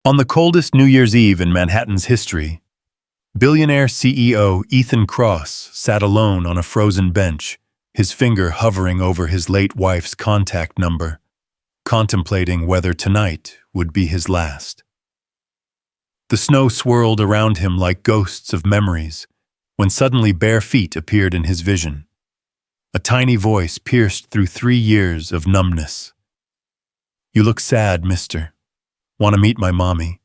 On the coldest New Year's Eve in Manhattan's history, billionaire CEO Ethan Kross sat alone on a frozen bench, his finger hovering over his late wife's contact number, contemplating whether tonight would be his last. The snow swirled around him like ghosts of memories, when suddenly bare feet appeared in his vision. A tiny voice pierced through 3 years of numbness. "You look sad, mister. Want to meet my mommy?"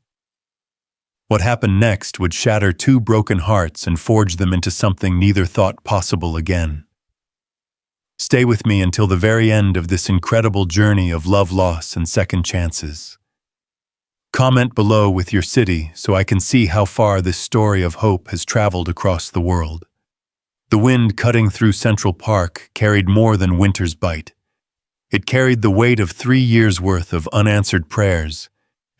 What happened next would shatter 2 broken hearts and forge them into something neither thought possible again. Stay with me until the very end of this incredible journey of love loss and second chances. Comment below with your city so I can see how far this story of hope has traveled across the world. The wind cutting through Central Park carried more than winter's bite. It carried the weight of 3 years' worth of unanswered prayers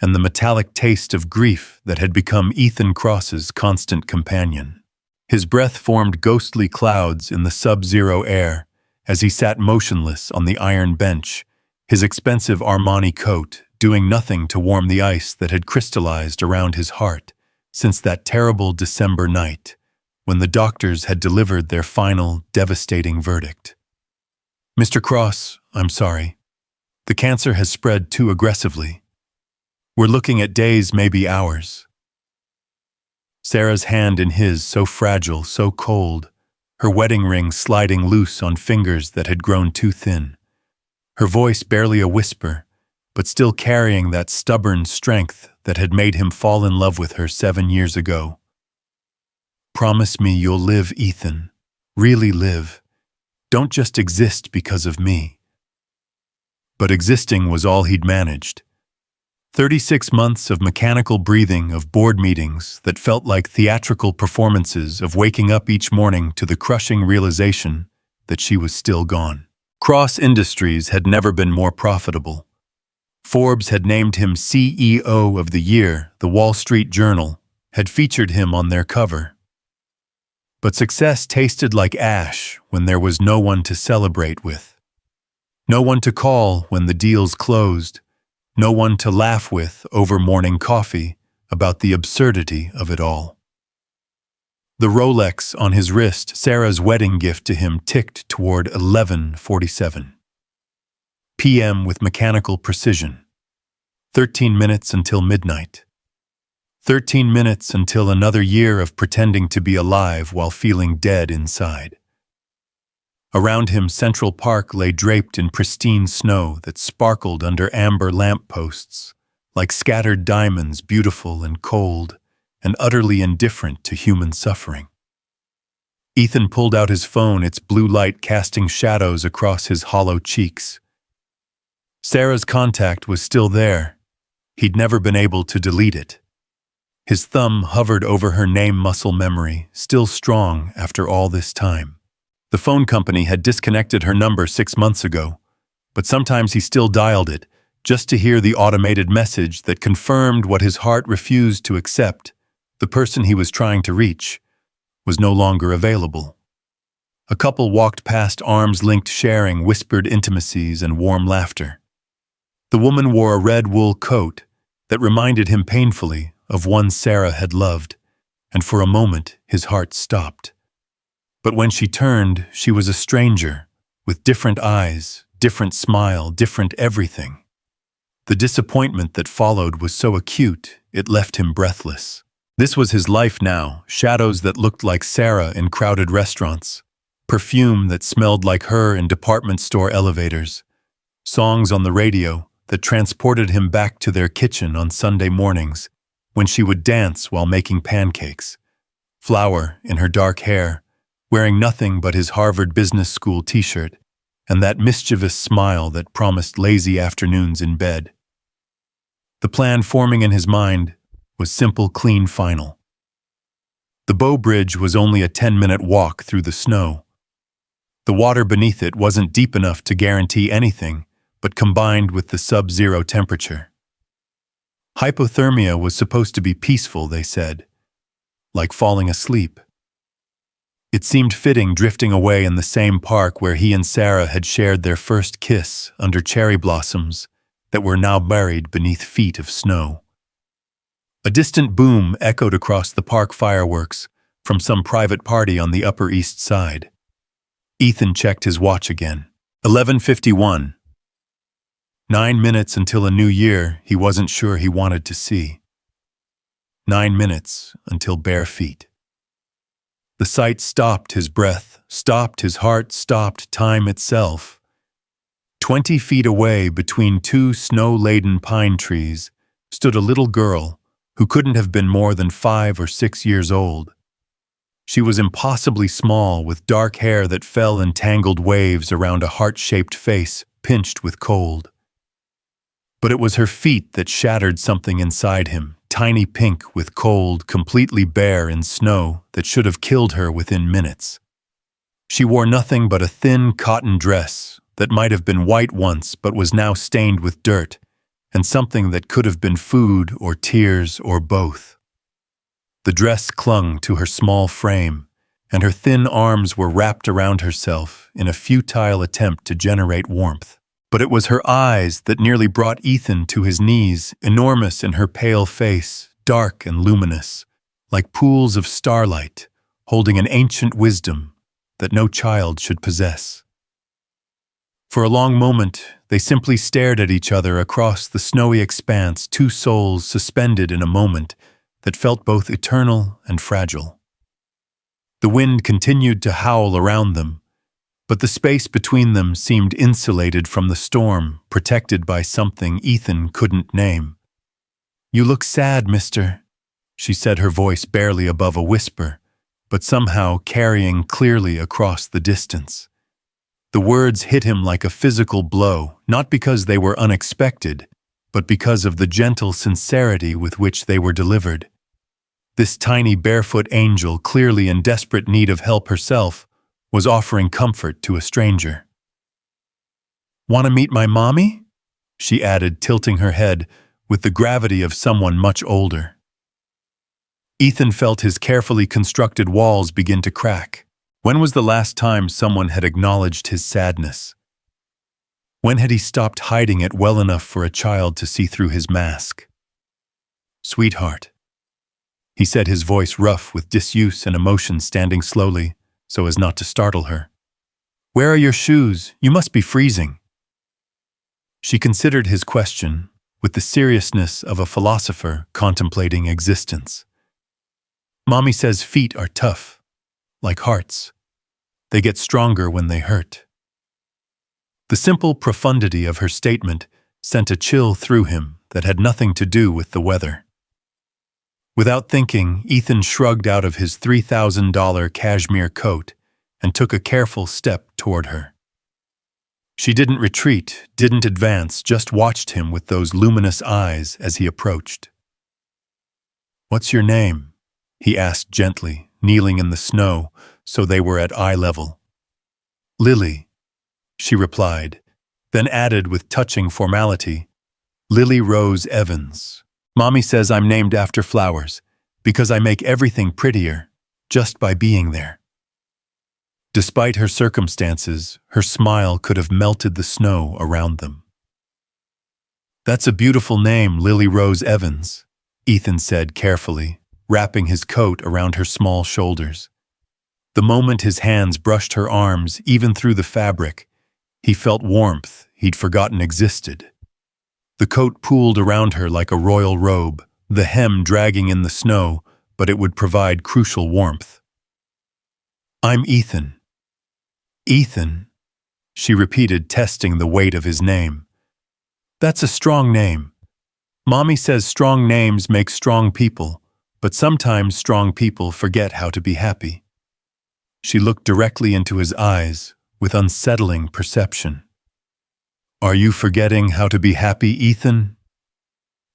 and the metallic taste of grief that had become Ethan Kross's constant companion. His breath formed ghostly clouds in the sub-zero air as he sat motionless on the iron bench, his expensive Armani coat doing nothing to warm the ice that had crystallized around his heart since that terrible December night when the doctors had delivered their final, devastating verdict. "Mr. Kross, I'm sorry. The cancer has spread too aggressively. We're looking at days, maybe hours." Sarah's hand in his, so fragile, so cold, her wedding ring sliding loose on fingers that had grown too thin. Her voice barely a whisper, but still carrying that stubborn strength that had made him fall in love with her 7 years ago. "Promise me you'll live, Ethan. Really live. Don't just exist because of me." But existing was all he'd managed. 36 months of mechanical breathing, of board meetings that felt like theatrical performances, of waking up each morning to the crushing realization that she was still gone. Kross Industries had never been more profitable. Forbes had named him CEO of the Year. The Wall Street Journal had featured him on their cover. But success tasted like ash when there was no one to celebrate with. No one to call when the deals closed. No one to laugh with over morning coffee about the absurdity of it all. The Rolex on his wrist, Sarah's wedding gift to him, ticked toward 11:47 p.m. with mechanical precision. 13 minutes until midnight. 13 minutes until another year of pretending to be alive while feeling dead inside. Around him, Central Park lay draped in pristine snow that sparkled under amber lampposts, like scattered diamonds, beautiful and cold, and utterly indifferent to human suffering. Ethan pulled out his phone, its blue light casting shadows across his hollow cheeks. Sarah's contact was still there. He'd never been able to delete it. His thumb hovered over her name muscle memory, still strong after all this time. The phone company had disconnected her number 6 months ago, but sometimes he still dialed it, just to hear the automated message that confirmed what his heart refused to accept. The person he was trying to reach was no longer available. A couple walked past, arms linked, sharing whispered intimacies and warm laughter. The woman wore a red wool coat that reminded him painfully of one Sarah had loved, and for a moment his heart stopped. But when she turned, she was a stranger, with different eyes, different smile, different everything. The disappointment that followed was so acute, it left him breathless. This was his life now, shadows that looked like Sarah in crowded restaurants, perfume that smelled like her in department store elevators, songs on the radio that transported him back to their kitchen on Sunday mornings when she would dance while making pancakes, flour in her dark hair, wearing nothing but his Harvard Business School t-shirt, and that mischievous smile that promised lazy afternoons in bed. The plan forming in his mind was simple, clean, final. The Bow Bridge was only a 10-minute walk through the snow. The water beneath it wasn't deep enough to guarantee anything, but combined with the sub-zero temperature. Hypothermia was supposed to be peaceful, they said, like falling asleep. It seemed fitting drifting away in the same park where he and Sarah had shared their first kiss under cherry blossoms that were now buried beneath feet of snow. A distant boom echoed across the park fireworks from some private party on the Upper East Side. Ethan checked his watch again. 11:51. 9 minutes until a new year he wasn't sure he wanted to see. 9 minutes until bare feet. The sight stopped his breath, stopped his heart, stopped time itself. 20 feet away, between two snow-laden pine trees, stood a little girl who couldn't have been more than 5 or 6 years old. She was impossibly small, with dark hair that fell in tangled waves around a heart-shaped face pinched with cold. But it was her feet that shattered something inside him, tiny pink with cold, completely bare in snow that should have killed her within minutes. She wore nothing but a thin cotton dress that might have been white once but was now stained with dirt, and something that could have been food or tears or both. The dress clung to her small frame, and her thin arms were wrapped around herself in a futile attempt to generate warmth. But it was her eyes that nearly brought Ethan to his knees, enormous in her pale face, dark and luminous, like pools of starlight, holding an ancient wisdom that no child should possess. For a long moment, they simply stared at each other across the snowy expanse, two souls suspended in a moment that felt both eternal and fragile. The wind continued to howl around them, but the space between them seemed insulated from the storm, protected by something Ethan couldn't name. "You look sad, mister," she said, her voice barely above a whisper, but somehow carrying clearly across the distance. The words hit him like a physical blow, not because they were unexpected, but because of the gentle sincerity with which they were delivered. This tiny barefoot angel, clearly in desperate need of help herself, was offering comfort to a stranger. "Want to meet my mommy?" she added, tilting her head with the gravity of someone much older. Ethan felt his carefully constructed walls begin to crack. When was the last time someone had acknowledged his sadness? When had he stopped hiding it well enough for a child to see through his mask? "Sweetheart," he said, his voice rough with disuse and emotion, standing slowly so as not to startle her. "Where are your shoes? You must be freezing." She considered his question with the seriousness of a philosopher contemplating existence. "Mommy says feet are tough, like hearts. They get stronger when they hurt." The simple profundity of her statement sent a chill through him that had nothing to do with the weather. Without thinking, Ethan shrugged out of his $3,000 cashmere coat and took a careful step toward her. She didn't retreat, didn't advance, just watched him with those luminous eyes as he approached. "What's your name?" he asked gently, kneeling in the snow so they were at eye level. "Lily," she replied, then added with touching formality, "Lily Rose Evans. Mommy says I'm named after flowers because I make everything prettier just by being there." Despite her circumstances, her smile could have melted the snow around them. "That's a beautiful name, Lily Rose Evans," Ethan said carefully, wrapping his coat around her small shoulders. The moment his hands brushed her arms, even through the fabric, he felt warmth he'd forgotten existed. The coat pooled around her like a royal robe, the hem dragging in the snow, but it would provide crucial warmth. "I'm Ethan." "Ethan," she repeated, testing the weight of his name. "That's a strong name. Mommy says strong names make strong people, but sometimes strong people forget how to be happy." She looked directly into his eyes with unsettling perception. "Are you forgetting how to be happy, Ethan?"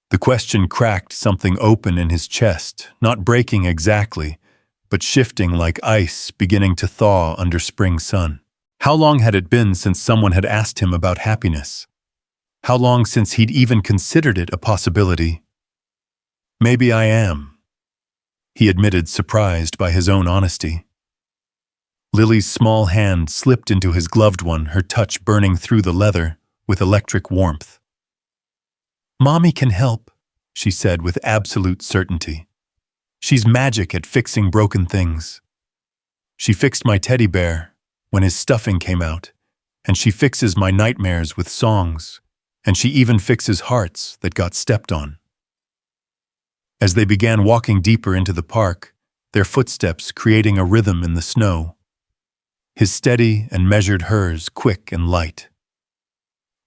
The question cracked something open in his chest, not breaking exactly, but shifting like ice beginning to thaw under spring sun. How long had it been since someone had asked him about happiness? How long since he'd even considered it a possibility? "Maybe I am," he admitted, surprised by his own honesty. Lily's small hand slipped into his gloved one, her touch burning through the leather with electric warmth. "Mommy can help," she said with absolute certainty. She's magic at fixing broken things. She fixed my teddy bear when his stuffing came out, and she fixes my nightmares with songs, and she even fixes hearts that got stepped on. As they began walking deeper into the park, their footsteps creating a rhythm in the snow, his steady and measured, hers quick and light.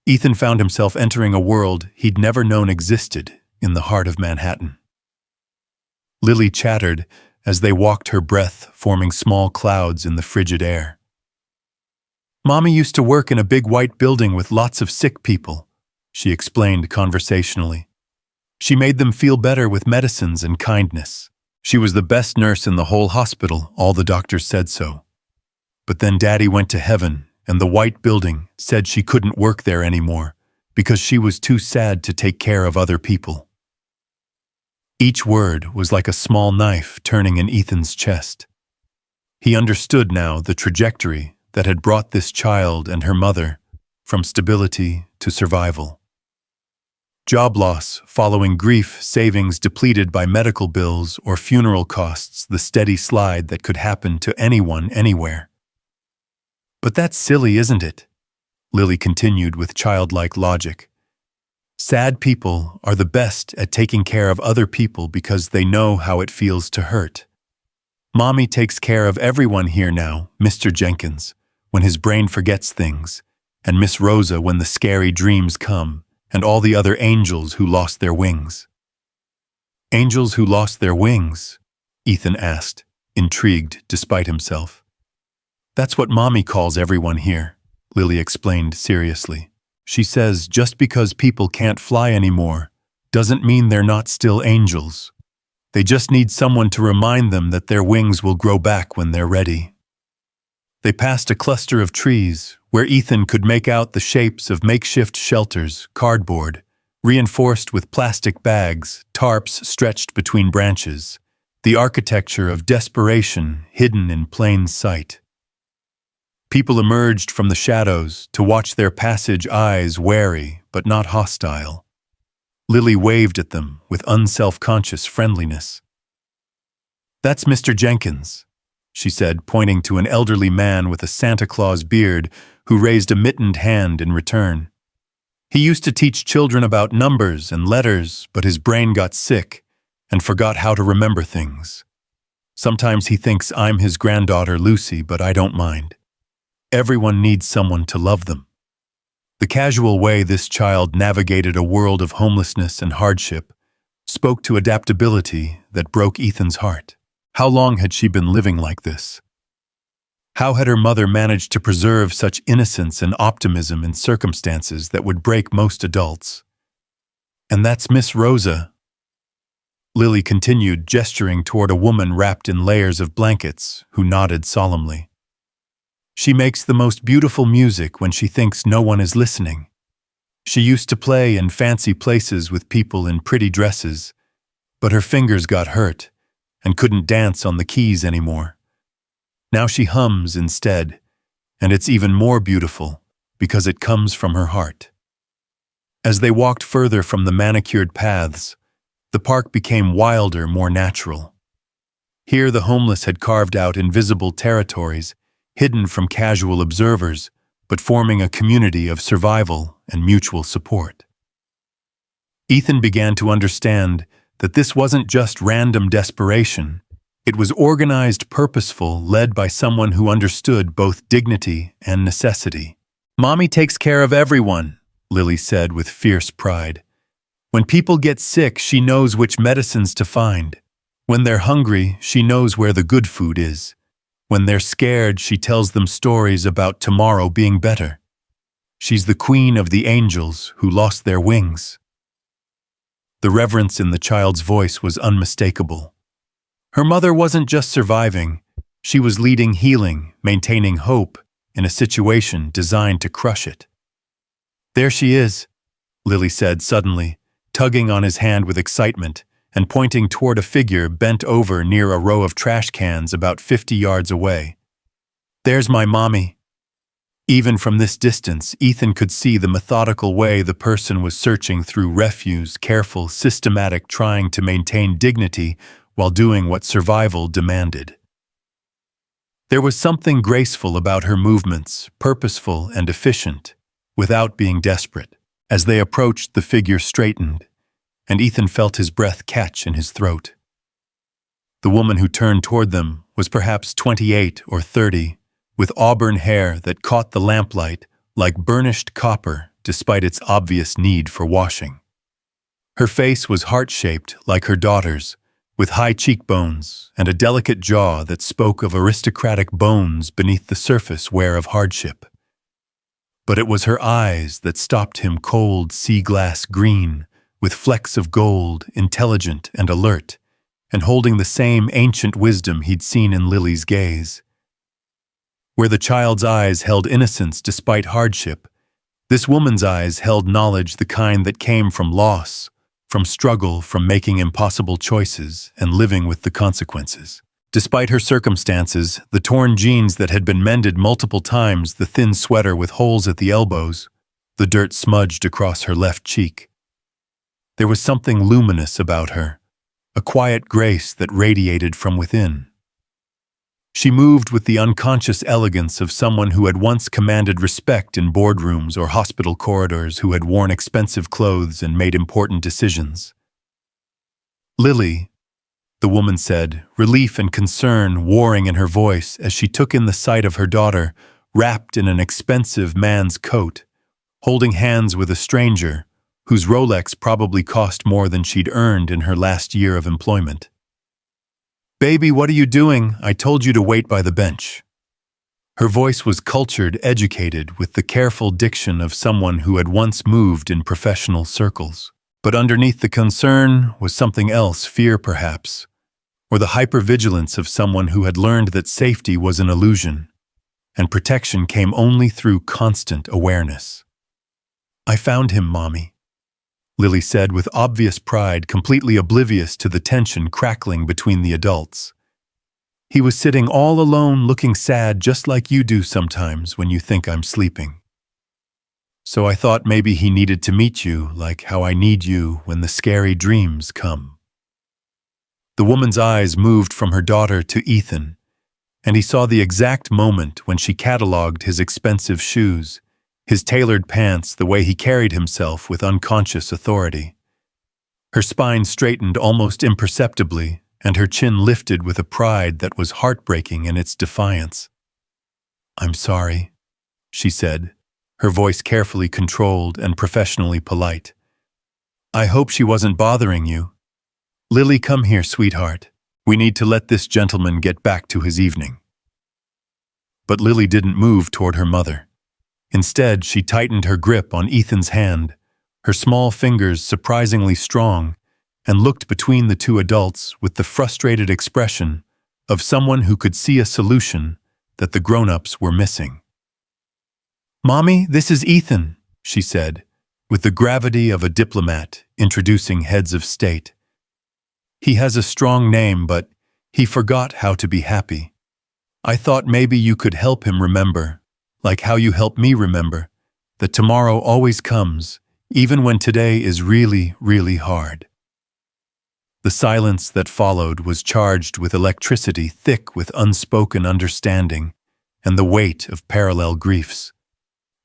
Ethan found himself entering a world he'd never known existed in the heart of Manhattan. Lily chattered as they walked, her breath forming small clouds in the frigid air. "Mommy used to work in a big white building with lots of sick people," she explained conversationally. "She made them feel better with medicines and kindness. She was the best nurse in the whole hospital, all the doctors said so. But then Daddy went to heaven, and the white building said she couldn't work there anymore because she was too sad to take care of other people." Each word was like a small knife turning in Ethan's chest. He understood now the trajectory that had brought this child and her mother from stability to survival. Job loss following grief, savings depleted by medical bills or funeral costs, the steady slide that could happen to anyone, anywhere. "But that's silly, isn't it?" Lily continued with childlike logic. "Sad people are the best at taking care of other people because they know how it feels to hurt. Mommy takes care of everyone here now, Mr. Jenkins, when his brain forgets things, and Miss Rosa when the scary dreams come, and all the other angels who lost their wings." "Angels who lost their wings?" Ethan asked, intrigued despite himself. "That's what Mommy calls everyone here," Lily explained seriously. "She says just because people can't fly anymore doesn't mean they're not still angels. They just need someone to remind them that their wings will grow back when they're ready." They passed a cluster of trees where Ethan could make out the shapes of makeshift shelters, cardboard, reinforced with plastic bags, tarps stretched between branches, the architecture of desperation hidden in plain sight. People emerged from the shadows to watch their passage, eyes wary but not hostile. Lily waved at them with unself-conscious friendliness. "That's Mr. Jenkins," she said, pointing to an elderly man with a Santa Claus beard who raised a mittened hand in return. "He used to teach children about numbers and letters, but his brain got sick and forgot how to remember things. Sometimes he thinks I'm his granddaughter Lucy, but I don't mind. Everyone needs someone to love them." The casual way this child navigated a world of homelessness and hardship spoke to adaptability that broke Ethan's heart. How long had she been living like this? How had her mother managed to preserve such innocence and optimism in circumstances that would break most adults? "And that's Miss Rosa," Lily continued, gesturing toward a woman wrapped in layers of blankets who nodded solemnly. "She makes the most beautiful music when she thinks no one is listening. She used to play in fancy places with people in pretty dresses, but her fingers got hurt and couldn't dance on the keys anymore. Now she hums instead, and it's even more beautiful because it comes from her heart." As they walked further from the manicured paths, the park became wilder, more natural. Here the homeless had carved out invisible territories, hidden from casual observers, but forming a community of survival and mutual support. Ethan began to understand that this wasn't just random desperation. It was organized, purposeful, led by someone who understood both dignity and necessity. "Mommy takes care of everyone," Lily said with fierce pride. "When people get sick, she knows which medicines to find. When they're hungry, she knows where the good food is. When they're scared, she tells them stories about tomorrow being better. She's the queen of the angels who lost their wings." The reverence in the child's voice was unmistakable. Her mother wasn't just surviving, she was leading healing, maintaining hope in a situation designed to crush it. "There she is," Lily said suddenly, tugging on his hand with excitement and pointing toward a figure bent over near a row of trash cans about 50 yards away. "There's my mommy." Even from this distance, Ethan could see the methodical way the person was searching through refuse, careful, systematic, trying to maintain dignity while doing what survival demanded. There was something graceful about her movements, purposeful and efficient, without being desperate. As they approached, the figure straightened, and Ethan felt his breath catch in his throat. The woman who turned toward them was perhaps 28 or 30, with auburn hair that caught the lamplight like burnished copper despite its obvious need for washing. Her face was heart-shaped like her daughter's, with high cheekbones and a delicate jaw that spoke of aristocratic bones beneath the surface wear of hardship. But it was her eyes that stopped him, cold sea-glass green, with flecks of gold, intelligent and alert, and holding the same ancient wisdom he'd seen in Lily's gaze. Where the child's eyes held innocence despite hardship, this woman's eyes held knowledge, the kind that came from loss, from struggle, from making impossible choices and living with the consequences. Despite her circumstances, the torn jeans that had been mended multiple times, the thin sweater with holes at the elbows, the dirt smudged across her left cheek. There was something luminous about her, a quiet grace that radiated from within. She moved with the unconscious elegance of someone who had once commanded respect in boardrooms or hospital corridors, who had worn expensive clothes and made important decisions. "Lily," the woman said, relief and concern warring in her voice as she took in the sight of her daughter, wrapped in an expensive man's coat, holding hands with a stranger whose Rolex probably cost more than she'd earned in her last year of employment. "Baby, what are you doing? I told you to wait by the bench." Her voice was cultured, educated, with the careful diction of someone who had once moved in professional circles. But underneath the concern was something else, fear perhaps, or the hypervigilance of someone who had learned that safety was an illusion, and protection came only through constant awareness. "I found him, Mommy," Lily said with obvious pride, completely oblivious to the tension crackling between the adults. "He was sitting all alone, looking sad, just like you do sometimes when you think I'm sleeping. So I thought maybe he needed to meet you, like how I need you when the scary dreams come." The woman's eyes moved from her daughter to Ethan, and he saw the exact moment when she catalogued his expensive shoes, his tailored pants, the way he carried himself with unconscious authority. Her spine straightened almost imperceptibly, and her chin lifted with a pride that was heartbreaking in its defiance. "I'm sorry," she said, her voice carefully controlled and professionally polite. "I hope she wasn't bothering you. Lily, come here, sweetheart. We need to let this gentleman get back to his evening." But Lily didn't move toward her mother. Instead, she tightened her grip on Ethan's hand, her small fingers surprisingly strong, and looked between the two adults with the frustrated expression of someone who could see a solution that the grown-ups were missing. "Mommy, this is Ethan," she said, with the gravity of a diplomat introducing heads of state. "He has a strong name, but he forgot how to be happy. I thought maybe you could help him remember, like how you helped me remember, that tomorrow always comes, even when today is really, really hard." The silence that followed was charged with electricity, thick with unspoken understanding and the weight of parallel griefs.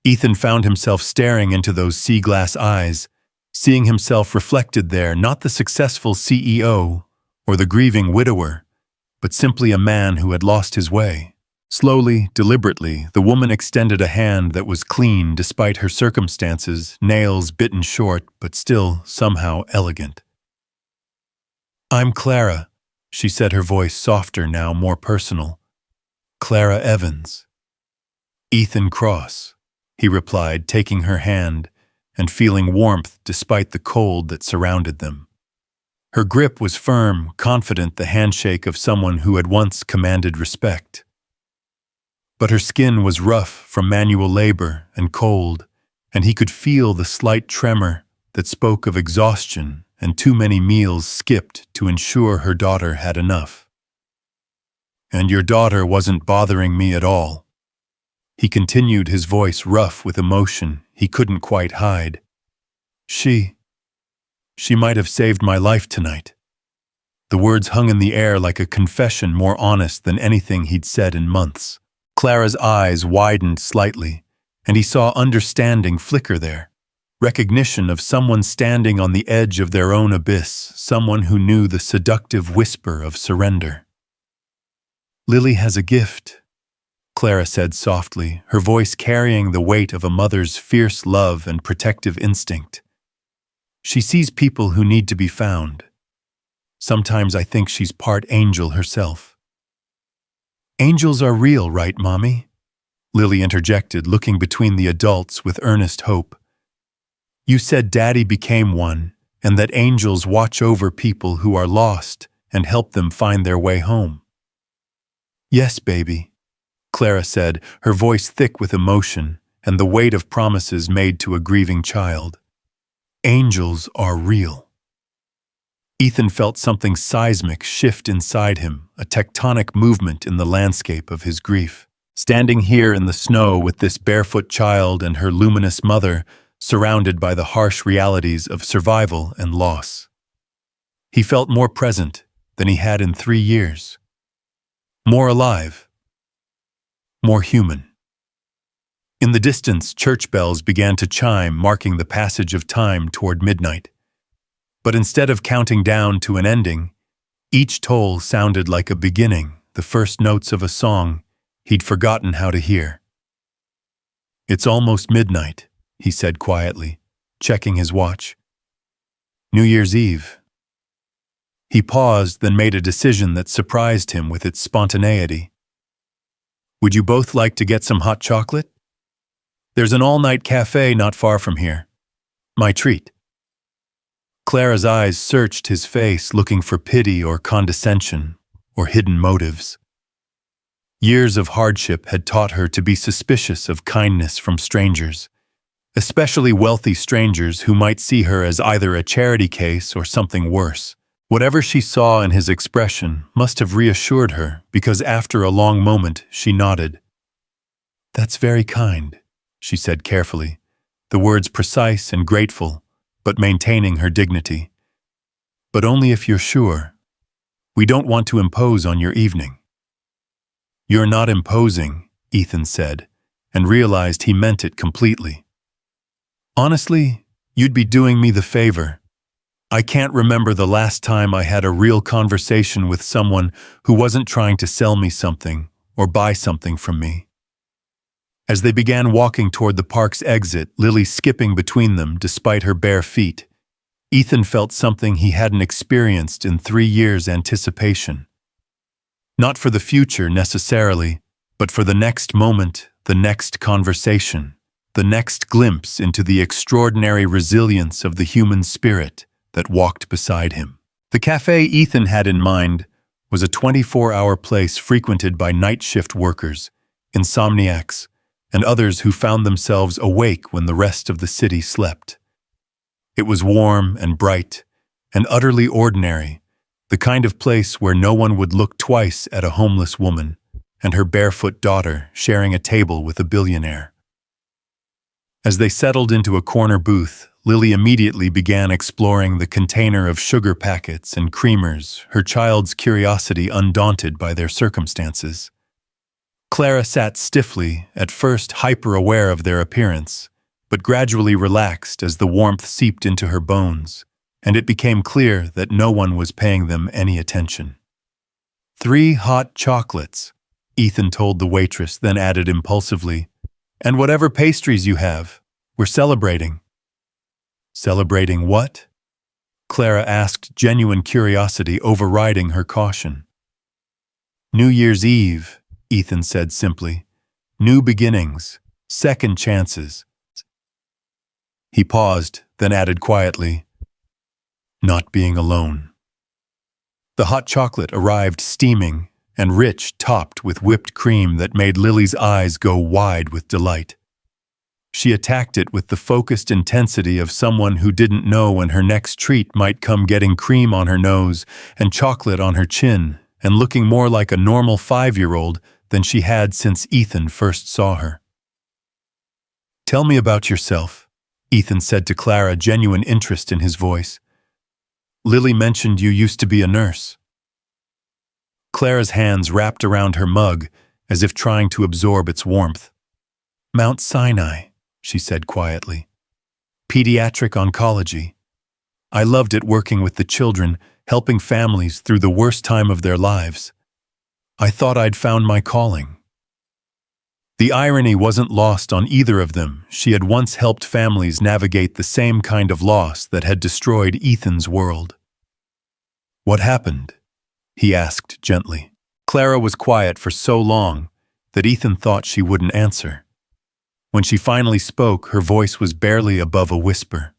Ethan found himself staring into those sea-glass eyes, seeing himself reflected there, not the successful CEO or the grieving widower, but simply a man who had lost his way. Slowly, deliberately, the woman extended a hand that was clean despite her circumstances, nails bitten short, but still somehow elegant. "I'm Clara," she said, her voice softer now, more personal. "Clara Evans." "Ethan Cross," he replied, taking her hand and feeling warmth despite the cold that surrounded them. Her grip was firm, confident, the handshake of someone who had once commanded respect. But her skin was rough from manual labor and cold, and he could feel the slight tremor that spoke of exhaustion and too many meals skipped to ensure her daughter had enough. "And your daughter wasn't bothering me at all," He continued, his voice rough with emotion he couldn't quite hide. She might have saved my life tonight. The words hung in the air like a confession more honest than anything he'd said in months. Clara's eyes widened slightly, and he saw understanding flicker there. Recognition of someone standing on the edge of their own abyss, someone who knew the seductive whisper of surrender. Lily has a gift, Clara said softly, her voice carrying the weight of a mother's fierce love and protective instinct. She sees people who need to be found. Sometimes I think she's part angel herself. Angels are real, right, Mommy? Lily interjected, looking between the adults with earnest hope. You said Daddy became one, and that angels watch over people who are lost and help them find their way home. Yes, baby, Clara said, her voice thick with emotion and the weight of promises made to a grieving child. Angels are real. Ethan felt something seismic shift inside him, a tectonic movement in the landscape of his grief. Standing here in the snow with this barefoot child and her luminous mother, surrounded by the harsh realities of survival and loss. He felt more present than he had in 3 years. More alive. More human. In the distance, church bells began to chime, marking the passage of time toward midnight. But instead of counting down to an ending, each toll sounded like a beginning, the first notes of a song he'd forgotten how to hear. It's almost midnight, he said quietly, checking his watch. New Year's Eve. He paused, then made a decision that surprised him with its spontaneity. Would you both like to get some hot chocolate? There's an all-night cafe not far from here. My treat. Clara's eyes searched his face, looking for pity or condescension or hidden motives. Years of hardship had taught her to be suspicious of kindness from strangers, especially wealthy strangers who might see her as either a charity case or something worse. Whatever she saw in his expression must have reassured her, because after a long moment she nodded. That's very kind, she said carefully, the words precise and grateful, but maintaining her dignity. But only if you're sure. We don't want to impose on your evening. You're not imposing, Ethan said, and realized he meant it completely. Honestly, you'd be doing me the favor. I can't remember the last time I had a real conversation with someone who wasn't trying to sell me something or buy something from me. As they began walking toward the park's exit, Lily skipping between them despite her bare feet, Ethan felt something he hadn't experienced in 3 years' anticipation. Not for the future necessarily, but for the next moment, the next conversation, the next glimpse into the extraordinary resilience of the human spirit that walked beside him. The cafe Ethan had in mind was a 24-hour place frequented by night shift workers, insomniacs, and others who found themselves awake when the rest of the city slept. It was warm and bright and utterly ordinary, the kind of place where no one would look twice at a homeless woman and her barefoot daughter sharing a table with a billionaire. As they settled into a corner booth, Lily immediately began exploring the container of sugar packets and creamers, her child's curiosity undaunted by their circumstances. Clara sat stiffly, at first hyper-aware of their appearance, but gradually relaxed as the warmth seeped into her bones, and it became clear that no one was paying them any attention. 3 hot chocolates, Ethan told the waitress, then added impulsively, and whatever pastries you have, we're celebrating. Celebrating what? Clara asked, genuine curiosity overriding her caution. New Year's Eve, Ethan said simply. New beginnings, second chances. He paused, then added quietly, not being alone. The hot chocolate arrived steaming and rich, topped with whipped cream that made Lily's eyes go wide with delight. She attacked it with the focused intensity of someone who didn't know when her next treat might come, getting cream on her nose and chocolate on her chin and looking more like a normal 5-year-old than she had since Ethan first saw her. Tell me about yourself, Ethan said to Clara, genuine interest in his voice. Lily mentioned you used to be a nurse. Clara's hands wrapped around her mug as if trying to absorb its warmth. Mount Sinai, she said quietly. Pediatric oncology. I loved it working with the children, helping families through the worst time of their lives. I thought I'd found my calling. The irony wasn't lost on either of them. She had once helped families navigate the same kind of loss that had destroyed Ethan's world. What happened? He asked gently. Clara was quiet for so long that Ethan thought she wouldn't answer. When she finally spoke, her voice was barely above a whisper.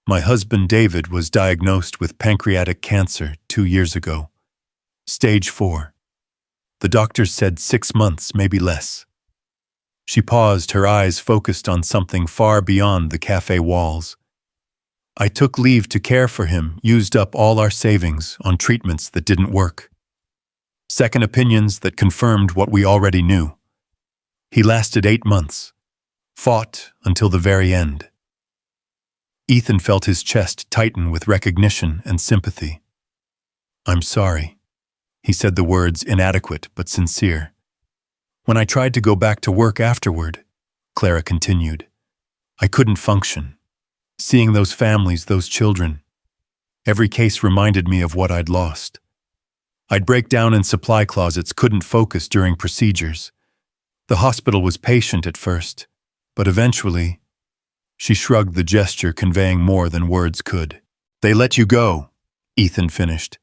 My husband David was diagnosed with pancreatic cancer 2 years ago. Stage 4. The doctors said 6 months, maybe less. She paused, her eyes focused on something far beyond the cafe walls. I took leave to care for him, used up all our savings on treatments that didn't work. Second opinions that confirmed what we already knew. He lasted 8 months, fought until the very end. Ethan felt his chest tighten with recognition and sympathy. I'm sorry. He said the words inadequate but sincere. When I tried to go back to work afterward, Clara continued, I couldn't function. Seeing those families, those children, every case reminded me of what I'd lost. I'd break down in supply closets, couldn't focus during procedures. The hospital was patient at first, but eventually, she shrugged, the gesture conveying more than words could. They let you go, Ethan finished.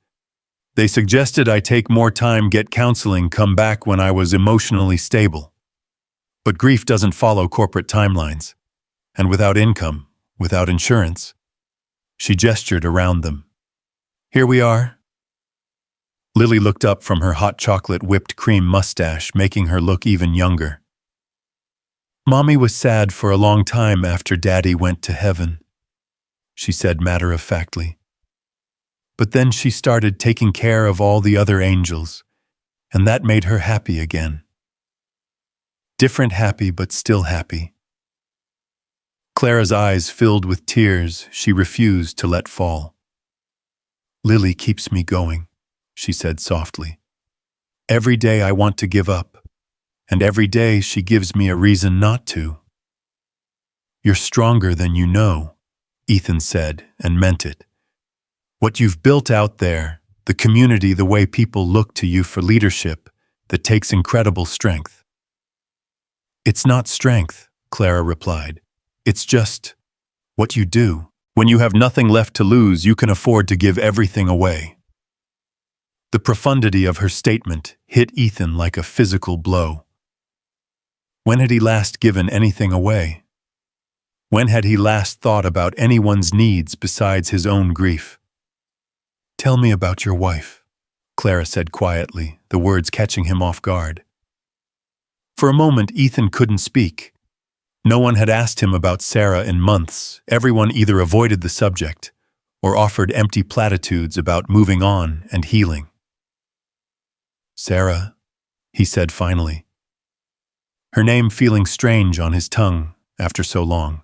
They suggested I take more time, get counseling, come back when I was emotionally stable. But grief doesn't follow corporate timelines. And without income, without insurance. She gestured around them. Here we are. Lily looked up from her hot chocolate whipped cream mustache, making her look even younger. Mommy was sad for a long time after Daddy went to heaven, she said matter-of-factly. But then she started taking care of all the other angels, and that made her happy again. Different happy, but still happy. Clara's eyes filled with tears she refused to let fall. Lily keeps me going, she said softly. Every day I want to give up, and every day she gives me a reason not to. You're stronger than you know, Ethan said, and meant it. What you've built out there, the community, the way people look to you for leadership, that takes incredible strength. It's not strength, Clara replied. It's just what you do. When you have nothing left to lose, you can afford to give everything away. The profundity of her statement hit Ethan like a physical blow. When had he last given anything away? When had he last thought about anyone's needs besides his own grief? Tell me about your wife, Clara said quietly, the words catching him off guard. For a moment, Ethan couldn't speak. No one had asked him about Sarah in months. Everyone either avoided the subject or offered empty platitudes about moving on and healing. Sarah, he said finally, her name feeling strange on his tongue after so long.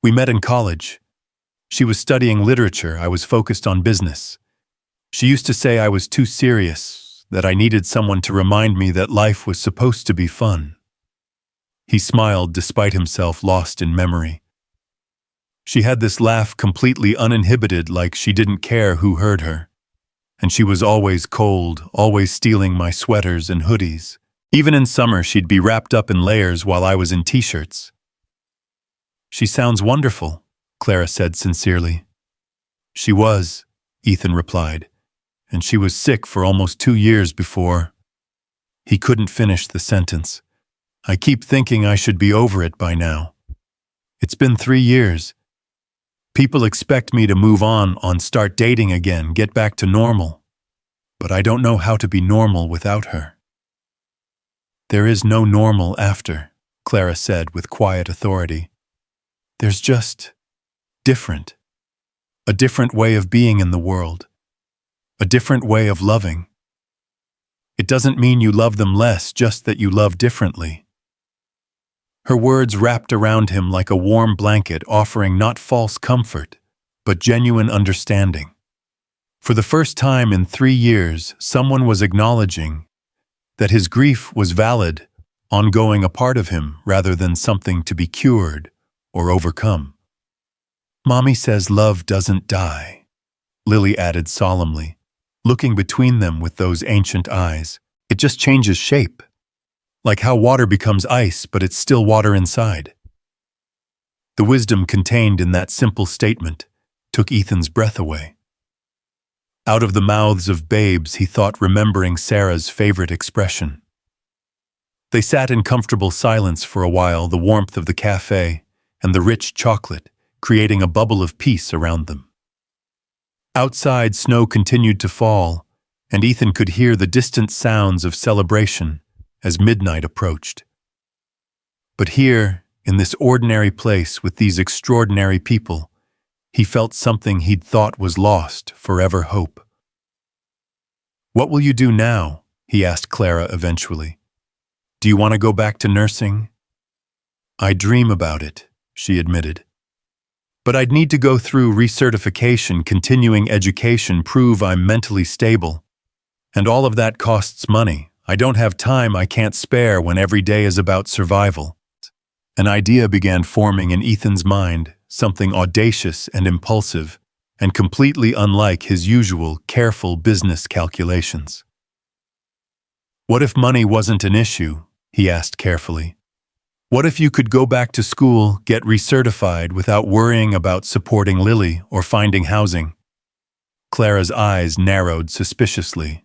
We met in college. She was studying literature, I was focused on business. She used to say I was too serious, that I needed someone to remind me that life was supposed to be fun. He smiled despite himself lost in memory. She had this laugh completely uninhibited, like she didn't care who heard her. And she was always cold, always stealing my sweaters and hoodies. Even in summer, she'd be wrapped up in layers while I was in t-shirts. She sounds wonderful, Clara said sincerely. She was, Ethan replied, and she was sick for almost 2 years before. He couldn't finish the sentence. I keep thinking I should be over it by now. It's been 3 years. People expect me to move on, start dating again, get back to normal. But I don't know how to be normal without her. There is no normal after, Clara said with quiet authority. There's just different. A different way of being in the world. A different way of loving. It doesn't mean you love them less, just that you love differently. Her words wrapped around him like a warm blanket, offering not false comfort, but genuine understanding. For the first time in 3 years, someone was acknowledging that his grief was valid, ongoing a part of him rather than something to be cured or overcome. "Mommy says love doesn't die," Lily added solemnly, looking between them with those ancient eyes. "It just changes shape. Like how water becomes ice, but it's still water inside." The wisdom contained in that simple statement took Ethan's breath away. Out of the mouths of babes, he thought, remembering Sarah's favorite expression. They sat in comfortable silence for a while, the warmth of the cafe and the rich chocolate creating a bubble of peace around them. Outside, snow continued to fall, and Ethan could hear the distant sounds of celebration as midnight approached. But here, in this ordinary place with these extraordinary people, he felt something he'd thought was lost, forever hope. "What will you do now?" he asked Clara eventually. "Do you want to go back to nursing?" "I dream about it," she admitted. "But I'd need to go through recertification, continuing education, prove I'm mentally stable. And all of that costs money. I don't have time I can't spare when every day is about survival." An idea began forming in Ethan's mind, something audacious and impulsive, and completely unlike his usual careful business calculations. "What if money wasn't an issue?" he asked carefully. "What if you could go back to school, get recertified without worrying about supporting Lily or finding housing?" Clara's eyes narrowed suspiciously.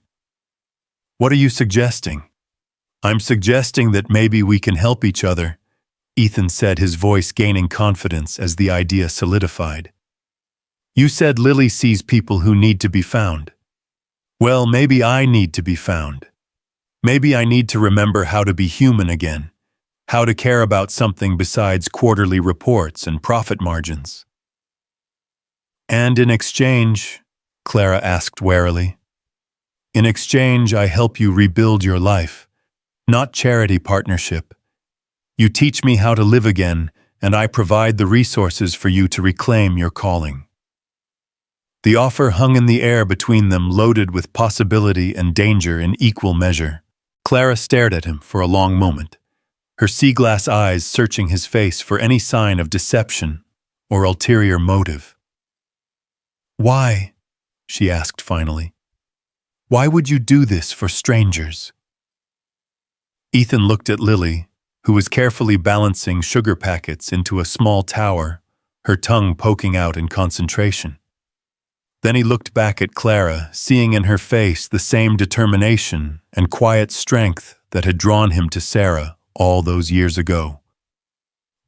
"What are you suggesting?" "I'm suggesting that maybe we can help each other," Ethan said, his voice gaining confidence as the idea solidified. "You said Lily sees people who need to be found. Well, maybe I need to be found. Maybe I need to remember how to be human again, how to care about something besides quarterly reports and profit margins." "And in exchange," Clara asked warily, "in exchange I help you rebuild your life, not charity partnership. You teach me how to live again, and I provide the resources for you to reclaim your calling." The offer hung in the air between them, loaded with possibility and danger in equal measure. Clara stared at him for a long moment, her sea-glass eyes searching his face for any sign of deception or ulterior motive. "Why?" she asked finally. "Why would you do this for strangers?" Ethan looked at Lily, who was carefully balancing sugar packets into a small tower, her tongue poking out in concentration. Then he looked back at Clara, seeing in her face the same determination and quiet strength that had drawn him to Sarah all those years ago.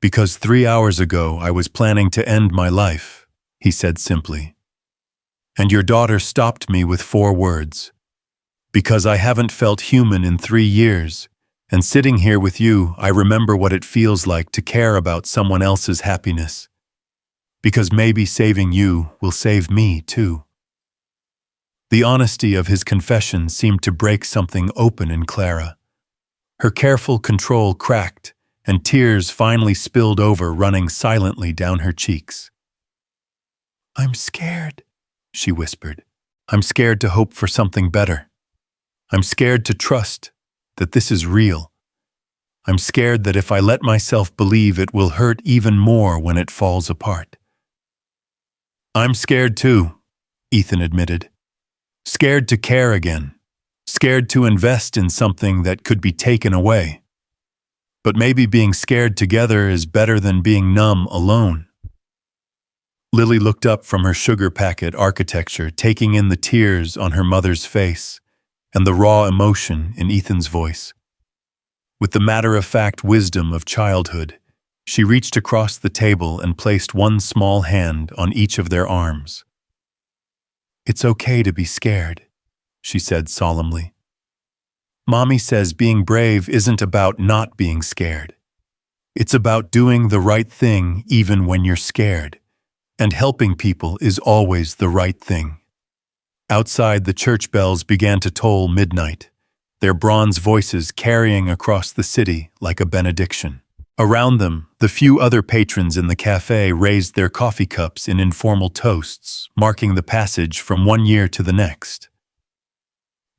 "Because 3 hours ago I was planning to end my life," he said simply. "And your daughter stopped me with 4 words. Because I haven't felt human in 3 years, and sitting here with you, I remember what it feels like to care about someone else's happiness. Because maybe saving you will save me too." The honesty of his confession seemed to break something open in Clara. Her careful control cracked, and tears finally spilled over, running silently down her cheeks. "I'm scared," she whispered. "I'm scared to hope for something better. I'm scared to trust that this is real. I'm scared that if I let myself believe, it will hurt even more when it falls apart." "I'm scared too," Ethan admitted. "Scared to care again. Scared to invest in something that could be taken away. But maybe being scared together is better than being numb alone." Lily looked up from her sugar packet architecture, taking in the tears on her mother's face and the raw emotion in Ethan's voice. With the matter-of-fact wisdom of childhood, she reached across the table and placed one small hand on each of their arms. "It's okay to be scared," she said solemnly. "Mommy says being brave isn't about not being scared. It's about doing the right thing even when you're scared, and helping people is always the right thing." Outside, the church bells began to toll midnight, their bronze voices carrying across the city like a benediction. Around them, the few other patrons in the cafe raised their coffee cups in informal toasts, marking the passage from one year to the next.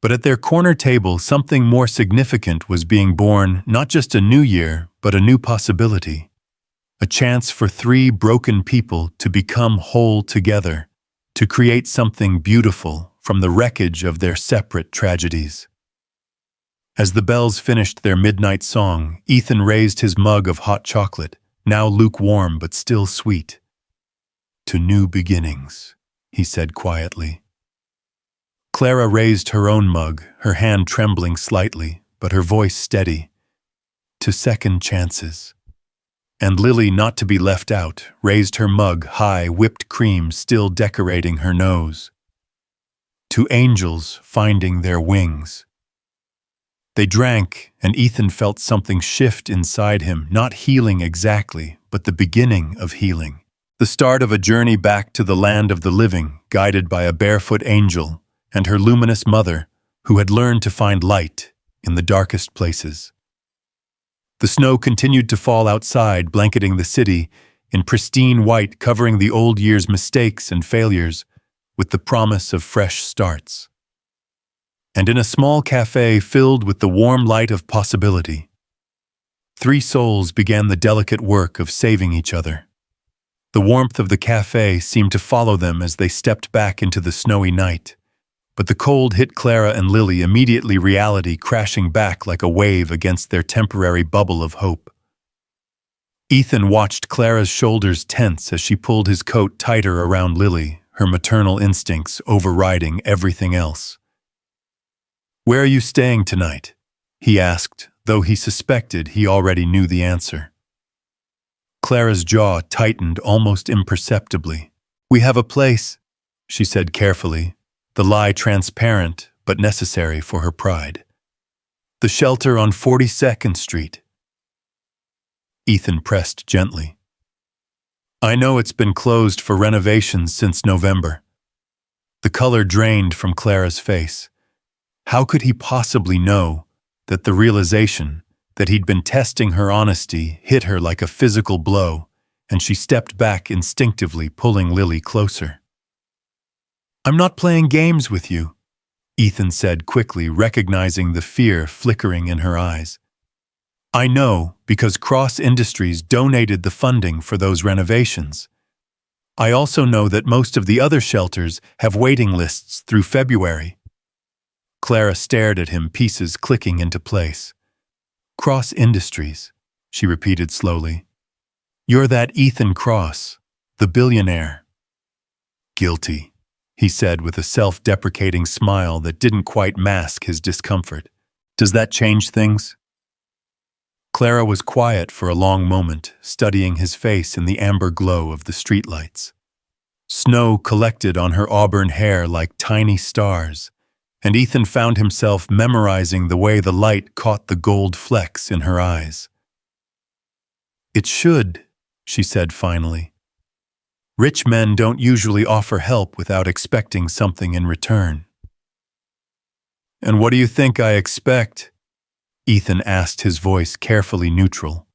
But at their corner table, something more significant was being born, not just a new year, but a new possibility. A chance for three broken people to become whole together, to create something beautiful from the wreckage of their separate tragedies. As the bells finished their midnight song, Ethan raised his mug of hot chocolate, now lukewarm but still sweet. "To new beginnings," he said quietly. Clara raised her own mug, her hand trembling slightly, but her voice steady. "To second chances." And Lily, not to be left out, raised her mug high, whipped cream still decorating her nose. "To angels finding their wings." They drank, and Ethan felt something shift inside him, not healing exactly, but the beginning of healing. The start of a journey back to the land of the living, guided by a barefoot angel and her luminous mother, who had learned to find light in the darkest places. The snow continued to fall outside, blanketing the city, in pristine white, covering the old year's mistakes and failures, with the promise of fresh starts. And in a small cafe filled with the warm light of possibility, three souls began the delicate work of saving each other. The warmth of the cafe seemed to follow them as they stepped back into the snowy night, but the cold hit Clara and Lily immediately, reality crashing back like a wave against their temporary bubble of hope. Ethan watched Clara's shoulders tense as she pulled his coat tighter around Lily, her maternal instincts overriding everything else. "Where are you staying tonight?" he asked, though he suspected he already knew the answer. Clara's jaw tightened almost imperceptibly. "We have a place," she said carefully, the lie transparent but necessary for her pride. "The shelter on 42nd Street. Ethan pressed gently. "I know it's been closed for renovations since November." The color drained from Clara's face. How could he possibly know that the realization that he'd been testing her honesty hit her like a physical blow, and she stepped back instinctively, pulling Lily closer. "I'm not playing games with you," Ethan said quickly, recognizing the fear flickering in her eyes. "I know because Cross Industries donated the funding for those renovations. I also know that most of the other shelters have waiting lists through February." Clara stared at him, pieces clicking into place. "Cross Industries," she repeated slowly. "You're that Ethan Cross, the billionaire." "Guilty," he said with a self-deprecating smile that didn't quite mask his discomfort. "Does that change things?" Clara was quiet for a long moment, studying his face in the amber glow of the streetlights. Snow collected on her auburn hair like tiny stars, and Ethan found himself memorizing the way the light caught the gold flecks in her eyes. "It should," she said finally. "Rich men don't usually offer help without expecting something in return." "And what do you think I expect?" Ethan asked, his voice carefully neutral.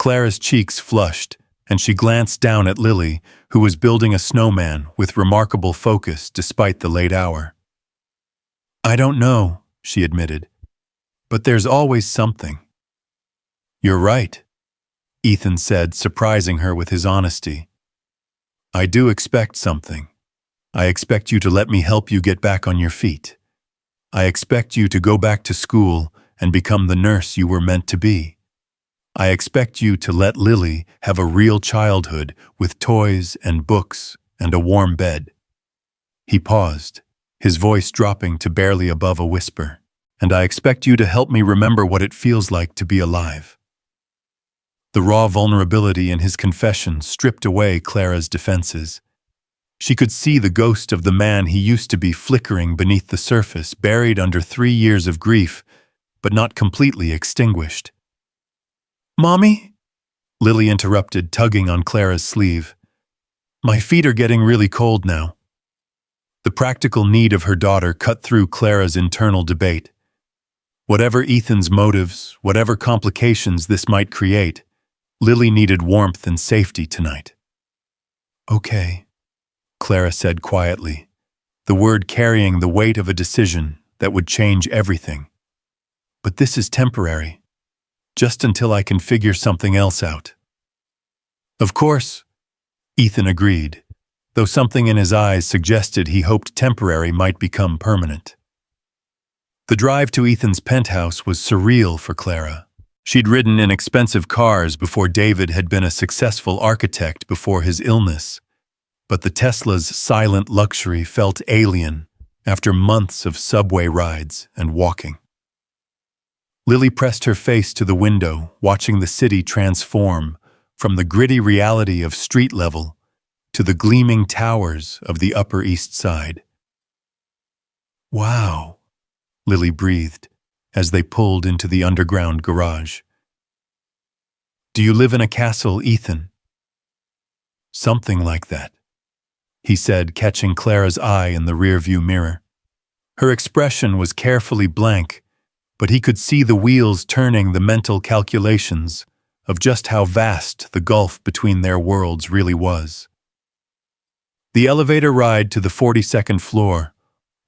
Clara's cheeks flushed, and she glanced down at Lily, who was building a snowman with remarkable focus despite the late hour. "I don't know," she admitted, "but there's always something." "You're right," Ethan said, surprising her with his honesty. "I do expect something. I expect you to let me help you get back on your feet. I expect you to go back to school and become the nurse you were meant to be. I expect you to let Lily have a real childhood with toys and books and a warm bed." He paused, his voice dropping to barely above a whisper. "And I expect you to help me remember what it feels like to be alive." The raw vulnerability in his confession stripped away Clara's defenses. She could see the ghost of the man he used to be flickering beneath the surface, buried under 3 years of grief, but not completely extinguished. "Mommy?" Lily interrupted, tugging on Clara's sleeve. "My feet are getting really cold now." The practical need of her daughter cut through Clara's internal debate. Whatever Ethan's motives, whatever complications this might create, Lily needed warmth and safety tonight. "Okay," Clara said quietly, the word carrying the weight of a decision that would change everything. "But this is temporary, just until I can figure something else out." "Of course," Ethan agreed, though something in his eyes suggested he hoped temporary might become permanent. The drive to Ethan's penthouse was surreal for Clara. She'd ridden in expensive cars before David had been a successful architect before his illness, but the Tesla's silent luxury felt alien after months of subway rides and walking. Lily pressed her face to the window, watching the city transform from the gritty reality of street level to the gleaming towers of the Upper East Side. "Wow," Lily breathed as they pulled into the underground garage. "Do you live in a castle, Ethan?" "Something like that," he said, catching Clara's eye in the rearview mirror. Her expression was carefully blank, but he could see the wheels turning the mental calculations of just how vast the gulf between their worlds really was. The elevator ride to the 42nd floor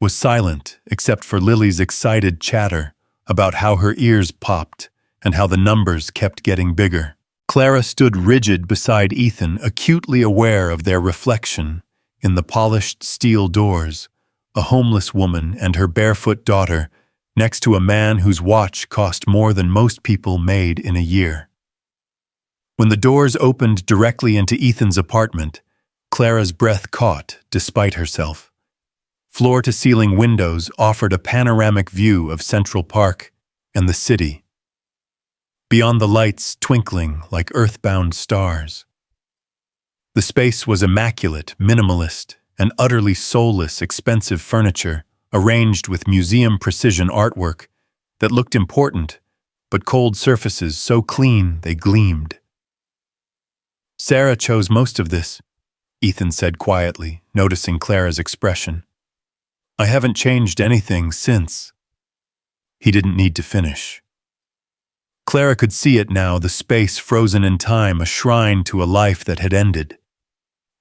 was silent except for Lily's excited chatter about how her ears popped and how the numbers kept getting bigger. Clara stood rigid beside Ethan, acutely aware of their reflection in the polished steel doors, a homeless woman and her barefoot daughter next to a man whose watch cost more than most people made in a year. When the doors opened directly into Ethan's apartment, Clara's breath caught despite herself. Floor-to-ceiling windows offered a panoramic view of Central Park and the city, beyond the lights twinkling like earthbound stars. The space was immaculate, minimalist, and utterly soulless expensive furniture arranged with museum-precision artwork that looked important, but cold surfaces so clean they gleamed. "Sarah chose most of this," Ethan said quietly, noticing Clara's expression. "I haven't changed anything since." He didn't need to finish. Clara could see it now, the space frozen in time, a shrine to a life that had ended.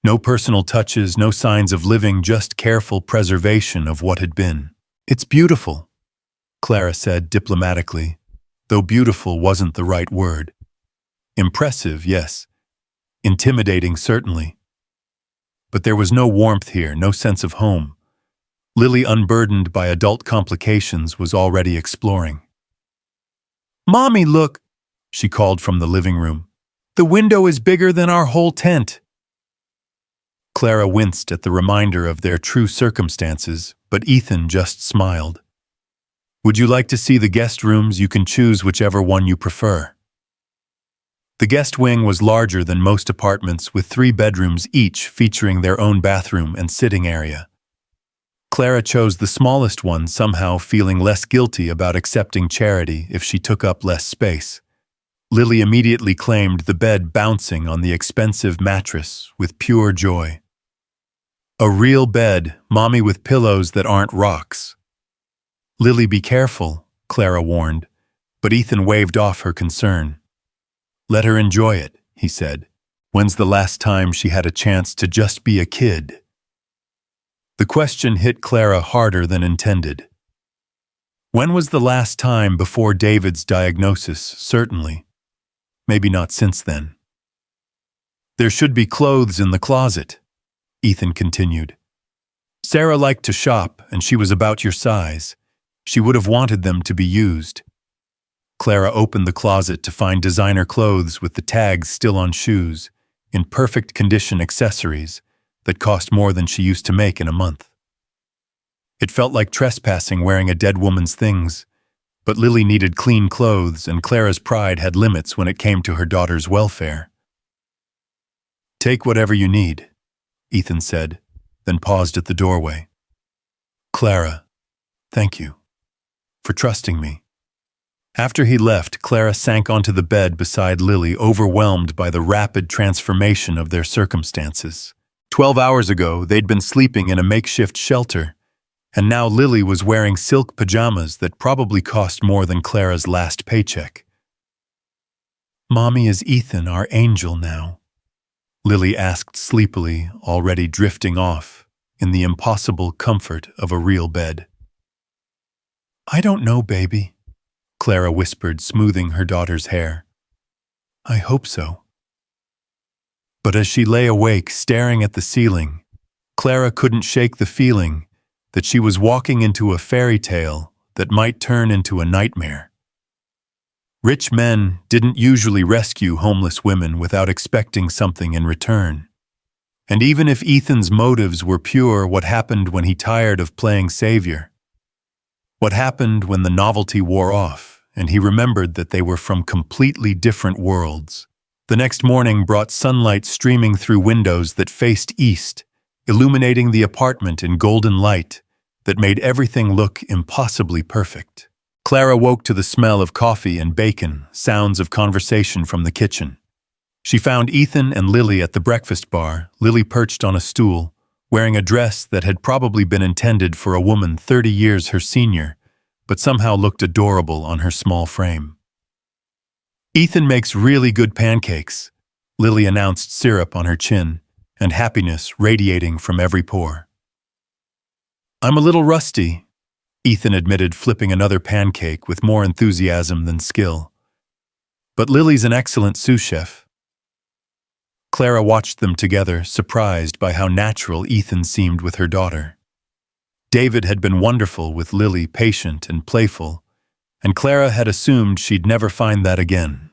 No personal touches, no signs of living, just careful preservation of what had been. "It's beautiful," Clara said diplomatically, though beautiful wasn't the right word. Impressive, yes. Intimidating, certainly. But there was no warmth here, no sense of home. Lily, unburdened by adult complications, was already exploring. "Mommy, look," she called from the living room. "The window is bigger than our whole tent." Clara winced at the reminder of their true circumstances, but Ethan just smiled. "Would you like to see the guest rooms? You can choose whichever one you prefer." The guest wing was larger than most apartments, with 3 bedrooms each featuring their own bathroom and sitting area. Clara chose the smallest one, somehow feeling less guilty about accepting charity if she took up less space. Lily immediately claimed the bed, bouncing on the expensive mattress with pure joy. "A real bed, Mommy, with pillows that aren't rocks." "Lily, be careful," Clara warned, but Ethan waved off her concern. "Let her enjoy it," he said. "When's the last time she had a chance to just be a kid?" The question hit Clara harder than intended. When was the last time before David's diagnosis? Certainly. Maybe not since then. "There should be clothes in the closet," Ethan continued. "Sarah liked to shop, and she was about your size. She would have wanted them to be used." Clara opened the closet to find designer clothes with the tags still on shoes, in perfect condition accessories that cost more than she used to make in a month. It felt like trespassing wearing a dead woman's things, but Lily needed clean clothes, and Clara's pride had limits when it came to her daughter's welfare. "Take whatever you need," Ethan said, then paused at the doorway. "Clara, thank you for trusting me." After he left, Clara sank onto the bed beside Lily, overwhelmed by the rapid transformation of their circumstances. 12 hours ago, they'd been sleeping in a makeshift shelter. And now Lily was wearing silk pajamas that probably cost more than Clara's last paycheck. "Mommy, is Ethan our angel now?" Lily asked sleepily, already drifting off in the impossible comfort of a real bed. "I don't know, baby," Clara whispered, smoothing her daughter's hair. "I hope so." But as she lay awake, staring at the ceiling, Clara couldn't shake the feeling that she was walking into a fairy tale that might turn into a nightmare. Rich men didn't usually rescue homeless women without expecting something in return. And even if Ethan's motives were pure, what happened when he tired of playing savior? What happened when the novelty wore off and he remembered that they were from completely different worlds? The next morning brought sunlight streaming through windows that faced east, illuminating the apartment in golden light that made everything look impossibly perfect. Clara woke to the smell of coffee and bacon, sounds of conversation from the kitchen. She found Ethan and Lily at the breakfast bar, Lily perched on a stool, wearing a dress that had probably been intended for a woman 30 years her senior, but somehow looked adorable on her small frame. "Ethan makes really good pancakes," Lily announced, syrup on her chin, and happiness radiating from every pore. "I'm a little rusty," Ethan admitted, flipping another pancake with more enthusiasm than skill. "But Lily's an excellent sous chef." Clara watched them together, surprised by how natural Ethan seemed with her daughter. David had been wonderful with Lily, patient and playful, and Clara had assumed she'd never find that again.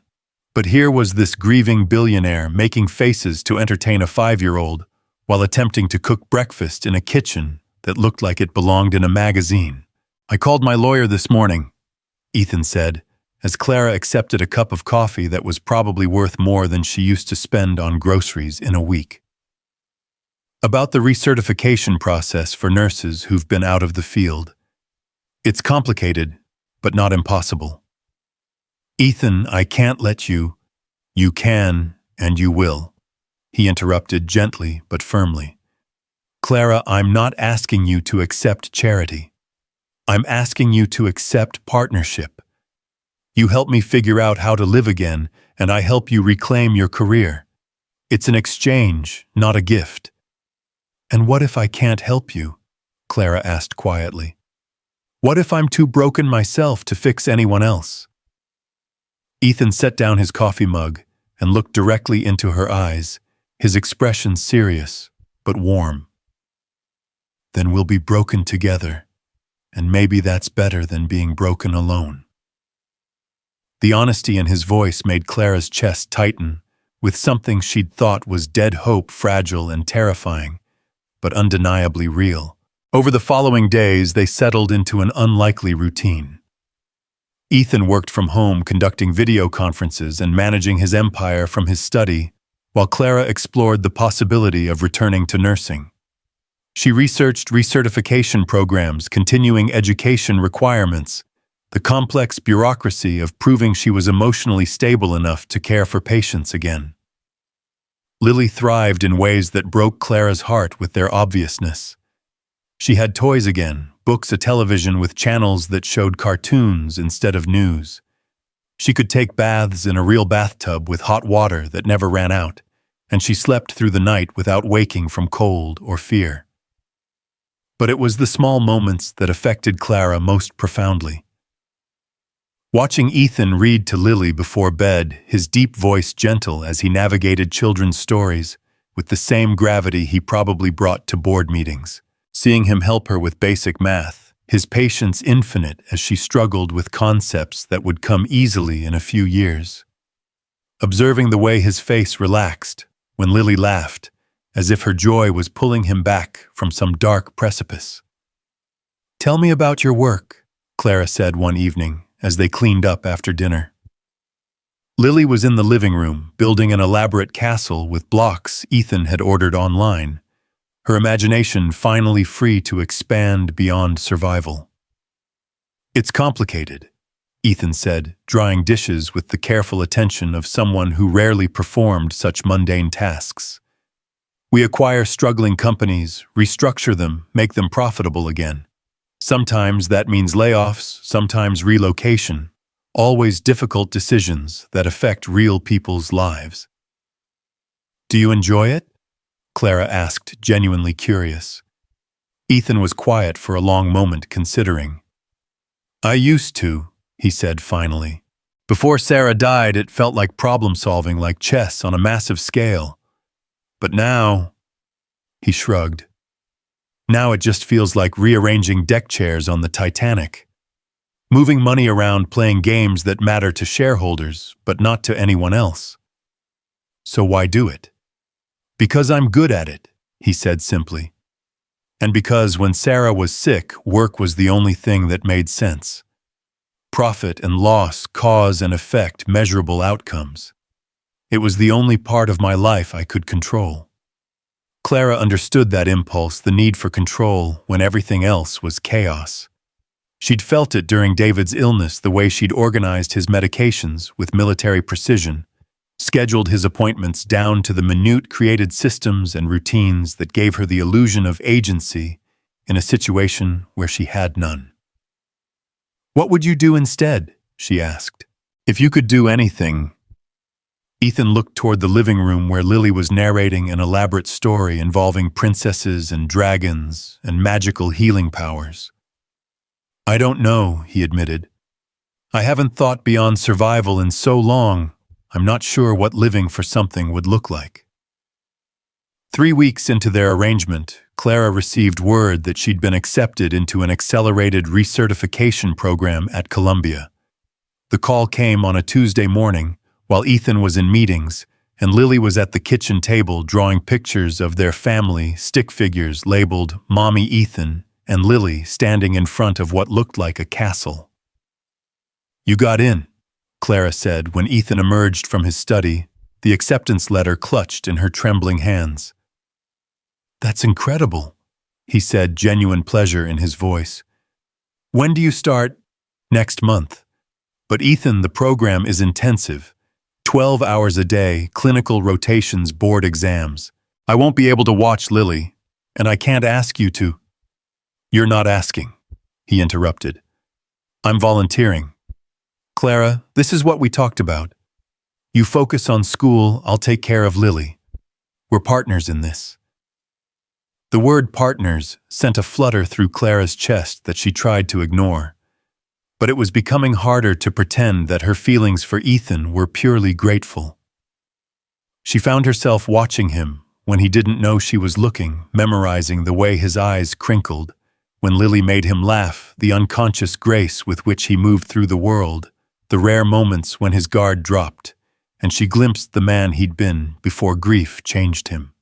But here was this grieving billionaire making faces to entertain a 5-year-old while attempting to cook breakfast in a kitchen that looked like it belonged in a magazine. "I called my lawyer this morning," Ethan said, as Clara accepted a cup of coffee that was probably worth more than she used to spend on groceries in a week. "About the recertification process for nurses who've been out of the field. It's complicated, but not impossible." "Ethan, I can't let you." "You can, and you will," he interrupted gently but firmly. "Clara, I'm not asking you to accept charity. I'm asking you to accept partnership. You help me figure out how to live again, and I help you reclaim your career. It's an exchange, not a gift." "And what if I can't help you?" Clara asked quietly. "What if I'm too broken myself to fix anyone else?" Ethan set down his coffee mug and looked directly into her eyes, his expression serious but warm. "Then we'll be broken together, and maybe that's better than being broken alone." The honesty in his voice made Clara's chest tighten, with something she'd thought was dead hope, fragile and terrifying, but undeniably real. Over the following days, they settled into an unlikely routine. Ethan worked from home, conducting video conferences and managing his empire from his study, while Clara explored the possibility of returning to nursing. She researched recertification programs, continuing education requirements, the complex bureaucracy of proving she was emotionally stable enough to care for patients again. Lily thrived in ways that broke Clara's heart with their obviousness. She had toys again, books, a television with channels that showed cartoons instead of news. She could take baths in a real bathtub with hot water that never ran out, and she slept through the night without waking from cold or fear. But it was the small moments that affected Clara most profoundly. Watching Ethan read to Lily before bed, his deep voice gentle as he navigated children's stories, with the same gravity he probably brought to board meetings. Seeing him help her with basic math, his patience infinite as she struggled with concepts that would come easily in a few years. Observing the way his face relaxed when Lily laughed, as if her joy was pulling him back from some dark precipice. "Tell me about your work," Clara said one evening, as they cleaned up after dinner. Lily was in the living room, building an elaborate castle with blocks Ethan had ordered online, her imagination finally free to expand beyond survival. "It's complicated," Ethan said, drying dishes with the careful attention of someone who rarely performed such mundane tasks. "We acquire struggling companies, restructure them, make them profitable again. Sometimes that means layoffs, sometimes relocation. Always difficult decisions that affect real people's lives. Do you enjoy it? Clara asked, genuinely curious. Ethan was quiet for a long moment, considering. I used to, he said finally. Before Sarah died, it felt like problem-solving, like chess on a massive scale. But now, he shrugged. Now it just feels like rearranging deck chairs on the Titanic. Moving money around, playing games that matter to shareholders, but not to anyone else. So why do it? Because I'm good at it, he said simply. And because when Sarah was sick, work was the only thing that made sense. Profit and loss, cause and effect, measurable outcomes. It was the only part of my life I could control. Clara understood that impulse, the need for control, when everything else was chaos. She'd felt it during David's illness, the way she'd organized his medications with military precision, scheduled his appointments down to the minute, created systems and routines that gave her the illusion of agency in a situation where she had none. What would you do instead? She asked. If you could do anything. Ethan looked toward the living room where Lily was narrating an elaborate story involving princesses and dragons and magical healing powers. I don't know, he admitted. I haven't thought beyond survival in so long, I'm not sure what living for something would look like. 3 weeks into their arrangement, Clara received word that she'd been accepted into an accelerated recertification program at Columbia. The call came on a Tuesday morning, while Ethan was in meetings, and Lily was at the kitchen table drawing pictures of their family, stick figures labeled Mommy Ethan and Lily standing in front of what looked like a castle. You got in, Clara said when Ethan emerged from his study, the acceptance letter clutched in her trembling hands. That's incredible, he said, genuine pleasure in his voice. When do you start? Next month. But Ethan, the program is intensive. 12 hours a day, clinical rotations, board exams. I won't be able to watch Lily, and I can't ask you to. You're not asking, he interrupted. I'm volunteering. Clara, this is what we talked about. You focus on school, I'll take care of Lily. We're partners in this. The word partners sent a flutter through Clara's chest that she tried to ignore. But it was becoming harder to pretend that her feelings for Ethan were purely grateful. She found herself watching him when he didn't know she was looking, memorizing the way his eyes crinkled, when Lily made him laugh, the unconscious grace with which he moved through the world, the rare moments when his guard dropped, and she glimpsed the man he'd been before grief changed him.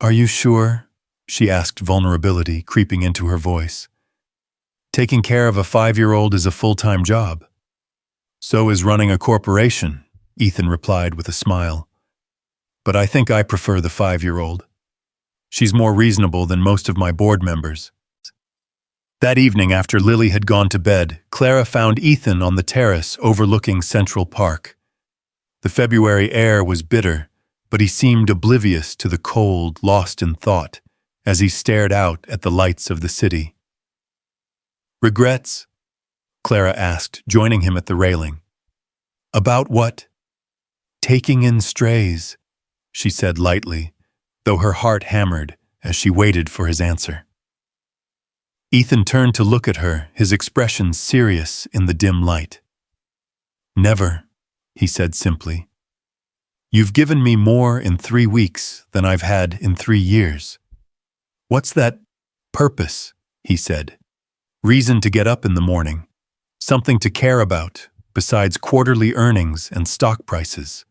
Are you sure? She asked, vulnerability creeping into her voice. Taking care of a 5-year-old is a full-time job. So is running a corporation, Ethan replied with a smile. But I think I prefer the 5-year-old. She's more reasonable than most of my board members. That evening, after Lily had gone to bed, Clara found Ethan on the terrace overlooking Central Park. The February air was bitter, but he seemed oblivious to the cold, lost in thought, as he stared out at the lights of the city. Regrets? Clara asked, joining him at the railing. About what? Taking in strays, she said lightly, though her heart hammered as she waited for his answer. Ethan turned to look at her, his expression serious in the dim light. Never, he said simply. You've given me more in 3 weeks than I've had in 3 years. What's that purpose? He said. Reason to get up in the morning. Something to care about, besides quarterly earnings and stock prices.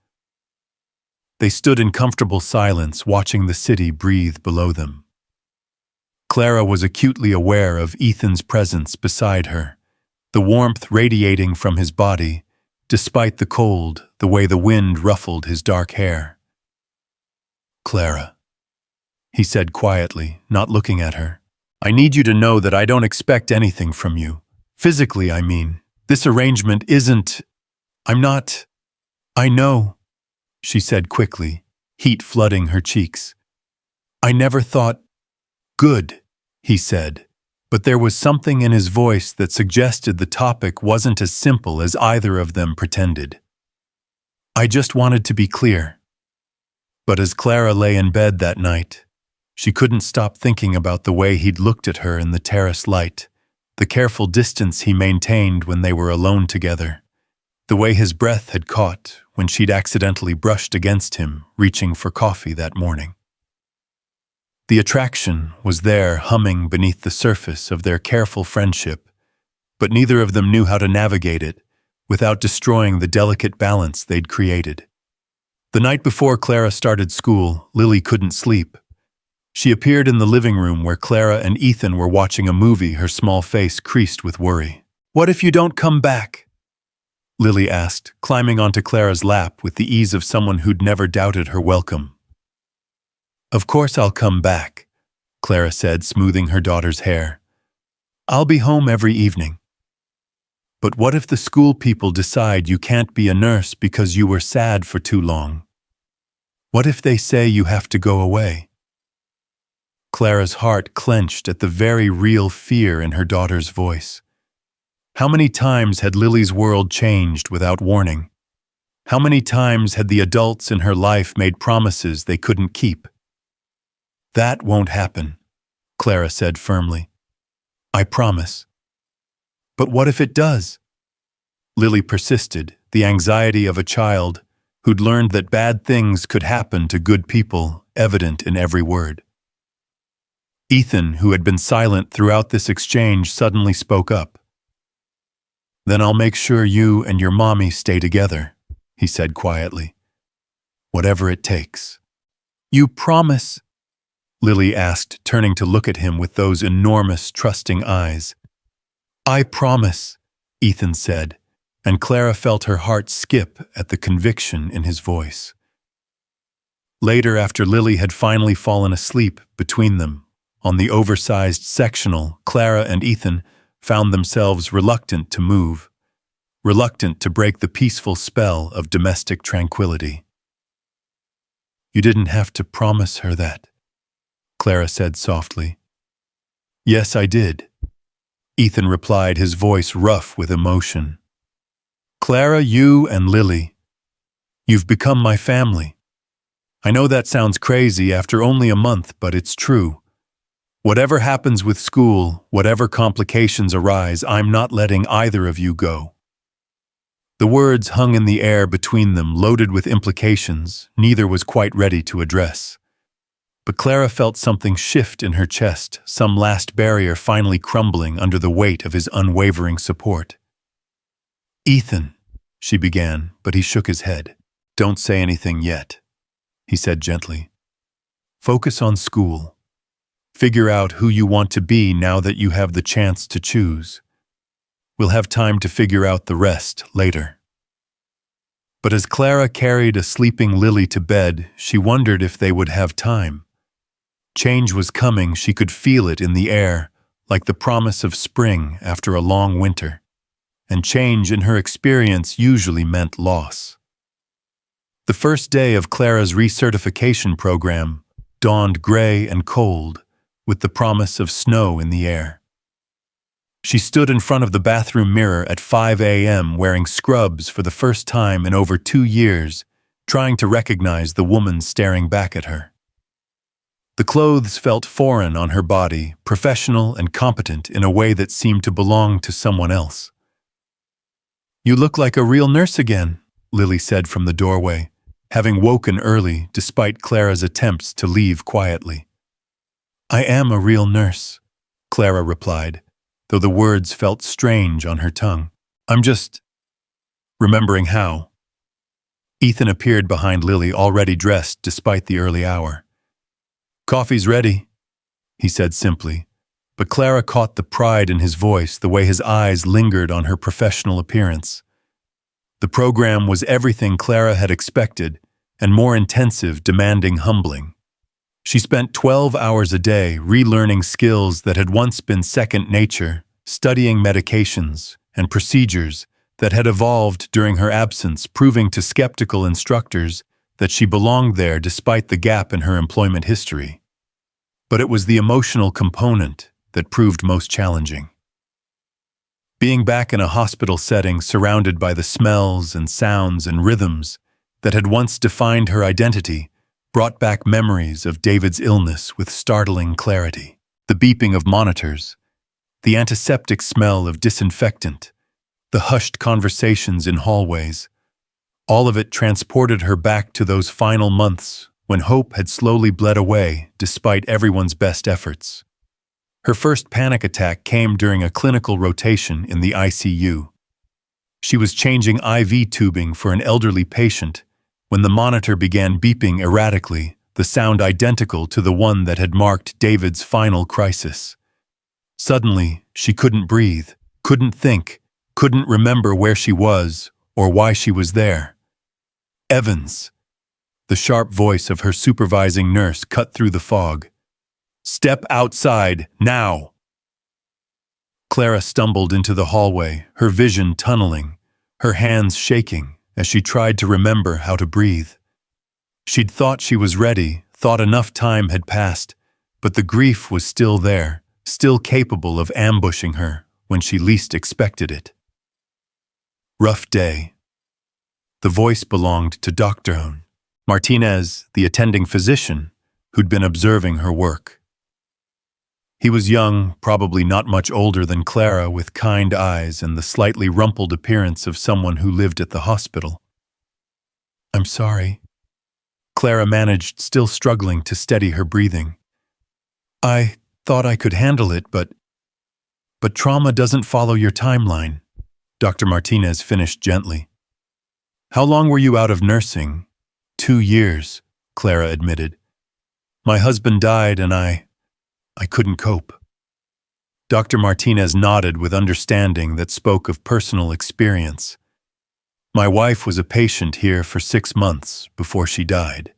They stood in comfortable silence, watching the city breathe below them. Clara was acutely aware of Ethan's presence beside her, the warmth radiating from his body, despite the cold, the way the wind ruffled his dark hair. Clara, he said quietly, not looking at her. I need you to know that I don't expect anything from you. Physically, I mean. This arrangement isn't… I'm not… I know, she said quickly, heat flooding her cheeks. I never thought… Good, he said, But there was something in his voice that suggested the topic wasn't as simple as either of them pretended. I just wanted to be clear. But as Clara lay in bed that night, she couldn't stop thinking about the way he'd looked at her in the terrace light, the careful distance he maintained when they were alone together, the way his breath had caught when she'd accidentally brushed against him, reaching for coffee that morning. The attraction was there, humming beneath the surface of their careful friendship, but neither of them knew how to navigate it without destroying the delicate balance they'd created. The night before Clara started school, Lily couldn't sleep. She appeared in the living room where Clara and Ethan were watching a movie, her small face creased with worry. "What if you don't come back?" Lily asked, climbing onto Clara's lap with the ease of someone who'd never doubted her welcome. "Of course I'll come back," Clara said, smoothing her daughter's hair. "I'll be home every evening." "But what if the school people decide you can't be a nurse because you were sad for too long? What if they say you have to go away?" Clara's heart clenched at the very real fear in her daughter's voice. How many times had Lily's world changed without warning? How many times had the adults in her life made promises they couldn't keep? "That won't happen," Clara said firmly. "I promise." "But what if it does?" Lily persisted, the anxiety of a child who'd learned that bad things could happen to good people evident in every word. Ethan, who had been silent throughout this exchange, suddenly spoke up. "Then I'll make sure you and your mommy stay together," he said quietly. "Whatever it takes." "You promise?" Lily asked, turning to look at him with those enormous, trusting eyes. "I promise," Ethan said, and Clara felt her heart skip at the conviction in his voice. Later, after Lily had finally fallen asleep between them, on the oversized sectional, Clara and Ethan found themselves reluctant to move, reluctant to break the peaceful spell of domestic tranquility. "You didn't have to promise her that," Clara said softly. "Yes, I did," Ethan replied, his voice rough with emotion. "Clara, you and Lily, you've become my family. I know that sounds crazy after only a month, but it's true. Whatever happens with school, whatever complications arise, I'm not letting either of you go." The words hung in the air between them, loaded with implications neither was quite ready to address. But Clara felt something shift in her chest, some last barrier finally crumbling under the weight of his unwavering support. "Ethan," she began, but he shook his head. "Don't say anything yet," he said gently. "Focus on school. Figure out who you want to be now that you have the chance to choose. We'll have time to figure out the rest later." But as Clara carried a sleeping Lily to bed, she wondered if they would have time. Change was coming, she could feel it in the air, like the promise of spring after a long winter. And change in her experience usually meant loss. The first day of Clara's recertification program dawned gray and cold, with the promise of snow in the air. She stood in front of the bathroom mirror at 5 a.m. wearing scrubs for the first time in over 2 years, trying to recognize the woman staring back at her. The clothes felt foreign on her body, professional and competent in a way that seemed to belong to someone else. "You look like a real nurse again," Lily said from the doorway, having woken early despite Clara's attempts to leave quietly. "I am a real nurse," Clara replied, though the words felt strange on her tongue. "I'm just remembering how." Ethan appeared behind Lily, already dressed despite the early hour. "Coffee's ready," he said simply, but Clara caught the pride in his voice, the way his eyes lingered on her professional appearance. The program was everything Clara had expected, and more intensive, demanding, humbling. She spent 12 hours a day relearning skills that had once been second nature, studying medications and procedures that had evolved during her absence, proving to skeptical instructors that she belonged there despite the gap in her employment history. But it was the emotional component, that proved most challenging. Being back in a hospital setting surrounded by the smells and sounds and rhythms that had once defined her identity brought back memories of David's illness with startling clarity. The beeping of monitors, the antiseptic smell of disinfectant, the hushed conversations in hallways, all of it transported her back to those final months when hope had slowly bled away despite everyone's best efforts. Her first panic attack came during a clinical rotation in the ICU. She was changing IV tubing for an elderly patient when the monitor began beeping erratically, the sound identical to the one that had marked David's final crisis. Suddenly, she couldn't breathe, couldn't think, couldn't remember where she was or why she was there. Evans! The sharp voice of her supervising nurse cut through the fog. "Step outside, now!" Clara stumbled into the hallway, her vision tunneling, her hands shaking as she tried to remember how to breathe. She'd thought she was ready, thought enough time had passed, but the grief was still there, still capable of ambushing her when she least expected it. Rough day. The voice belonged to Dr. Martinez, the attending physician, who'd been observing her work. He was young, probably not much older than Clara, with kind eyes and the slightly rumpled appearance of someone who lived at the hospital. "I'm sorry." Clara managed, still struggling to steady her breathing. "I thought I could handle it, but trauma doesn't follow your timeline," Dr. Martinez finished gently. "How long were you out of nursing?" 2 years, Clara admitted. "My husband died and I couldn't cope." Dr. Martinez nodded with understanding that spoke of personal experience. "My wife was a patient here for 6 months before she died,"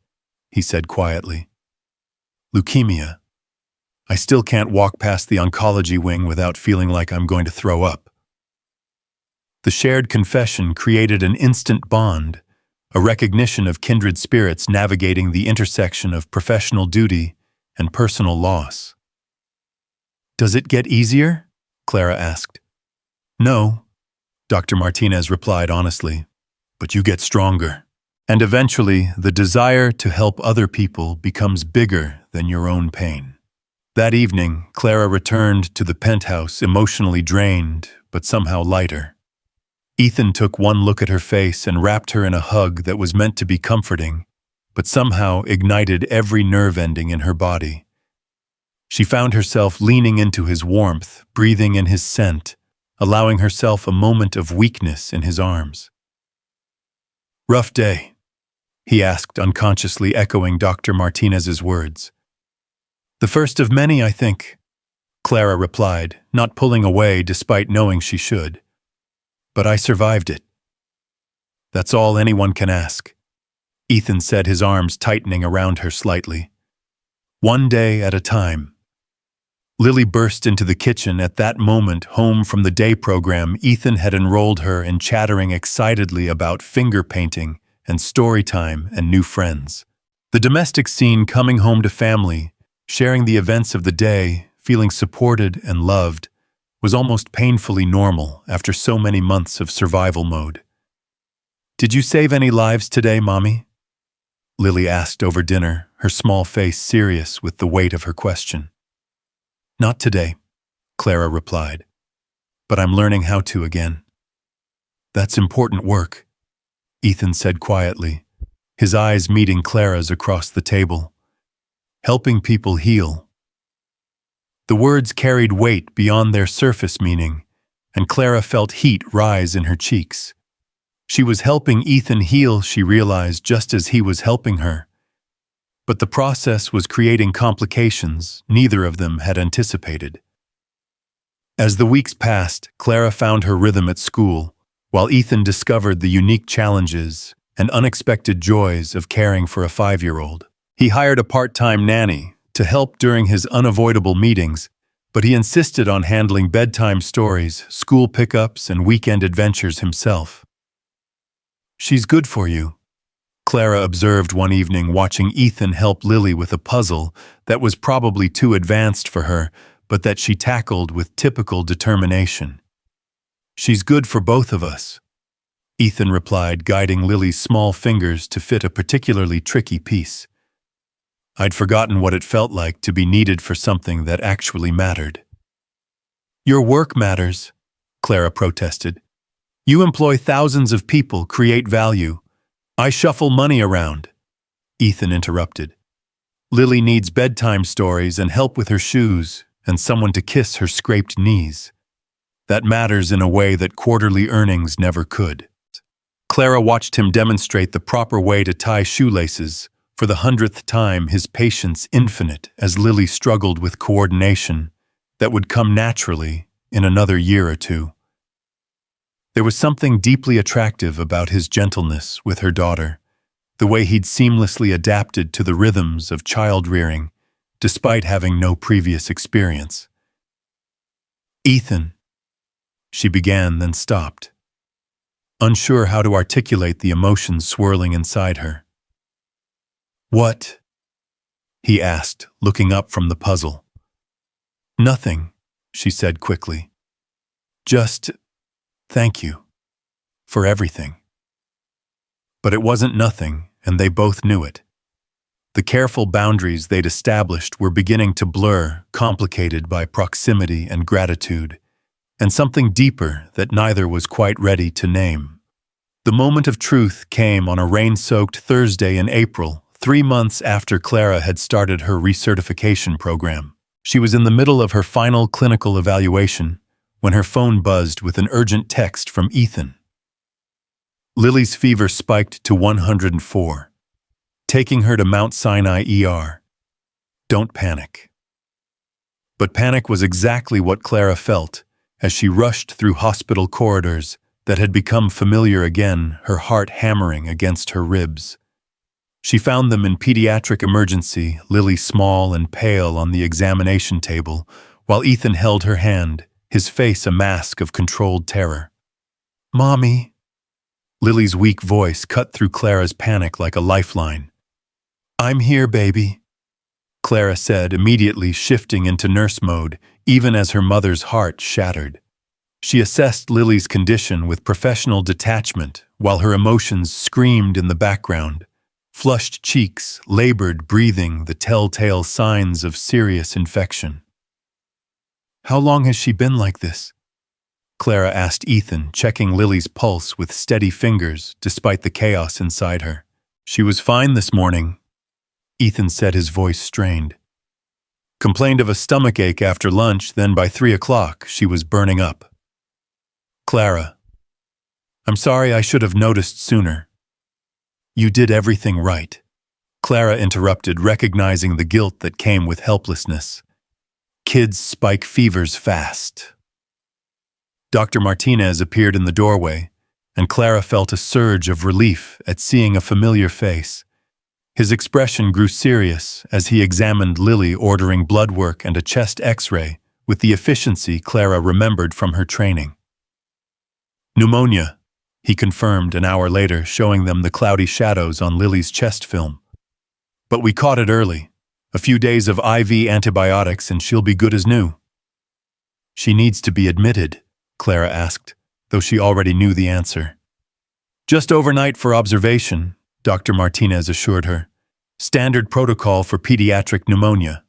he said quietly. "Leukemia. I still can't walk past the oncology wing without feeling like I'm going to throw up." The shared confession created an instant bond, a recognition of kindred spirits navigating the intersection of professional duty and personal loss. "Does it get easier?" Clara asked. "No," Dr. Martinez replied honestly, "but you get stronger. And eventually, the desire to help other people becomes bigger than your own pain." That evening, Clara returned to the penthouse emotionally drained, but somehow lighter. Ethan took one look at her face and wrapped her in a hug that was meant to be comforting, but somehow ignited every nerve ending in her body. She found herself leaning into his warmth, breathing in his scent, allowing herself a moment of weakness in his arms. "Rough day?" he asked, unconsciously echoing Dr. Martinez's words. "The first of many, I think," Clara replied, not pulling away despite knowing she should. "But I survived it." "That's all anyone can ask," Ethan said, his arms tightening around her slightly. "One day at a time." Lily burst into the kitchen at that moment, home from the day program Ethan had enrolled her in, chattering excitedly about finger painting and story time and new friends. The domestic scene, coming home to family, sharing the events of the day, feeling supported and loved, was almost painfully normal after so many months of survival mode. "Did you save any lives today, Mommy?" Lily asked over dinner, her small face serious with the weight of her question. "Not today," Clara replied, "but I'm learning how to again." "That's important work," Ethan said quietly, his eyes meeting Clara's across the table. "Helping people heal." The words carried weight beyond their surface meaning, and Clara felt heat rise in her cheeks. She was helping Ethan heal, she realized, just as he was helping her. But the process was creating complications neither of them had anticipated. As the weeks passed, Clara found her rhythm at school, while Ethan discovered the unique challenges and unexpected joys of caring for a 5-year-old. He hired a part-time nanny to help during his unavoidable meetings, but he insisted on handling bedtime stories, school pickups, and weekend adventures himself. "She's good for you," Clara observed one evening watching Ethan help Lily with a puzzle that was probably too advanced for her, but that she tackled with typical determination. "She's good for both of us," Ethan replied, guiding Lily's small fingers to fit a particularly tricky piece. "I'd forgotten what it felt like to be needed for something that actually mattered." "Your work matters," Clara protested. "You employ thousands of people, create value. I shuffle money around," Ethan interrupted. "Lily needs bedtime stories and help with her shoes and someone to kiss her scraped knees. That matters in a way that quarterly earnings never could." Clara watched him demonstrate the proper way to tie shoelaces, for the 100th time, his patience infinite as Lily struggled with coordination that would come naturally in another year or two. There was something deeply attractive about his gentleness with her daughter, the way he'd seamlessly adapted to the rhythms of child-rearing, despite having no previous experience. "Ethan," she began, then stopped, unsure how to articulate the emotions swirling inside her. "What?" he asked, looking up from the puzzle. "Nothing," she said quickly. "Just thank you for everything." But it wasn't nothing, and they both knew it. The careful boundaries they'd established were beginning to blur, complicated by proximity and gratitude, and something deeper that neither was quite ready to name. The moment of truth came on a rain-soaked Thursday in April, 3 months after Clara had started her recertification program. She was in the middle of her final clinical evaluation when her phone buzzed with an urgent text from Ethan. Lily's fever spiked to 104, taking her to Mount Sinai ER. Don't panic. But panic was exactly what Clara felt as she rushed through hospital corridors that had become familiar again, her heart hammering against her ribs. She found them in pediatric emergency, Lily small and pale on the examination table, while Ethan held her hand, his face a mask of controlled terror. "Mommy." Lily's weak voice cut through Clara's panic like a lifeline. "I'm here, baby," Clara said, immediately shifting into nurse mode, even as her mother's heart shattered. She assessed Lily's condition with professional detachment while her emotions screamed in the background. Flushed cheeks, labored breathing, the telltale signs of serious infection. "How long has she been like this?" Clara asked Ethan, checking Lily's pulse with steady fingers despite the chaos inside her. "She was fine this morning," Ethan said, his voice strained. "Complained of a stomachache after lunch, then by 3 o'clock she was burning up." "Clara, I'm sorry, I should have noticed sooner." "You did everything right," Clara interrupted, recognizing the guilt that came with helplessness. "Kids spike fevers fast." Dr. Martinez appeared in the doorway, and Clara felt a surge of relief at seeing a familiar face. His expression grew serious as he examined Lily, ordering blood work and a chest X-ray with the efficiency Clara remembered from her training. "Pneumonia," he confirmed an hour later, showing them the cloudy shadows on Lily's chest film. "But we caught it early. A few days of IV antibiotics and she'll be good as new." "She needs to be admitted?" Clara asked, though she already knew the answer. "Just overnight for observation," Dr. Martinez assured her. "Standard protocol for pediatric pneumonia."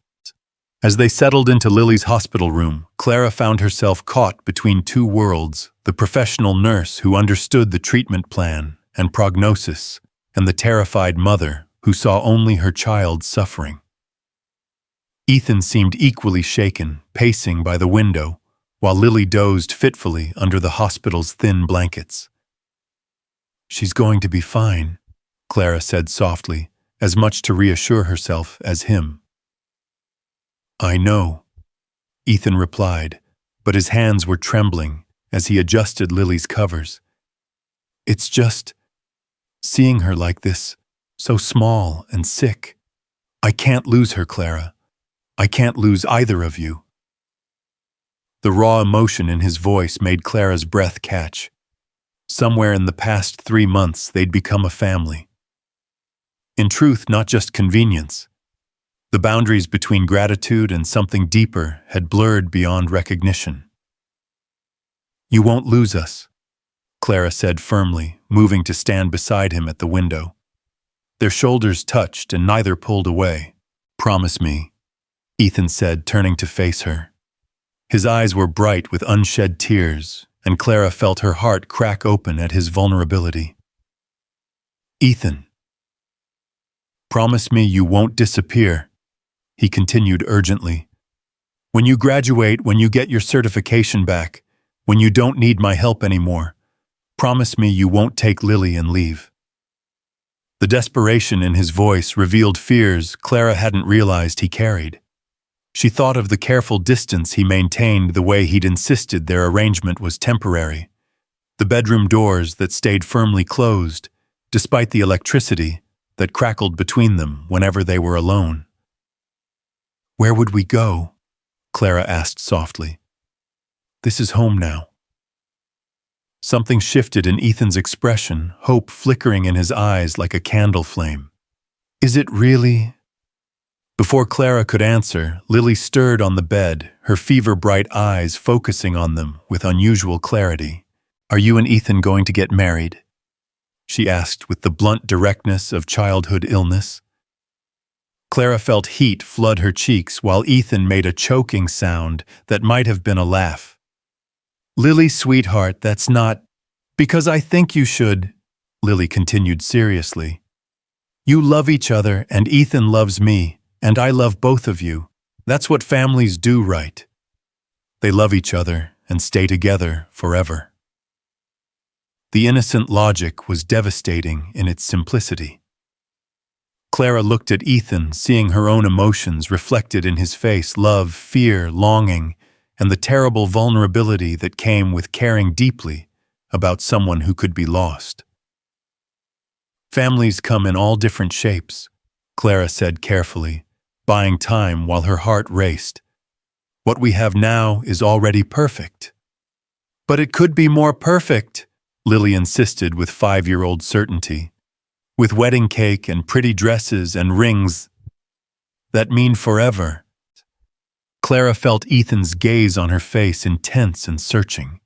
As they settled into Lily's hospital room, Clara found herself caught between two worlds, the professional nurse who understood the treatment plan and prognosis, and the terrified mother who saw only her child suffering. Ethan seemed equally shaken, pacing by the window, while Lily dozed fitfully under the hospital's thin blankets. "She's going to be fine," Clara said softly, as much to reassure herself as him. "I know," Ethan replied, but his hands were trembling as he adjusted Lily's covers. "It's just seeing her like this, so small and sick. I can't lose her, Clara. I can't lose either of you." The raw emotion in his voice made Clara's breath catch. Somewhere in the past 3 months, they'd become a family. In truth, not just convenience. The boundaries between gratitude and something deeper had blurred beyond recognition. "You won't lose us," Clara said firmly, moving to stand beside him at the window. Their shoulders touched and neither pulled away. "Promise me," Ethan said, turning to face her. His eyes were bright with unshed tears, and Clara felt her heart crack open at his vulnerability. "Ethan, promise me you won't disappear," he continued urgently. "When you graduate, when you get your certification back, when you don't need my help anymore, promise me you won't take Lily and leave." The desperation in his voice revealed fears Clara hadn't realized he carried. She thought of the careful distance he maintained, the way he'd insisted their arrangement was temporary, the bedroom doors that stayed firmly closed, despite the electricity that crackled between them whenever they were alone. "Where would we go?" Clara asked softly. "This is home now." Something shifted in Ethan's expression, hope flickering in his eyes like a candle flame. "Is it really?" Before Clara could answer, Lily stirred on the bed, her fever-bright eyes focusing on them with unusual clarity. "Are you and Ethan going to get married?" she asked with the blunt directness of childhood illness. Clara felt heat flood her cheeks while Ethan made a choking sound that might have been a laugh. "Lily, sweetheart, that's not... Because I think you should," Lily continued seriously. "You love each other, and Ethan loves me, and I love both of you. That's what families do, right? They love each other and stay together forever." The innocent logic was devastating in its simplicity. Clara looked at Ethan, seeing her own emotions reflected in his face: love, fear, longing, and the terrible vulnerability that came with caring deeply about someone who could be lost. "Families come in all different shapes," Clara said carefully, buying time while her heart raced. "What we have now is already perfect." "But it could be more perfect," Lily insisted with 5-year-old certainty. "With wedding cake and pretty dresses and rings that mean forever." Clara felt Ethan's gaze on her face, intense and searching.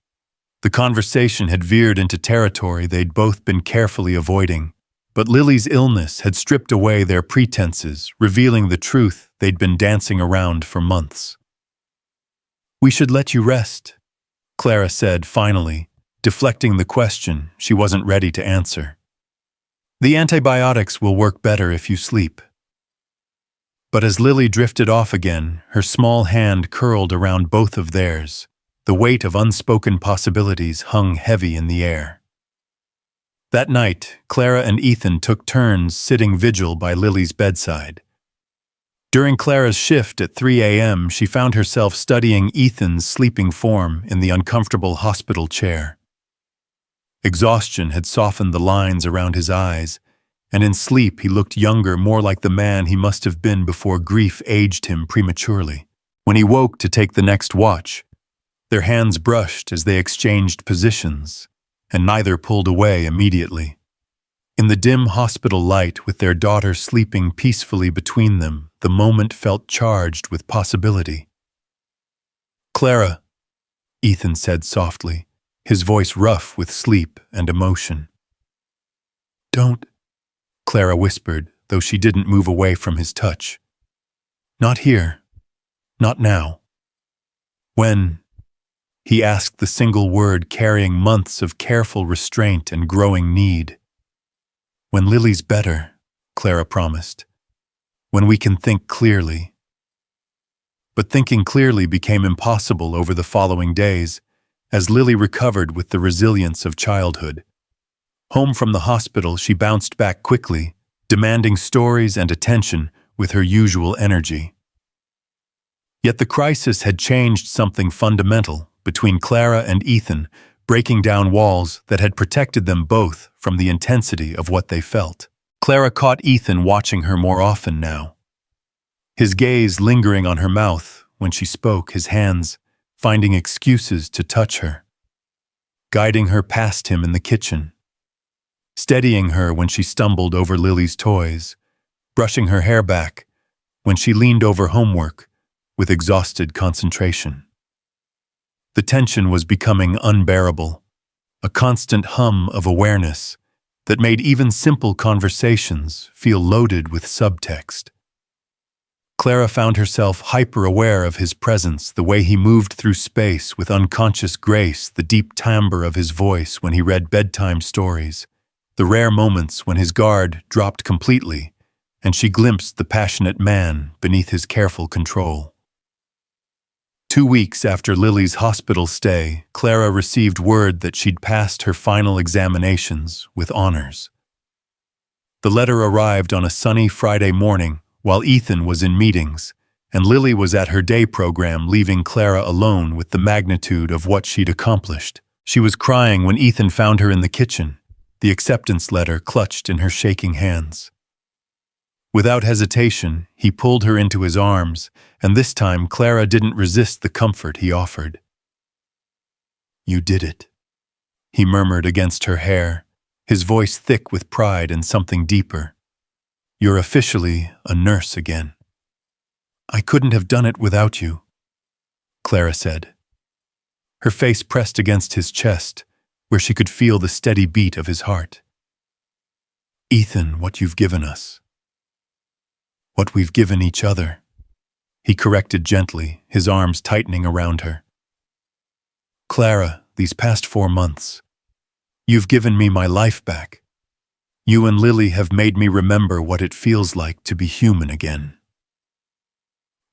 The conversation had veered into territory they'd both been carefully avoiding, but Lily's illness had stripped away their pretenses, revealing the truth they'd been dancing around for months. "We should let you rest," Clara said finally, deflecting the question she wasn't ready to answer. "The antibiotics will work better if you sleep." But as Lily drifted off again, her small hand curled around both of theirs. The weight of unspoken possibilities hung heavy in the air. That night, Clara and Ethan took turns sitting vigil by Lily's bedside. During Clara's shift at 3 a.m., she found herself studying Ethan's sleeping form in the uncomfortable hospital chair. Exhaustion had softened the lines around his eyes, and in sleep he looked younger, more like the man he must have been before grief aged him prematurely. When he woke to take the next watch, their hands brushed as they exchanged positions, and neither pulled away immediately. In the dim hospital light, with their daughter sleeping peacefully between them, the moment felt charged with possibility. "Clara," Ethan said softly, his voice rough with sleep and emotion. "Don't," Clara whispered, though she didn't move away from his touch. "Not here. Not now." "When?" He asked, the single word carrying months of careful restraint and growing need. "When Lily's better," Clara promised. "When we can think clearly." But thinking clearly became impossible over the following days, as Lily recovered with the resilience of childhood. Home from the hospital, she bounced back quickly, demanding stories and attention with her usual energy. Yet the crisis had changed something fundamental between Clara and Ethan, breaking down walls that had protected them both from the intensity of what they felt. Clara caught Ethan watching her more often now, his gaze lingering on her mouth when she spoke, his hands finding excuses to touch her, guiding her past him in the kitchen, steadying her when she stumbled over Lily's toys, brushing her hair back when she leaned over homework with exhausted concentration. The tension was becoming unbearable, a constant hum of awareness that made even simple conversations feel loaded with subtext. Clara found herself hyper-aware of his presence, the way he moved through space with unconscious grace, the deep timbre of his voice when he read bedtime stories, the rare moments when his guard dropped completely, and she glimpsed the passionate man beneath his careful control. 2 weeks after Lily's hospital stay, Clara received word that she'd passed her final examinations with honors. The letter arrived on a sunny Friday morning while Ethan was in meetings, and Lily was at her day program, leaving Clara alone with the magnitude of what she'd accomplished. She was crying when Ethan found her in the kitchen, the acceptance letter clutched in her shaking hands. Without hesitation, he pulled her into his arms, and this time Clara didn't resist the comfort he offered. "You did it," he murmured against her hair, his voice thick with pride and something deeper. "You're officially a nurse again." "I couldn't have done it without you," Clara said. Her face pressed against his chest, where she could feel the steady beat of his heart. "Ethan, what you've given us. What we've given each other," he corrected gently, his arms tightening around her. "Clara, these past 4 months, you've given me my life back. You and Lily have made me remember what it feels like to be human again."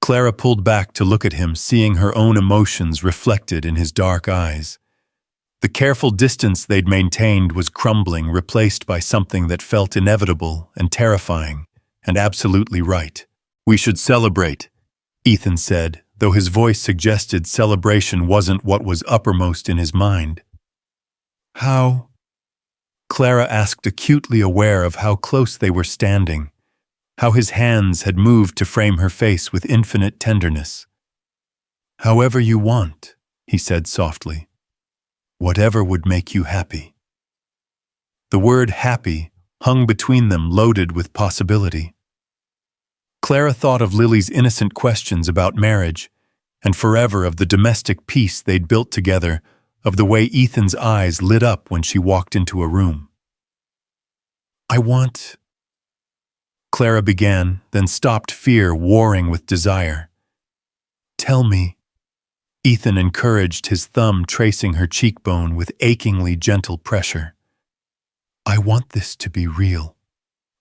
Clara pulled back to look at him, seeing her own emotions reflected in his dark eyes. The careful distance they'd maintained was crumbling, replaced by something that felt inevitable and terrifying, and absolutely right. "We should celebrate," Ethan said, though his voice suggested celebration wasn't what was uppermost in his mind. "How?" Clara asked, acutely aware of how close they were standing, how his hands had moved to frame her face with infinite tenderness. "However you want," he said softly. "Whatever would make you happy." The word happy hung between them, loaded with possibility. Clara thought of Lily's innocent questions about marriage, and forever of the domestic peace they'd built together, of the way Ethan's eyes lit up when she walked into a room. "I want—" Clara began, then stopped, fear warring with desire. "Tell me," Ethan encouraged, his thumb tracing her cheekbone with achingly gentle pressure. "I want this to be real,"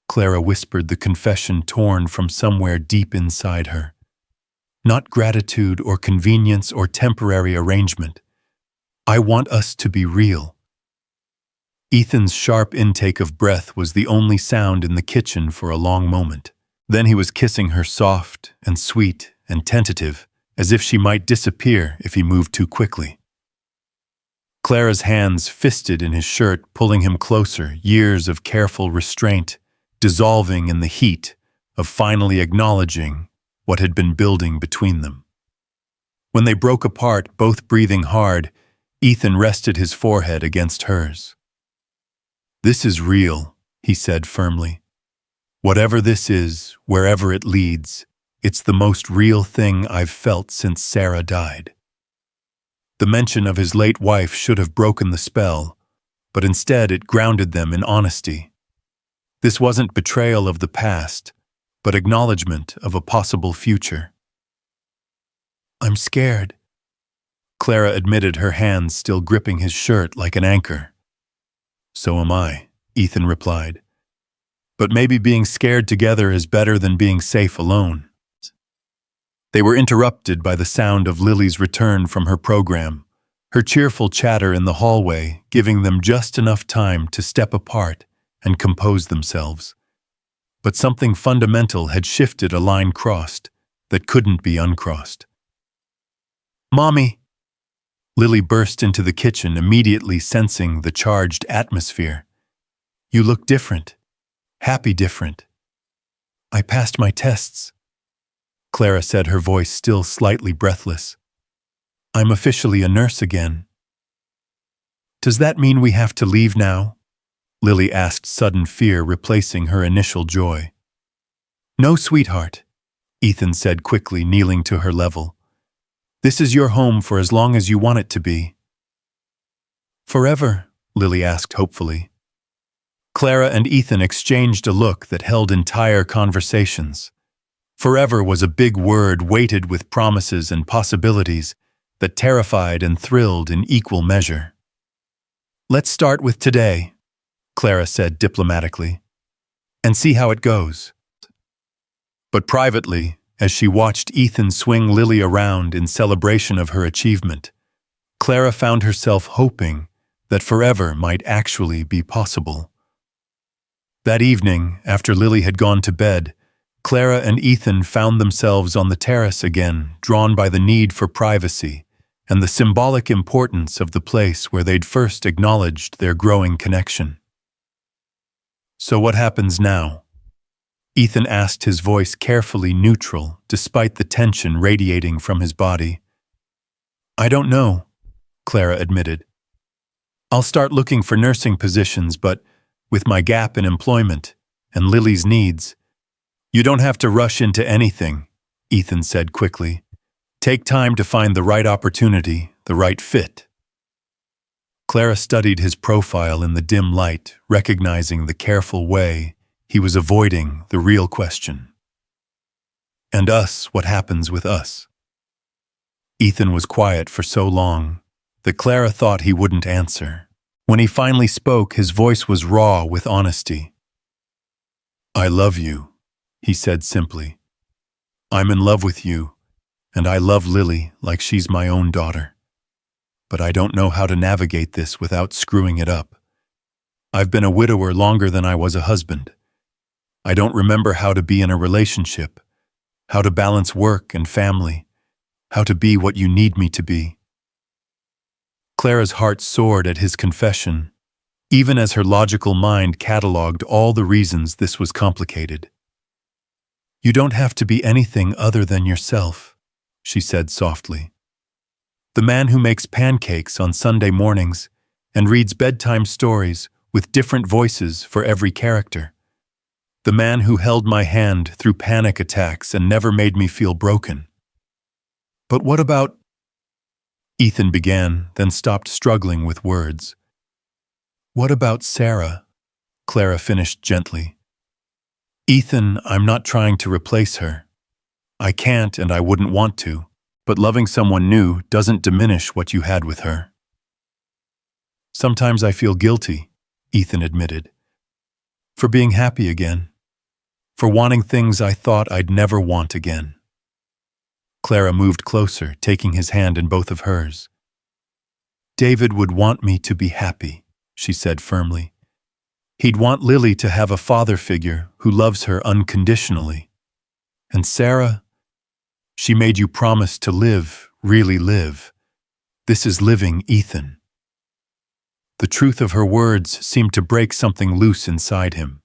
Clara whispered, the confession torn from somewhere deep inside her. "Not gratitude or convenience or temporary arrangement. I want us to be real." Ethan's sharp intake of breath was the only sound in the kitchen for a long moment. Then he was kissing her, soft and sweet and tentative, as if she might disappear if he moved too quickly. Clara's hands fisted in his shirt, pulling him closer, years of careful restraint dissolving in the heat of finally acknowledging what had been building between them. When they broke apart, both breathing hard, Ethan rested his forehead against hers. "This is real," he said firmly. "Whatever this is, wherever it leads, it's the most real thing I've felt since Sarah died." The mention of his late wife should have broken the spell, but instead it grounded them in honesty. This wasn't betrayal of the past, but acknowledgement of a possible future. "I'm scared," Clara admitted, her hands still gripping his shirt like an anchor. "So am I," Ethan replied. "But maybe being scared together is better than being safe alone." They were interrupted by the sound of Lily's return from her program, her cheerful chatter in the hallway giving them just enough time to step apart and compose themselves. But something fundamental had shifted, a line crossed that couldn't be uncrossed. "Mommy!" Lily burst into the kitchen, immediately sensing the charged atmosphere. "You look different. Happy different." "I passed my tests," Clara said, her voice still slightly breathless. "I'm officially a nurse again." "Does that mean we have to leave now?" Lily asked, sudden fear replacing her initial joy. "No, sweetheart. Ethan said quickly, kneeling to her level. This is your home for as long as you want it to be. Forever? Lily asked hopefully. Clara and Ethan exchanged a look that held entire conversations. Forever was a big word weighted with promises and possibilities that terrified and thrilled in equal measure. Let's start with today, Clara said diplomatically, and see how it goes. But privately, as she watched Ethan swing Lily around in celebration of her achievement, Clara found herself hoping that forever might actually be possible. That evening, after Lily had gone to bed, Clara and Ethan found themselves on the terrace again, drawn by the need for privacy and the symbolic importance of the place where they'd first acknowledged their growing connection. So what happens now? Ethan asked, his voice carefully neutral, despite the tension radiating from his body. I don't know, Clara admitted. I'll start looking for nursing positions, but with my gap in employment and Lily's needs, you don't have to rush into anything, Ethan said quickly. Take time to find the right opportunity, the right fit. Clara studied his profile in the dim light, recognizing the careful way he was avoiding the real question. And us, what happens with us? Ethan was quiet for so long that Clara thought he wouldn't answer. When he finally spoke, his voice was raw with honesty. I love you, he said simply. I'm in love with you, and I love Lily like she's my own daughter. But I don't know how to navigate this without screwing it up. I've been a widower longer than I was a husband. I don't remember how to be in a relationship, how to balance work and family, how to be what you need me to be. Clara's heart soared at his confession, even as her logical mind catalogued all the reasons this was complicated. You don't have to be anything other than yourself, she said softly. The man who makes pancakes on Sunday mornings and reads bedtime stories with different voices for every character. The man who held my hand through panic attacks and never made me feel broken. But what about... Ethan began, then stopped, struggling with words. What about Sarah? Clara finished gently. Ethan, I'm not trying to replace her. I can't and I wouldn't want to, but loving someone new doesn't diminish what you had with her. Sometimes I feel guilty, Ethan admitted, for being happy again, for wanting things I thought I'd never want again. Clara moved closer, taking his hand in both of hers. David would want me to be happy, she said firmly. He'd want Lily to have a father figure who loves her unconditionally. And Sarah, she made you promise to live, really live. This is living, Ethan. The truth of her words seemed to break something loose inside him.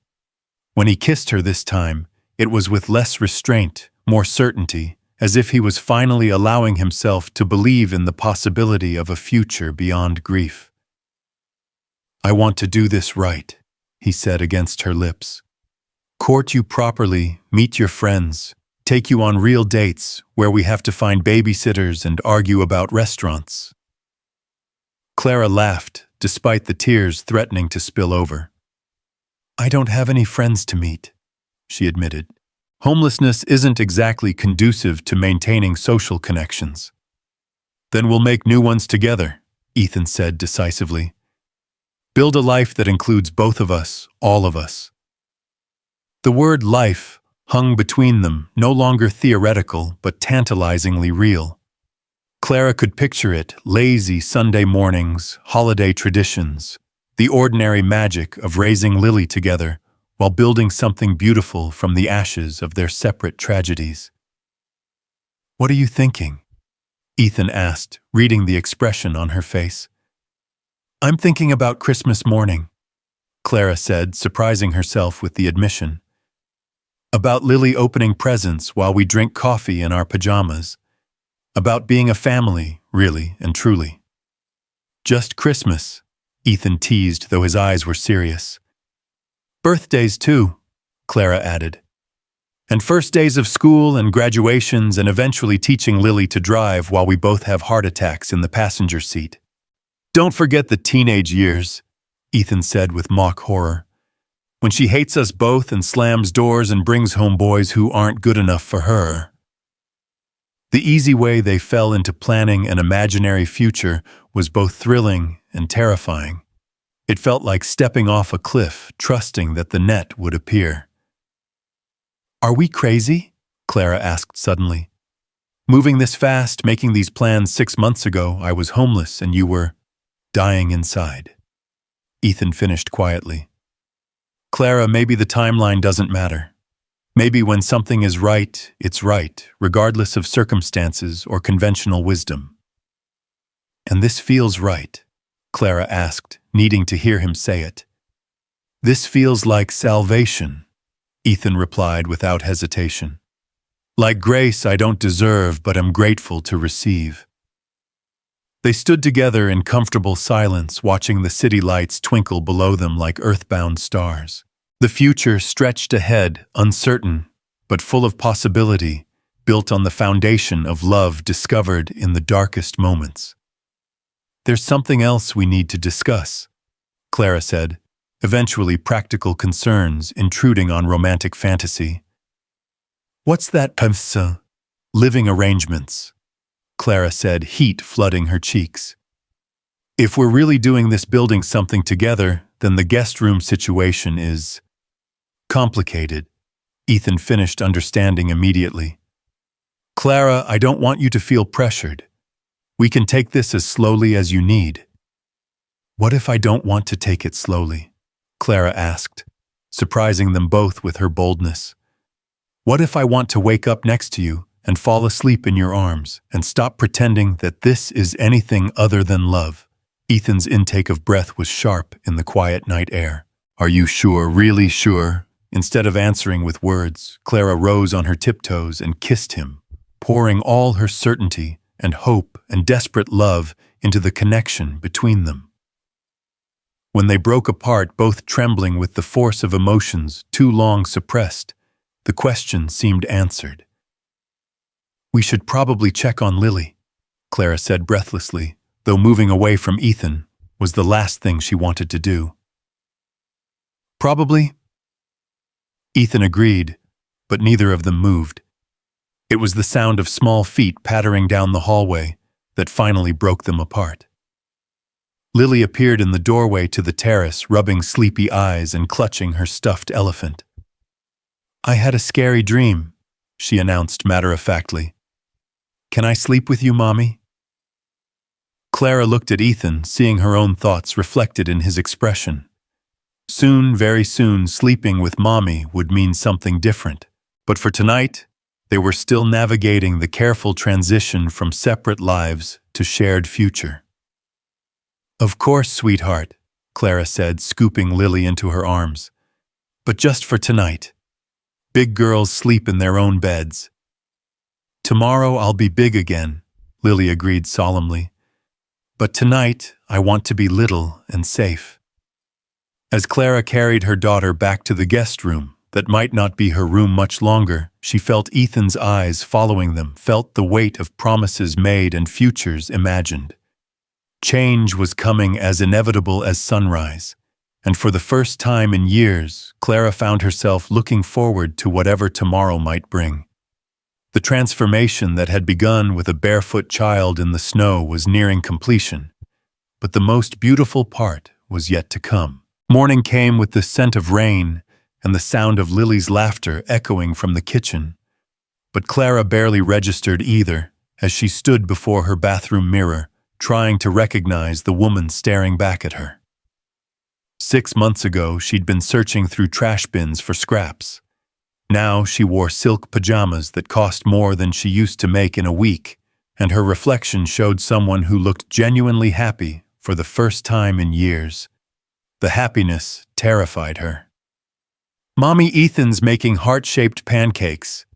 When he kissed her this time, it was with less restraint, more certainty, as if he was finally allowing himself to believe in the possibility of a future beyond grief. I want to do this right, he said against her lips. Court you properly, meet your friends, take you on real dates where we have to find babysitters and argue about restaurants. Clara laughed, despite the tears threatening to spill over. I don't have any friends to meet, she admitted. Homelessness isn't exactly conducive to maintaining social connections. Then we'll make new ones together, Ethan said decisively. Build a life that includes both of us, all of us. The word life hung between them, no longer theoretical, but tantalizingly real. Clara could picture it, lazy Sunday mornings, holiday traditions, the ordinary magic of raising Lily together while building something beautiful from the ashes of their separate tragedies. What are you thinking? Ethan asked, reading the expression on her face. I'm thinking about Christmas morning, Clara said, surprising herself with the admission. About Lily opening presents while we drink coffee in our pajamas. About being a family, really and truly. Just Christmas, Ethan teased, though his eyes were serious. Birthdays too, Clara added. And first days of school and graduations and eventually teaching Lily to drive while we both have heart attacks in the passenger seat. Don't forget the teenage years, Ethan said with mock horror. When she hates us both and slams doors and brings home boys who aren't good enough for her. The easy way they fell into planning an imaginary future was both thrilling and terrifying. It felt like stepping off a cliff, trusting that the net would appear. Are we crazy? Clara asked suddenly. Moving this fast, making these plans 6 months ago, I was homeless and you were dying inside. Ethan finished quietly. Clara, maybe the timeline doesn't matter. Maybe when something is right, it's right, regardless of circumstances or conventional wisdom. And this feels right, Clara asked, needing to hear him say it. This feels like salvation, Ethan replied without hesitation. Like grace I don't deserve but am grateful to receive. They stood together in comfortable silence, watching the city lights twinkle below them like earthbound stars. The future stretched ahead, uncertain, but full of possibility, built on the foundation of love discovered in the darkest moments. There's something else we need to discuss, Clara said, eventually practical concerns intruding on romantic fantasy. What's that living arrangements? Clara said, heat flooding her cheeks. If we're really doing this building something together, then the guest room situation is complicated. Ethan finished understanding immediately. Clara, I don't want you to feel pressured. We can take this as slowly as you need. What if I don't want to take it slowly? Clara asked, surprising them both with her boldness. What if I want to wake up next to you and fall asleep in your arms and stop pretending that this is anything other than love? Ethan's intake of breath was sharp in the quiet night air. Are you sure, really sure? Instead of answering with words, Clara rose on her tiptoes and kissed him, pouring all her certainty and hope and desperate love into the connection between them. When they broke apart, both trembling with the force of emotions too long suppressed, the question seemed answered. We should probably check on Lily, Clara said breathlessly, though moving away from Ethan was the last thing she wanted to do. Probably. Ethan agreed, but neither of them moved. It was the sound of small feet pattering down the hallway that finally broke them apart. Lily appeared in the doorway to the terrace, rubbing sleepy eyes and clutching her stuffed elephant. I had a scary dream, she announced matter-of-factly. Can I sleep with you, Mommy? Clara looked at Ethan, seeing her own thoughts reflected in his expression. Soon, very soon, sleeping with Mommy would mean something different. But for tonight, they were still navigating the careful transition from separate lives to shared future. Of course, sweetheart, Clara said, scooping Lily into her arms. But just for tonight. Big girls sleep in their own beds. Tomorrow I'll be big again, Lily agreed solemnly. But tonight I want to be little and safe. As Clara carried her daughter back to the guest room, that might not be her room much longer, she felt Ethan's eyes following them, felt the weight of promises made and futures imagined. Change was coming as inevitable as sunrise, and for the first time in years, Clara found herself looking forward to whatever tomorrow might bring. The transformation that had begun with a barefoot child in the snow was nearing completion, but the most beautiful part was yet to come. Morning came with the scent of rain and the sound of Lily's laughter echoing from the kitchen, but Clara barely registered either as she stood before her bathroom mirror, trying to recognize the woman staring back at her. 6 months ago, she'd been searching through trash bins for scraps. Now she wore silk pajamas that cost more than she used to make in a week, and her reflection showed someone who looked genuinely happy for the first time in years. The happiness terrified her. Mommy, Ethan's making heart-shaped pancakes.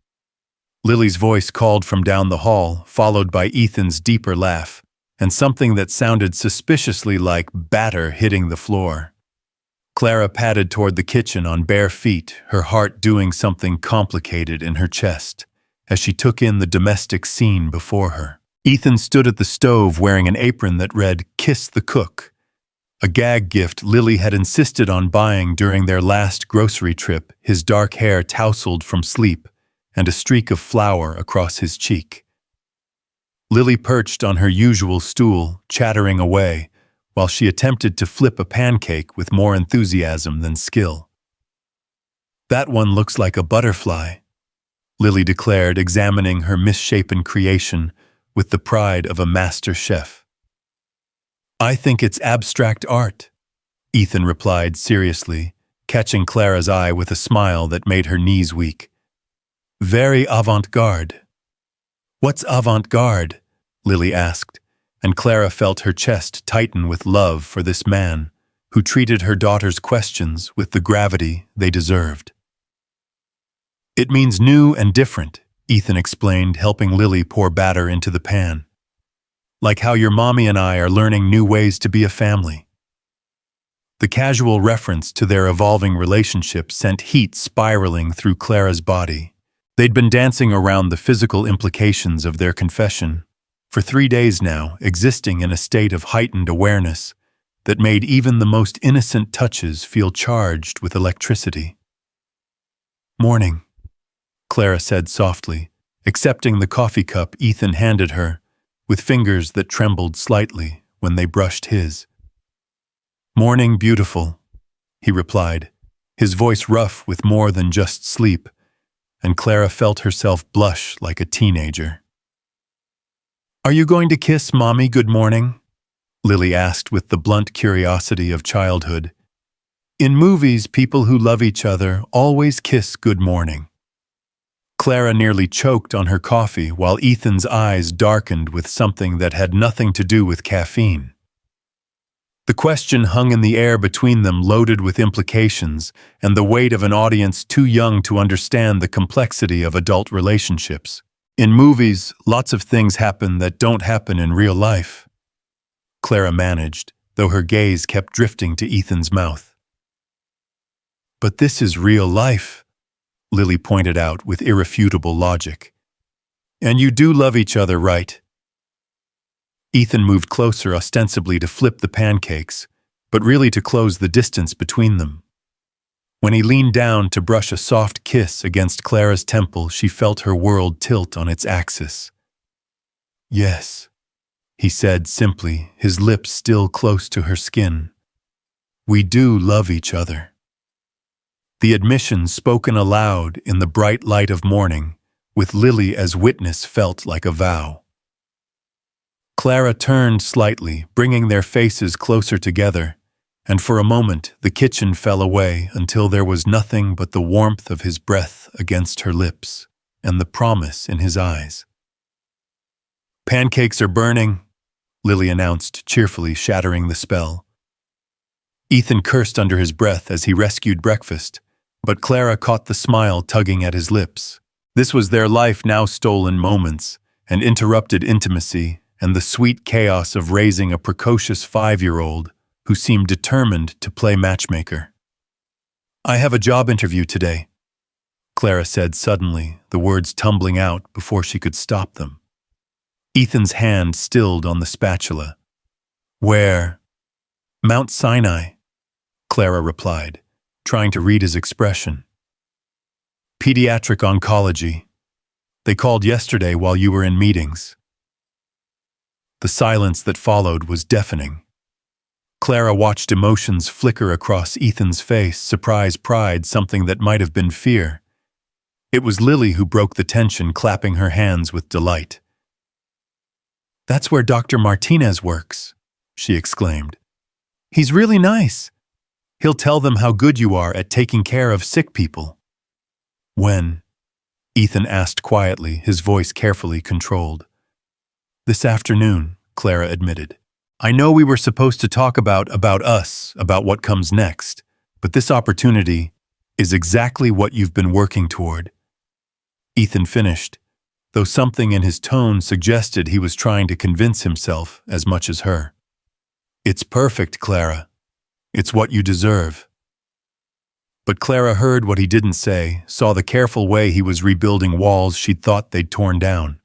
Lily's voice called from down the hall, followed by Ethan's deeper laugh, and something that sounded suspiciously like batter hitting the floor. Clara padded toward the kitchen on bare feet, her heart doing something complicated in her chest, as she took in the domestic scene before her. Ethan stood at the stove wearing an apron that read, "Kiss the Cook," a gag gift Lily had insisted on buying during their last grocery trip, his dark hair tousled from sleep and a streak of flour across his cheek. Lily perched on her usual stool, chattering away, while she attempted to flip a pancake with more enthusiasm than skill. "That one looks like a butterfly," Lily declared, examining her misshapen creation with the pride of a master chef. "I think it's abstract art," Ethan replied seriously, catching Clara's eye with a smile that made her knees weak. "Very avant-garde." "What's avant-garde?" Lily asked, and Clara felt her chest tighten with love for this man who treated her daughter's questions with the gravity they deserved. "It means new and different," Ethan explained, helping Lily pour batter into the pan. "Like how your mommy and I are learning new ways to be a family." The casual reference to their evolving relationship sent heat spiraling through Clara's body. They'd been dancing around the physical implications of their confession for 3 days now, existing in a state of heightened awareness that made even the most innocent touches feel charged with electricity. "Morning," Clara said softly, accepting the coffee cup Ethan handed her, with fingers that trembled slightly when they brushed his. "Morning, beautiful," he replied, his voice rough with more than just sleep, and Clara felt herself blush like a teenager. "Are you going to kiss Mommy good morning?" Lily asked with the blunt curiosity of childhood. "In movies, people who love each other always kiss good morning." Clara nearly choked on her coffee while Ethan's eyes darkened with something that had nothing to do with caffeine. The question hung in the air between them, loaded with implications and the weight of an audience too young to understand the complexity of adult relationships. "In movies, lots of things happen that don't happen in real life," Clara managed, though her gaze kept drifting to Ethan's mouth. "But this is real life," Lily pointed out with irrefutable logic. "And you do love each other, right?" Ethan moved closer, ostensibly to flip the pancakes, but really to close the distance between them. When he leaned down to brush a soft kiss against Clara's temple, she felt her world tilt on its axis. "Yes," he said simply, his lips still close to her skin. "We do love each other." The admission, spoken aloud in the bright light of morning, with Lily as witness, felt like a vow. Clara turned slightly, bringing their faces closer together, and for a moment the kitchen fell away until there was nothing but the warmth of his breath against her lips and the promise in his eyes. "Pancakes are burning," Lily announced cheerfully, shattering the spell. Ethan cursed under his breath as he rescued breakfast, but Clara caught the smile tugging at his lips. This was their life now stolen moments, and interrupted intimacy, and the sweet chaos of raising a precocious 5-year-old who seemed determined to play matchmaker. "I have a job interview today," Clara said suddenly, the words tumbling out before she could stop them. Ethan's hand stilled on the spatula. "Where?" "Mount Sinai," Clara replied, trying to read his expression. "Pediatric oncology. They called yesterday while you were in meetings." The silence that followed was deafening. Clara watched emotions flicker across Ethan's face, surprise, pride, something that might have been fear. It was Lily who broke the tension, clapping her hands with delight. "That's where Dr. Martinez works," she exclaimed. "He's really nice. He'll tell them how good you are at taking care of sick people." "When?" Ethan asked quietly, his voice carefully controlled. "This afternoon," Clara admitted. "I know we were supposed to talk about us, about what comes next, but this opportunity is exactly what you've been working toward." Ethan finished, though something in his tone suggested he was trying to convince himself as much as her. "It's perfect, Clara. It's what you deserve." But Clara heard what he didn't say, saw the careful way he was rebuilding walls she'd thought they'd torn down.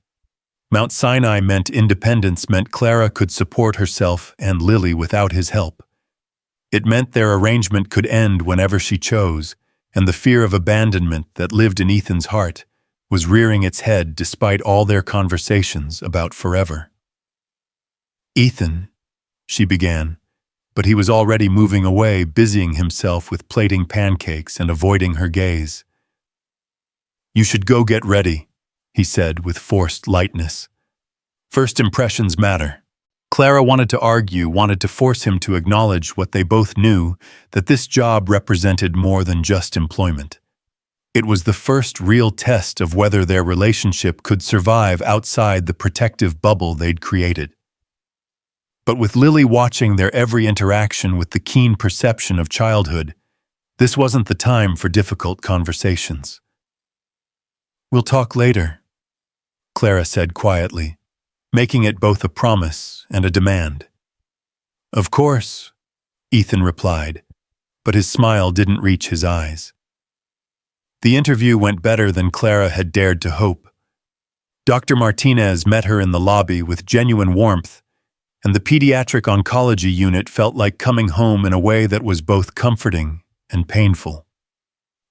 Mount Sinai meant independence, meant Clara could support herself and Lily without his help. It meant their arrangement could end whenever she chose, and the fear of abandonment that lived in Ethan's heart was rearing its head despite all their conversations about forever. "Ethan," she began, but he was already moving away, busying himself with plating pancakes and avoiding her gaze. "You should go get ready," he said with forced lightness. "First impressions matter." Clara wanted to argue, wanted to force him to acknowledge what they both knew, that this job represented more than just employment. It was the first real test of whether their relationship could survive outside the protective bubble they'd created. But with Lily watching their every interaction with the keen perception of childhood, this wasn't the time for difficult conversations. "We'll talk later," Clara said quietly, making it both a promise and a demand. "Of course," Ethan replied, but his smile didn't reach his eyes. The interview went better than Clara had dared to hope. Dr. Martinez met her in the lobby with genuine warmth, and the pediatric oncology unit felt like coming home in a way that was both comforting and painful.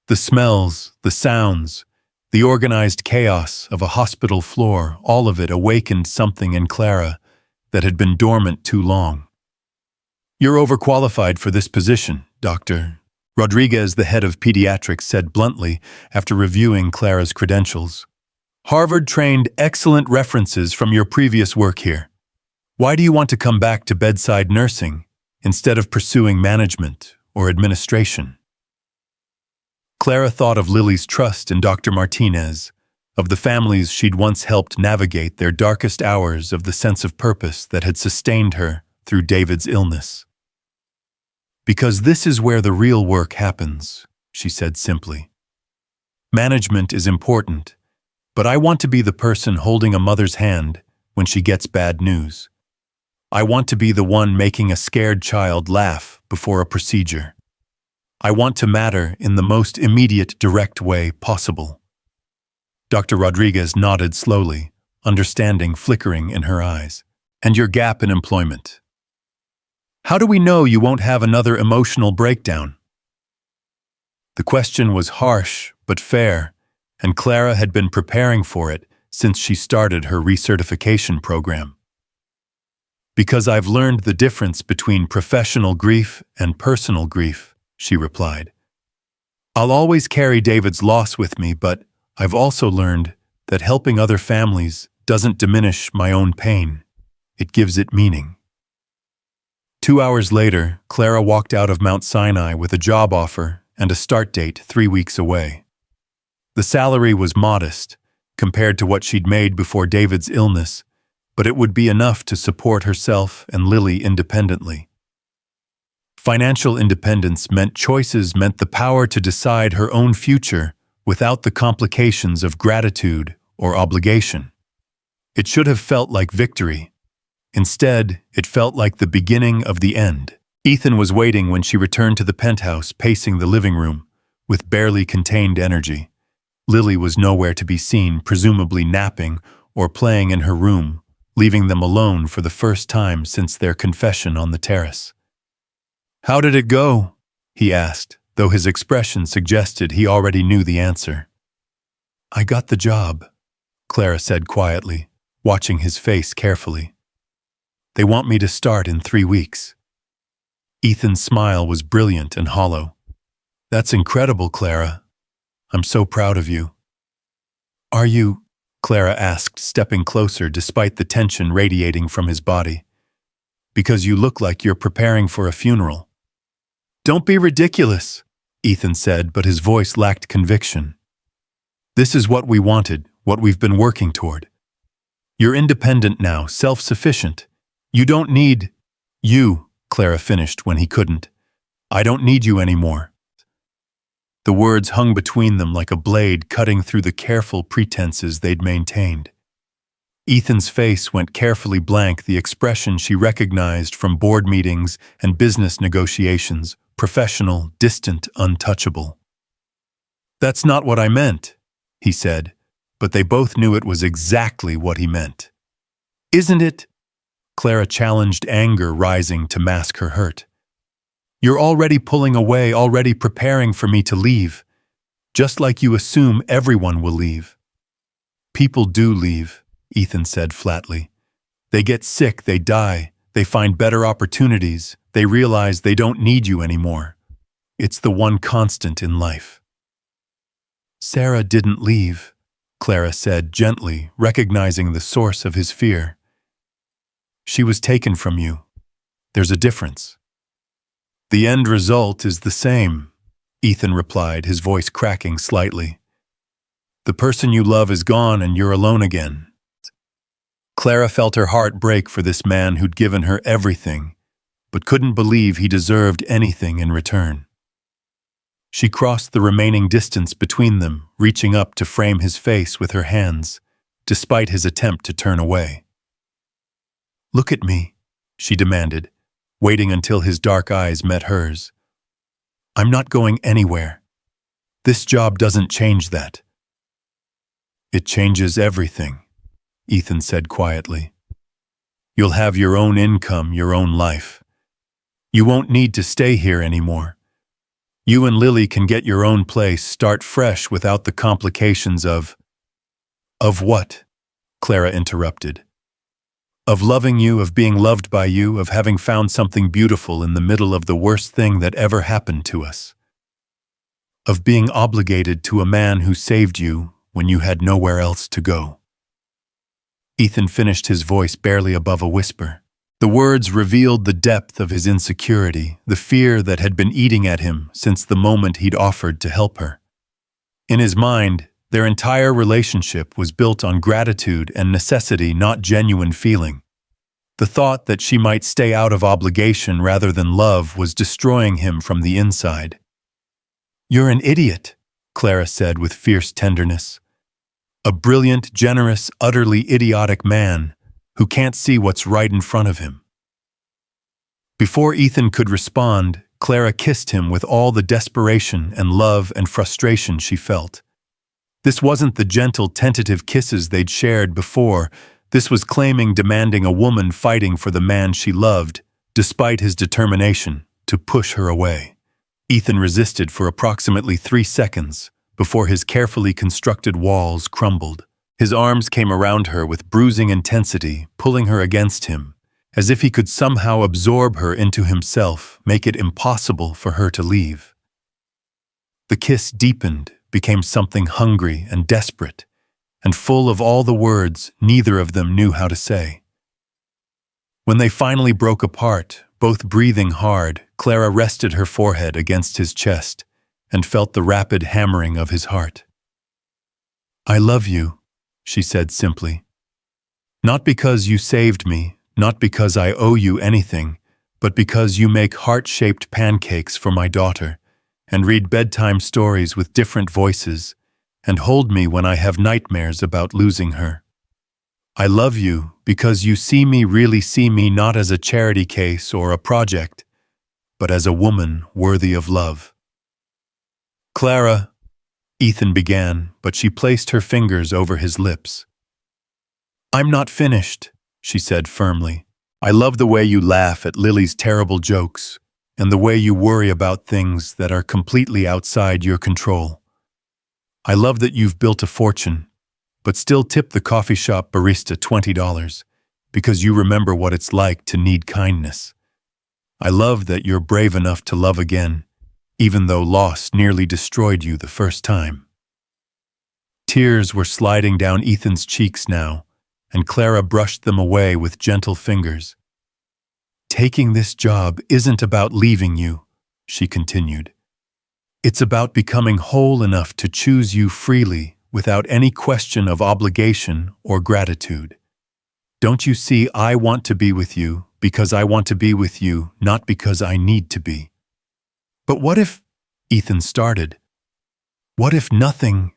The smells, the sounds, the organized chaos of a hospital floor, all of it awakened something in Clara that had been dormant too long. "You're overqualified for this position, Dr. Rodriguez, the head of pediatrics, said bluntly after reviewing Clara's credentials. "Harvard trained, excellent references from your previous work here. Why do you want to come back to bedside nursing instead of pursuing management or administration?" Clara thought of Lily's trust in Dr. Martinez, of the families she'd once helped navigate their darkest hours, of the sense of purpose that had sustained her through David's illness. "Because this is where the real work happens," she said simply. "Management is important, but I want to be the person holding a mother's hand when she gets bad news. I want to be the one making a scared child laugh before a procedure. I want to matter in the most immediate, direct way possible." Dr. Rodriguez nodded slowly, understanding flickering in her eyes. "And your gap in employment? How do we know you won't have another emotional breakdown?" The question was harsh but fair, and Clara had been preparing for it since she started her recertification program. "Because I've learned the difference between professional grief and personal grief," she replied. "I'll always carry David's loss with me, but I've also learned that helping other families doesn't diminish my own pain. It gives it meaning." 2 hours later, Clara walked out of Mount Sinai with a job offer and a start date 3 weeks away. The salary was modest compared to what she'd made before David's illness, but it would be enough to support herself and Lily independently. Financial independence meant choices, meant the power to decide her own future without the complications of gratitude or obligation. It should have felt like victory. Instead, it felt like the beginning of the end. Ethan was waiting when she returned to the penthouse, pacing the living room with barely contained energy. Lily was nowhere to be seen, presumably napping or playing in her room, leaving them alone for the first time since their confession on the terrace. "How did it go?" he asked, though his expression suggested he already knew the answer. "I got the job," Clara said quietly, watching his face carefully. "They want me to start in 3 weeks." Ethan's smile was brilliant and hollow. "That's incredible, Clara. I'm so proud of you." "Are you?" Clara asked, stepping closer despite the tension radiating from his body. "Because you look like you're preparing for a funeral." "Don't be ridiculous," Ethan said, but his voice lacked conviction. "This is what we wanted, what we've been working toward. You're independent now, self-sufficient. You don't need you," Clara finished when he couldn't. "I don't need you anymore." The words hung between them like a blade cutting through the careful pretenses they'd maintained. Ethan's face went carefully blank, the expression she recognized from board meetings and business negotiations, professional, distant, untouchable. That's not what I meant, he said, but they both knew it was exactly what he meant. Isn't it? Clara challenged, anger rising to mask her hurt. You're already pulling away, already preparing for me to leave, just like you assume everyone will leave. People do leave, Ethan said flatly. They get sick, they die, they find better opportunities, they realize they don't need you anymore. It's the one constant in life. Sarah didn't leave, Clara said gently, recognizing the source of his fear. She was taken from you. There's a difference. The end result is the same, Ethan replied, his voice cracking slightly. The person you love is gone and you're alone again. Clara felt her heart break for this man who'd given her everything, but couldn't believe he deserved anything in return. She crossed the remaining distance between them, reaching up to frame his face with her hands, despite his attempt to turn away. Look at me, she demanded, waiting until his dark eyes met hers. I'm not going anywhere. This job doesn't change that. It changes everything, Ethan said quietly. You'll have your own income, your own life. You won't need to stay here anymore. You and Lily can get your own place, start fresh without the complications of... Of what? Clara interrupted. Of loving you, of being loved by you, of having found something beautiful in the middle of the worst thing that ever happened to us. Of being obligated to a man who saved you when you had nowhere else to go. Ethan finished, his voice barely above a whisper. The words revealed the depth of his insecurity, the fear that had been eating at him since the moment he'd offered to help her. In his mind, their entire relationship was built on gratitude and necessity, not genuine feeling. The thought that she might stay out of obligation rather than love was destroying him from the inside. You're an idiot, Clara said with fierce tenderness. A brilliant, generous, utterly idiotic man who can't see what's right in front of him. Before Ethan could respond, Clara kissed him with all the desperation and love and frustration she felt. This wasn't the gentle, tentative kisses they'd shared before. This was claiming, demanding, a woman fighting for the man she loved, despite his determination to push her away. Ethan resisted for approximately 3 seconds before his carefully constructed walls crumbled. His arms came around her with bruising intensity, pulling her against him, as if he could somehow absorb her into himself, make it impossible for her to leave. The kiss deepened, became something hungry and desperate, and full of all the words neither of them knew how to say. When they finally broke apart, both breathing hard, Clara rested her forehead against his chest and felt the rapid hammering of his heart. I love you, she said simply. Not because you saved me, not because I owe you anything, but because you make heart-shaped pancakes for my daughter, and read bedtime stories with different voices, and hold me when I have nightmares about losing her. I love you because you see me, really see me, not as a charity case or a project, but as a woman worthy of love. Clara, Ethan began, but she placed her fingers over his lips. I'm not finished, she said firmly. I love the way you laugh at Lily's terrible jokes, and the way you worry about things that are completely outside your control. I love that you've built a fortune, but still tip the coffee shop barista $20 because you remember what it's like to need kindness. I love that you're brave enough to love again, even though loss nearly destroyed you the first time. Tears were sliding down Ethan's cheeks now, and Clara brushed them away with gentle fingers. Taking this job isn't about leaving you, she continued. It's about becoming whole enough to choose you freely without any question of obligation or gratitude. Don't you see, I want to be with you because I want to be with you, not because I need to be. But what if, Ethan started. What if nothing,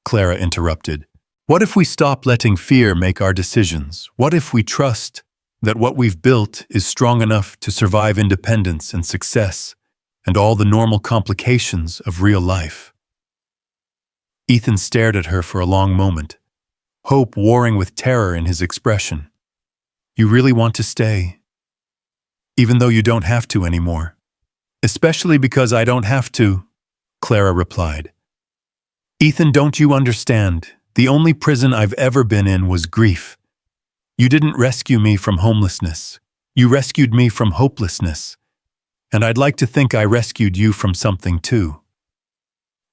Clara interrupted. What if we stop letting fear make our decisions? What if we trust that what we've built is strong enough to survive independence and success and all the normal complications of real life? Ethan stared at her for a long moment, hope warring with terror in his expression. You really want to stay? Even though you don't have to anymore. Especially because I don't have to, Clara replied. Ethan, don't you understand? The only prison I've ever been in was grief. You didn't rescue me from homelessness. You rescued me from hopelessness. And I'd like to think I rescued you from something too.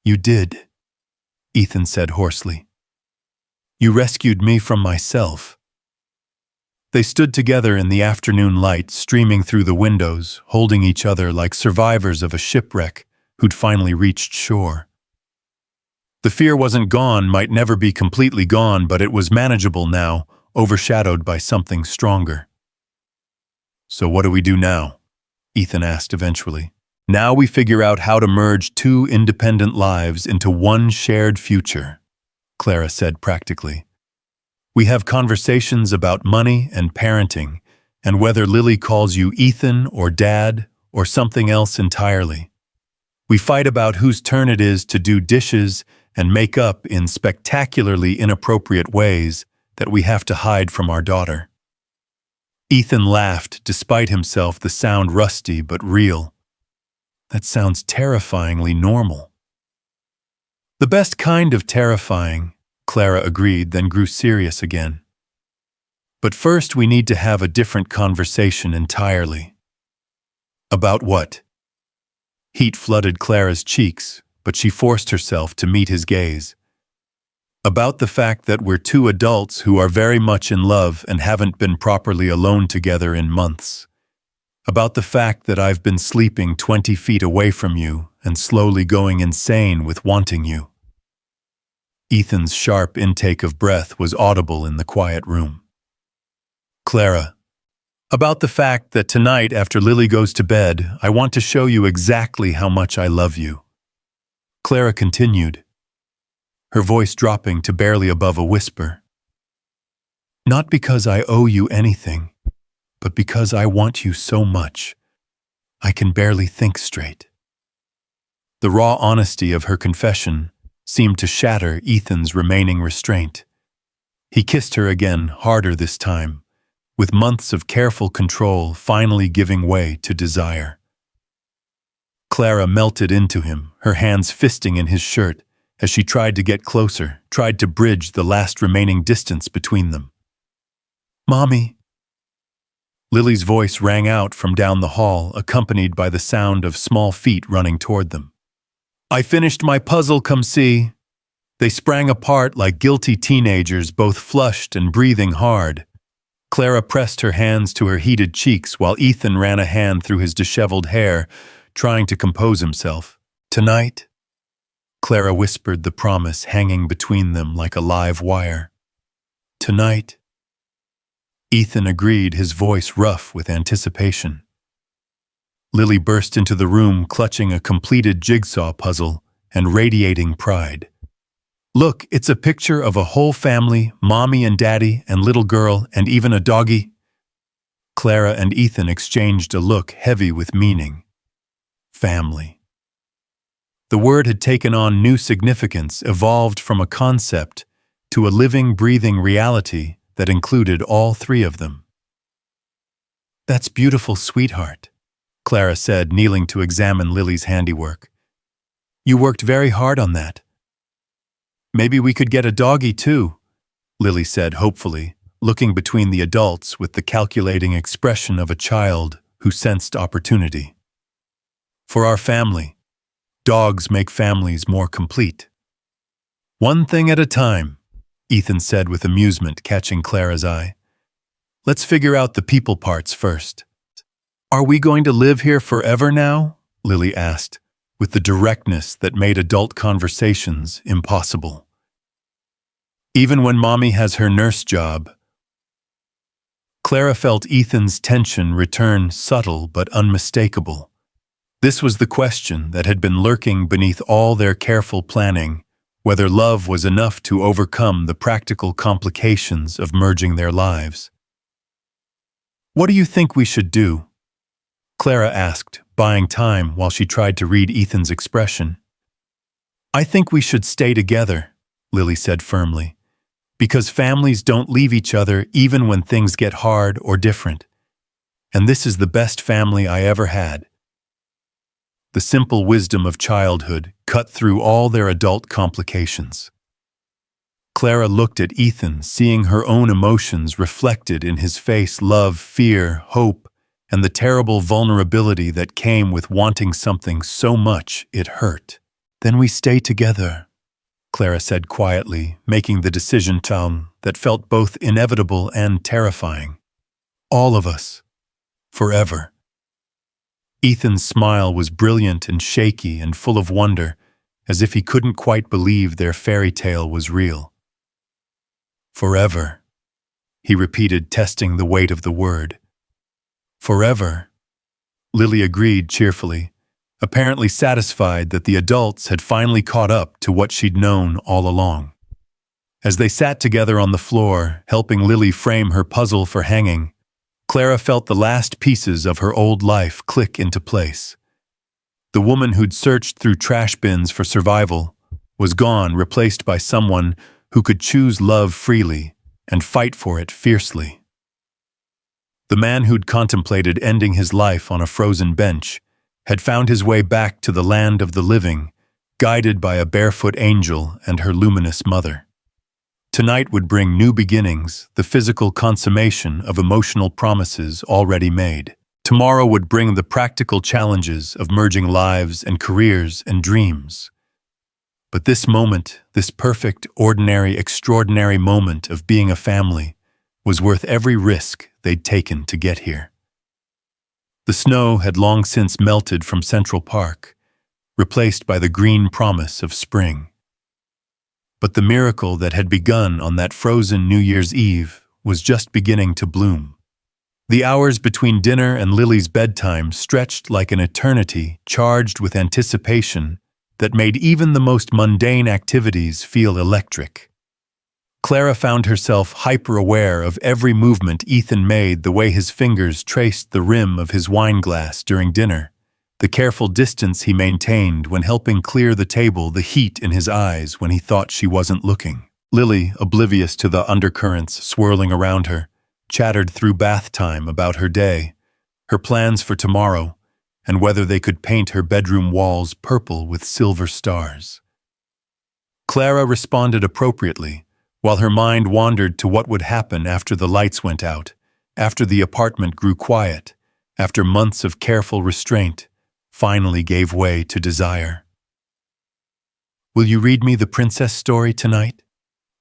You did, Ethan said hoarsely. You rescued me from myself. They stood together in the afternoon light streaming through the windows, holding each other like survivors of a shipwreck who'd finally reached shore. The fear wasn't gone, might never be completely gone, but it was manageable now, overshadowed by something stronger. So what do we do now? Ethan asked eventually. Now we figure out how to merge two independent lives into one shared future, Clara said practically. We have conversations about money and parenting, and whether Lily calls you Ethan or Dad or something else entirely. We fight about whose turn it is to do dishes and make up in spectacularly inappropriate ways that we have to hide from our daughter. Ethan laughed, despite himself, the sound rusty but real. That sounds terrifyingly normal. The best kind of terrifying, Clara agreed, then grew serious again. But first we need to have a different conversation entirely. About what? Heat flooded Clara's cheeks, but she forced herself to meet his gaze. About the fact that we're two adults who are very much in love and haven't been properly alone together in months. About the fact that I've been sleeping 20 feet away from you and slowly going insane with wanting you. Ethan's sharp intake of breath was audible in the quiet room. Clara, about the fact that tonight after Lily goes to bed, I want to show you exactly how much I love you. Clara continued, her voice dropping to barely above a whisper. Not because I owe you anything, but because I want you so much. I can barely think straight. The raw honesty of her confession seemed to shatter Ethan's remaining restraint. He kissed her again, harder this time, with months of careful control finally giving way to desire. Clara melted into him, her hands fisting in his shirt, as she tried to get closer, tried to bridge the last remaining distance between them. Mommy! Lily's voice rang out from down the hall, accompanied by the sound of small feet running toward them. I finished my puzzle, come see. They sprang apart like guilty teenagers, both flushed and breathing hard. Clara pressed her hands to her heated cheeks while Ethan ran a hand through his disheveled hair, trying to compose himself. Tonight? Clara whispered the promise hanging between them like a live wire. Tonight? Ethan agreed, his voice rough with anticipation. Lily burst into the room clutching a completed jigsaw puzzle and radiating pride. Look, it's a picture of a whole family, mommy and daddy and little girl and even a doggy. Clara and Ethan exchanged a look heavy with meaning. Family. The word had taken on new significance, evolved from a concept to a living, breathing reality that included all three of them. That's beautiful, sweetheart, Clara said, kneeling to examine Lily's handiwork. You worked very hard on that. Maybe we could get a doggy too, Lily said hopefully, looking between the adults with the calculating expression of a child who sensed opportunity. For our family, dogs make families more complete. One thing at a time, Ethan said with amusement, catching Clara's eye. Let's figure out the people parts first. Are we going to live here forever now? Lily asked, with the directness that made adult conversations impossible. Even when Mommy has her nurse job. Clara felt Ethan's tension return, subtle but unmistakable. This was the question that had been lurking beneath all their careful planning, whether love was enough to overcome the practical complications of merging their lives. What do you think we should do? Clara asked, buying time while she tried to read Ethan's expression. I think we should stay together, Lily said firmly, because families don't leave each other even when things get hard or different. And this is the best family I ever had. The simple wisdom of childhood cut through all their adult complications. Clara looked at Ethan, seeing her own emotions reflected in his face: love, fear, hope, and the terrible vulnerability that came with wanting something so much it hurt. Then we stay together, Clara said quietly, making the decision that felt both inevitable and terrifying. All of us. Forever. Ethan's smile was brilliant and shaky and full of wonder, as if he couldn't quite believe their fairy tale was real. Forever, he repeated, testing the weight of the word. Forever, Lily agreed cheerfully, apparently satisfied that the adults had finally caught up to what she'd known all along. As they sat together on the floor, helping Lily frame her puzzle for hanging, Clara felt the last pieces of her old life click into place. The woman who'd searched through trash bins for survival was gone, replaced by someone who could choose love freely and fight for it fiercely. The man who'd contemplated ending his life on a frozen bench had found his way back to the land of the living, guided by a barefoot angel and her luminous mother. Tonight would bring new beginnings, the physical consummation of emotional promises already made. Tomorrow would bring the practical challenges of merging lives and careers and dreams. But this moment, this perfect, ordinary, extraordinary moment of being a family, was worth every risk they'd taken to get here. The snow had long since melted from Central Park, replaced by the green promise of spring. But the miracle that had begun on that frozen New Year's Eve was just beginning to bloom. The hours between dinner and Lily's bedtime stretched like an eternity, charged with anticipation that made even the most mundane activities feel electric. Clara found herself hyper-aware of every movement Ethan made, the way his fingers traced the rim of his wine glass during dinner, the careful distance he maintained when helping clear the table, the heat in his eyes when he thought she wasn't looking. Lily, oblivious to the undercurrents swirling around her, chattered through bath time about her day, her plans for tomorrow, and whether they could paint her bedroom walls purple with silver stars. Clara responded appropriately, while her mind wandered to what would happen after the lights went out, after the apartment grew quiet, after months of careful restraint finally gave way to desire. "Will you read me the princess story tonight?"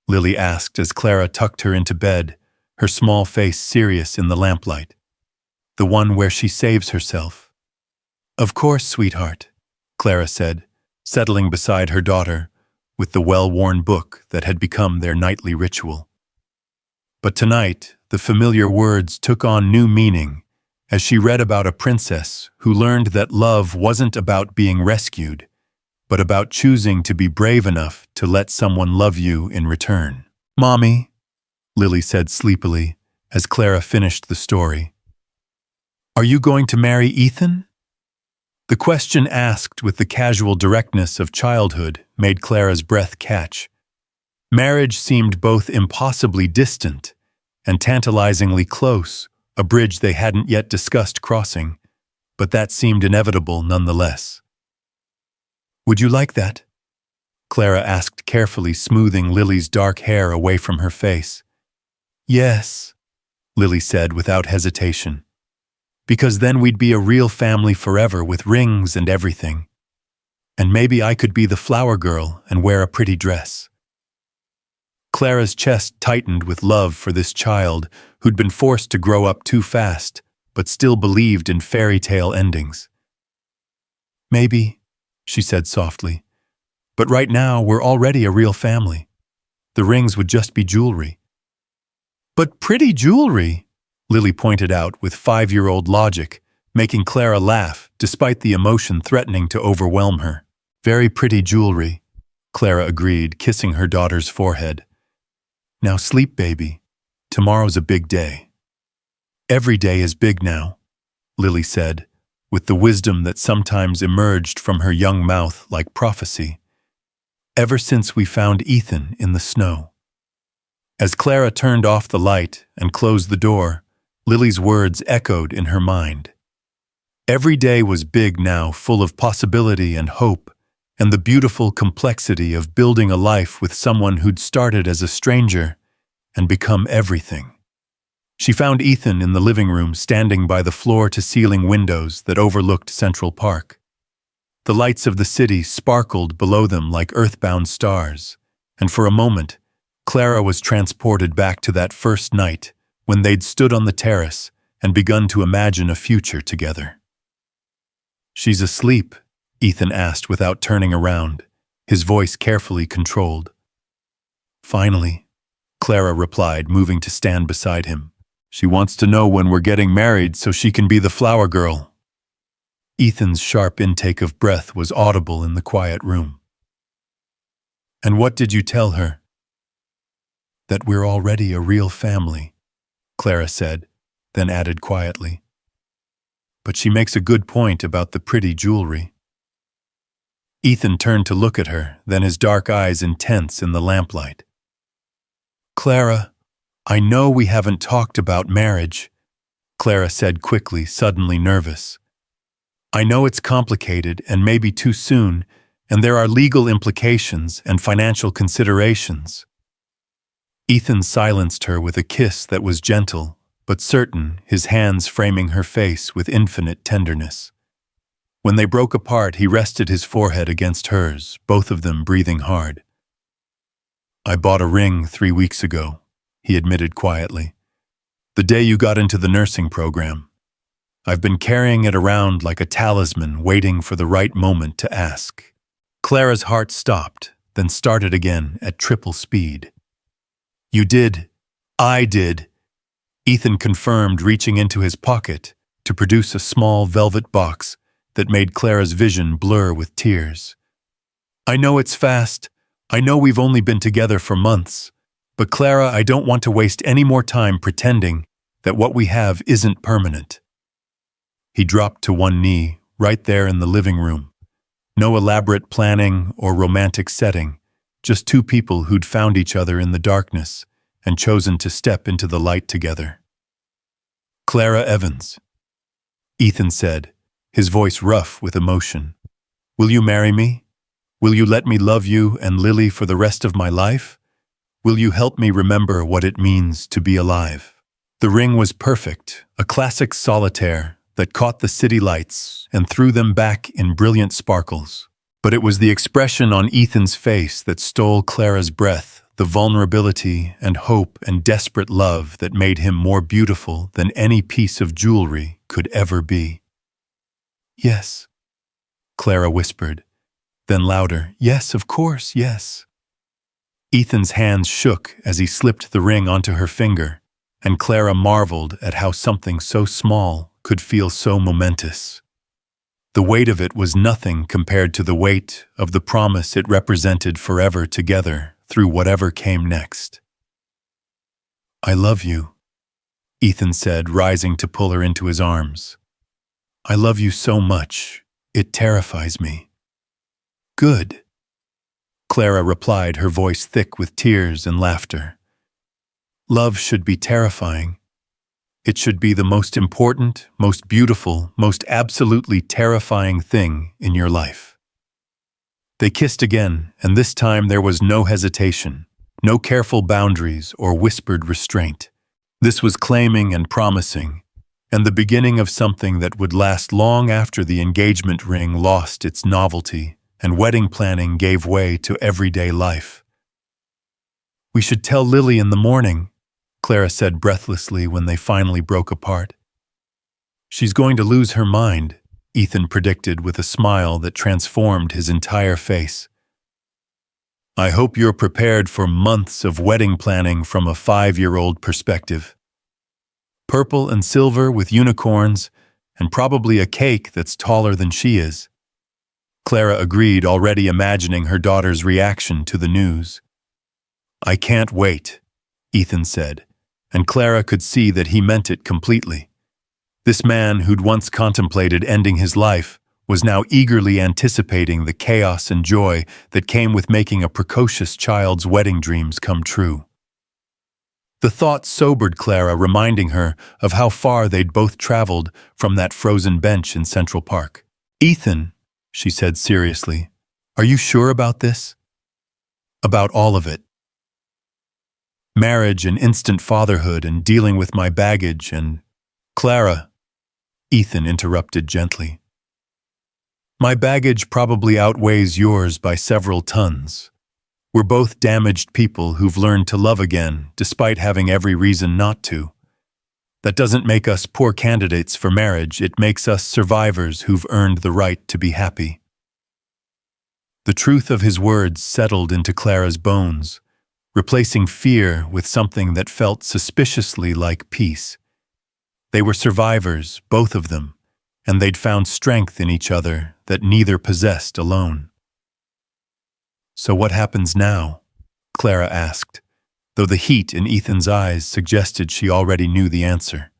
Lily asked as Clara tucked her into bed, her small face serious in the lamplight. "The one where she saves herself." "Of course, sweetheart," Clara said, settling beside her daughter, with the well-worn book that had become their nightly ritual. But tonight, the familiar words took on new meaning as she read about a princess who learned that love wasn't about being rescued, but about choosing to be brave enough to let someone love you in return. "Mommy," Lily said sleepily as Clara finished the story, "are you going to marry Ethan?" The question, asked with the casual directness of childhood, made Clara's breath catch. Marriage seemed both impossibly distant and tantalizingly close, a bridge they hadn't yet discussed crossing, but that seemed inevitable nonetheless. "Would you like that?" Clara asked carefully, smoothing Lily's dark hair away from her face. "Yes," Lily said without hesitation. "Because then we'd be a real family forever, with rings and everything. And maybe I could be the flower girl and wear a pretty dress." Clara's chest tightened with love for this child who'd been forced to grow up too fast, but still believed in fairy tale endings. "Maybe," she said softly, "but right now we're already a real family. The rings would just be jewelry." "But pretty jewelry," Lily pointed out with 5-year-old logic, making Clara laugh despite the emotion threatening to overwhelm her. "Very pretty jewelry," Clara agreed, kissing her daughter's forehead. "Now sleep, baby. Tomorrow's a big day." "Every day is big now," Lily said, with the wisdom that sometimes emerged from her young mouth like prophecy. ever since we found Ethan in the snow." As Clara turned off the light and closed the door, Lily's words echoed in her mind. Every day was big now, full of possibility and hope, and the beautiful complexity of building a life with someone who'd started as a stranger and become everything. She found Ethan in the living room, standing by the floor-to-ceiling windows that overlooked Central Park. The lights of the city sparkled below them like earthbound stars, and for a moment, Clara was transported back to that first night when they'd stood on the terrace and begun to imagine a future together. "She's asleep?" Ethan asked without turning around, his voice carefully controlled. "Finally," Clara replied, moving to stand beside him. "She wants to know when we're getting married so she can be the flower girl." Ethan's sharp intake of breath was audible in the quiet room. "And what did you tell her?" "That we're already a real family," Clara said, then added quietly. "But she makes a good point about the pretty jewelry." Ethan turned to look at her, then his dark eyes intense in the lamplight. "Clara, I know we haven't talked about marriage," Clara said quickly, suddenly nervous. "I know it's complicated and maybe too soon, and there are legal implications and financial considerations." Ethan silenced her with a kiss that was gentle, but certain, his hands framing her face with infinite tenderness. When they broke apart, he rested his forehead against hers, both of them breathing hard. "I bought a ring 3 weeks ago," he admitted quietly. "The day you got into the nursing program. I've been carrying it around like a talisman, waiting for the right moment to ask." Clara's heart stopped, then started again at triple speed. "You did. I did," Ethan confirmed, reaching into his pocket to produce a small velvet box that made Clara's vision blur with tears. "I know it's fast. I know we've only been together for months. But Clara, I don't want to waste any more time pretending that what we have isn't permanent." He dropped to one knee, right there in the living room. No elaborate planning or romantic setting, just two people who'd found each other in the darkness and chosen to step into the light together. "Clara Evans," Ethan said, his voice rough with emotion. "Will you marry me? Will you let me love you and Lily for the rest of my life? Will you help me remember what it means to be alive?" The ring was perfect, a classic solitaire that caught the city lights and threw them back in brilliant sparkles. But it was the expression on Ethan's face that stole Clara's breath, the vulnerability and hope and desperate love that made him more beautiful than any piece of jewelry could ever be. "Yes," Clara whispered, then louder, "Yes, of course, yes." Ethan's hands shook as he slipped the ring onto her finger, and Clara marveled at how something so small could feel so momentous. The weight of it was nothing compared to the weight of the promise it represented forever together through whatever came next. "I love you," Ethan said, rising to pull her into his arms. "I love you so much, it terrifies me." "Good," Clara replied, her voice thick with tears and laughter. "Love should be terrifying. It should be the most important, most beautiful, most absolutely terrifying thing in your life." They kissed again, and this time there was no hesitation, no careful boundaries or whispered restraint. This was claiming and promising, and the beginning of something that would last long after the engagement ring lost its novelty and wedding planning gave way to everyday life. "We should tell Lily in the morning," Clara said breathlessly when they finally broke apart. "She's going to lose her mind," Ethan predicted with a smile that transformed his entire face. "I hope you're prepared for months of wedding planning from a 5-year-old perspective. Purple and silver with unicorns, and probably a cake that's taller than she is." Clara agreed, already imagining her daughter's reaction to the news. "I can't wait," Ethan said, and Clara could see that he meant it completely. This man who'd once contemplated ending his life was now eagerly anticipating the chaos and joy that came with making a precocious child's wedding dreams come true. The thought sobered Clara, reminding her of how far they'd both traveled from that frozen bench in Central Park. "Ethan," she said seriously, "are you sure about this?" "About all of it. Marriage and instant fatherhood and dealing with my baggage and—" "Clara," Ethan interrupted gently. "My baggage probably outweighs yours by several tons. We're both damaged people who've learned to love again, despite having every reason not to. That doesn't make us poor candidates for marriage, it makes us survivors who've earned the right to be happy." The truth of his words settled into Clara's bones, replacing fear with something that felt suspiciously like peace. They were survivors, both of them, and they'd found strength in each other that neither possessed alone. "So what happens now?" Clara asked, though the heat in Ethan's eyes suggested she already knew the answer.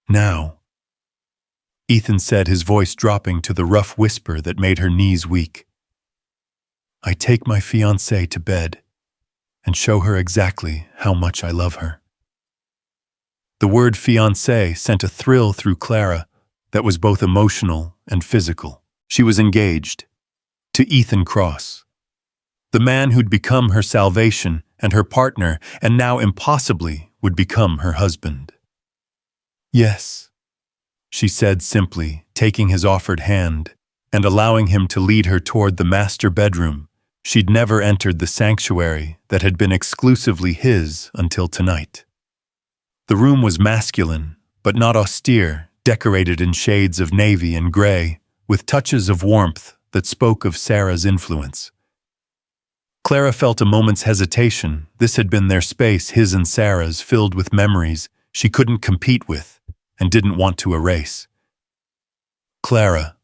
"Now," Ethan said, his voice dropping to the rough whisper that made her knees weak, "I take my fiancée to bed and show her exactly how much I love her." The word fiancé sent a thrill through Clara that was both emotional and physical. She was engaged to Ethan Cross, the man who'd become her salvation and her partner, and now impossibly would become her husband. "Yes," she said simply, taking his offered hand and allowing him to lead her toward the master bedroom. She'd never entered the sanctuary that had been exclusively his until tonight. The room was masculine, but not austere, decorated in shades of navy and gray, with touches of warmth that spoke of Sarah's influence. Clara felt a moment's hesitation. This had been their space, his and Sarah's, filled with memories she couldn't compete with and didn't want to erase. "Clara,"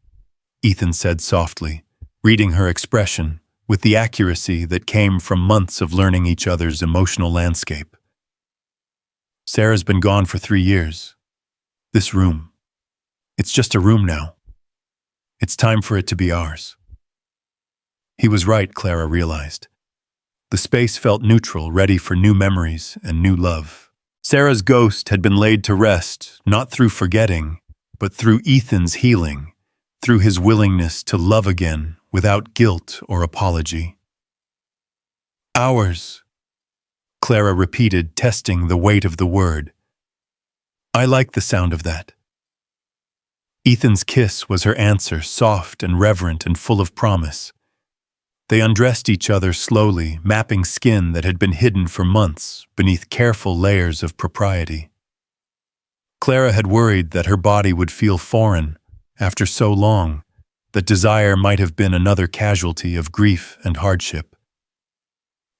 Ethan said softly, reading her expression with the accuracy that came from months of learning each other's emotional landscape. "Sarah's been gone for 3 years. This room, it's just a room now. It's time for it to be ours." He was right, Clara realized. The space felt neutral, ready for new memories and new love. Sarah's ghost had been laid to rest, not through forgetting, but through Ethan's healing, through his willingness to love again without guilt or apology. "Ours," Clara repeated, testing the weight of the word. "I like the sound of that." Ethan's kiss was her answer, soft and reverent and full of promise. They undressed each other slowly, mapping skin that had been hidden for months beneath careful layers of propriety. Clara had worried that her body would feel foreign after so long, that desire might have been another casualty of grief and hardship.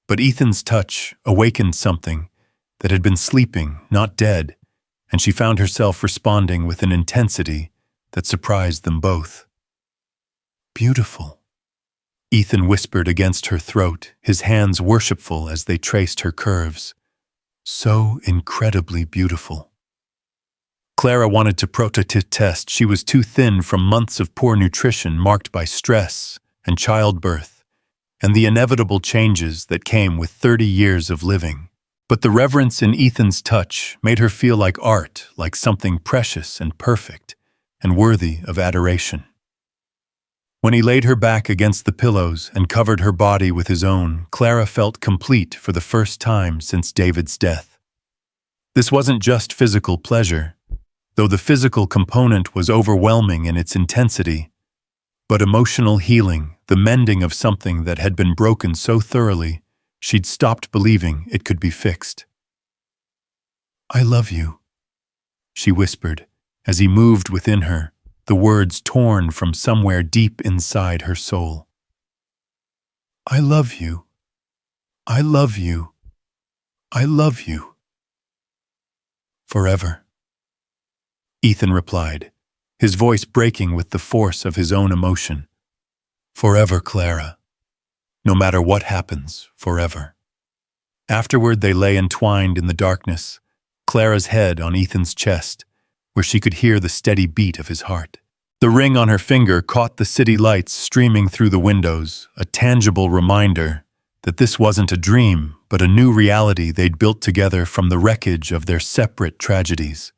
But Ethan's touch awakened something that had been sleeping, not dead, and she found herself responding with an intensity that surprised them both. "Beautiful," Ethan whispered against her throat, his hands worshipful as they traced her curves. "So incredibly beautiful." Clara wanted to protest. She was too thin from months of poor nutrition marked by stress and childbirth, and the inevitable changes that came with 30 years of living. But the reverence in Ethan's touch made her feel like art, like something precious and perfect, and worthy of adoration. When he laid her back against the pillows and covered her body with his own, Clara felt complete for the first time since David's death. This wasn't just physical pleasure, though the physical component was overwhelming in its intensity, but emotional healing, the mending of something that had been broken so thoroughly she'd stopped believing it could be fixed. "I love you," she whispered as he moved within her, the words torn from somewhere deep inside her soul. "I love you. I love you. I love you." "Forever," Ethan replied, his voice breaking with the force of his own emotion. "Forever, Clara. No matter what happens, forever." Afterward, they lay entwined in the darkness, Clara's head on Ethan's chest, where she could hear the steady beat of his heart. The ring on her finger caught the city lights streaming through the windows, a tangible reminder that this wasn't a dream, but a new reality they'd built together from the wreckage of their separate tragedies.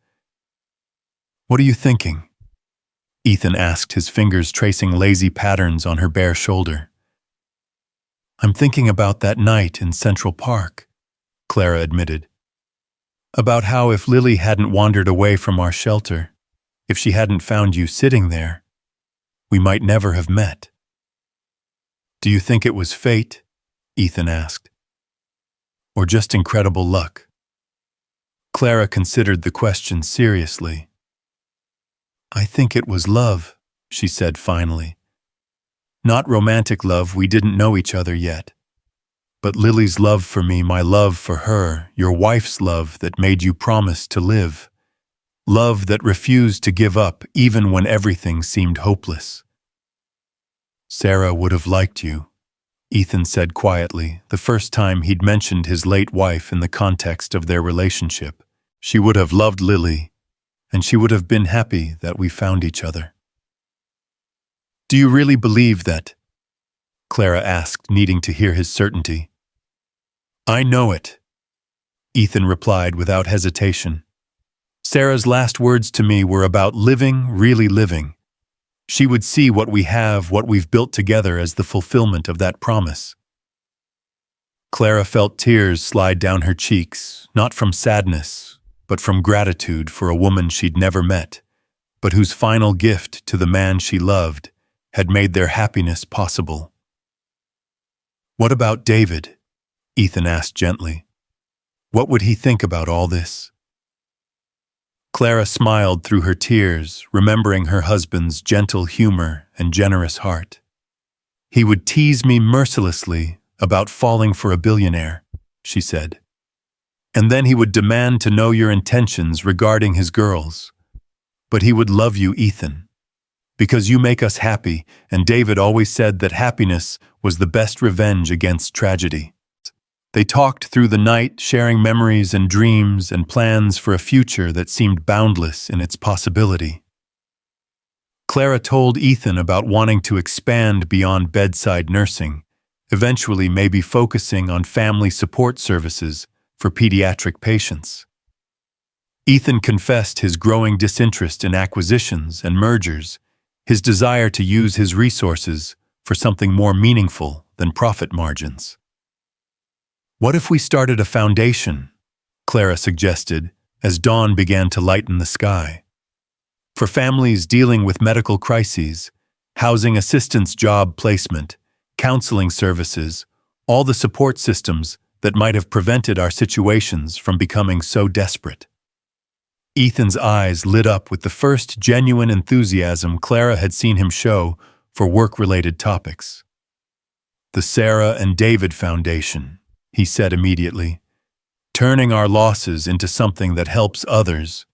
"What are you thinking?" Ethan asked, his fingers tracing lazy patterns on her bare shoulder. "I'm thinking about that night in Central Park," Clara admitted. "About how if Lily hadn't wandered away from our shelter, if she hadn't found you sitting there, we might never have met." "Do you think it was fate?" Ethan asked. "Or just incredible luck?" Clara considered the question seriously. "I think it was love," she said finally. "Not romantic love, we didn't know each other yet. But Lily's love for me, my love for her, your wife's love that made you promise to live. Love that refused to give up even when everything seemed hopeless." "Sarah would have liked you," Ethan said quietly, the first time he'd mentioned his late wife in the context of their relationship. "She would have loved Lily, and she would have been happy that we found each other." "Do you really believe that?" Clara asked, needing to hear his certainty. "I know it," Ethan replied without hesitation. "Sarah's last words to me were about living, really living. She would see what we have, what we've built together as the fulfillment of that promise." Clara felt tears slide down her cheeks, not from sadness, but from gratitude for a woman she'd never met, but whose final gift to the man she loved had made their happiness possible. "What about David?" Ethan asked gently. "What would he think about all this?" Clara smiled through her tears, remembering her husband's gentle humor and generous heart. "He would tease me mercilessly about falling for a billionaire," she said. "And then he would demand to know your intentions regarding his girls. But he would love you, Ethan, because you make us happy, and David always said that happiness was the best revenge against tragedy." They talked through the night, sharing memories and dreams and plans for a future that seemed boundless in its possibility. Clara told Ethan about wanting to expand beyond bedside nursing, eventually maybe focusing on family support services for pediatric patients. Ethan confessed his growing disinterest in acquisitions and mergers, his desire to use his resources for something more meaningful than profit margins. "What if we started a foundation?" Clara suggested, as dawn began to lighten the sky. "For families dealing with medical crises, housing assistance, job placement, counseling services, all the support systems that might have prevented our situations from becoming so desperate." Ethan's eyes lit up with the first genuine enthusiasm Clara had seen him show for work-related topics. "The Sarah and David Foundation," he said immediately, "turning our losses into something that helps others."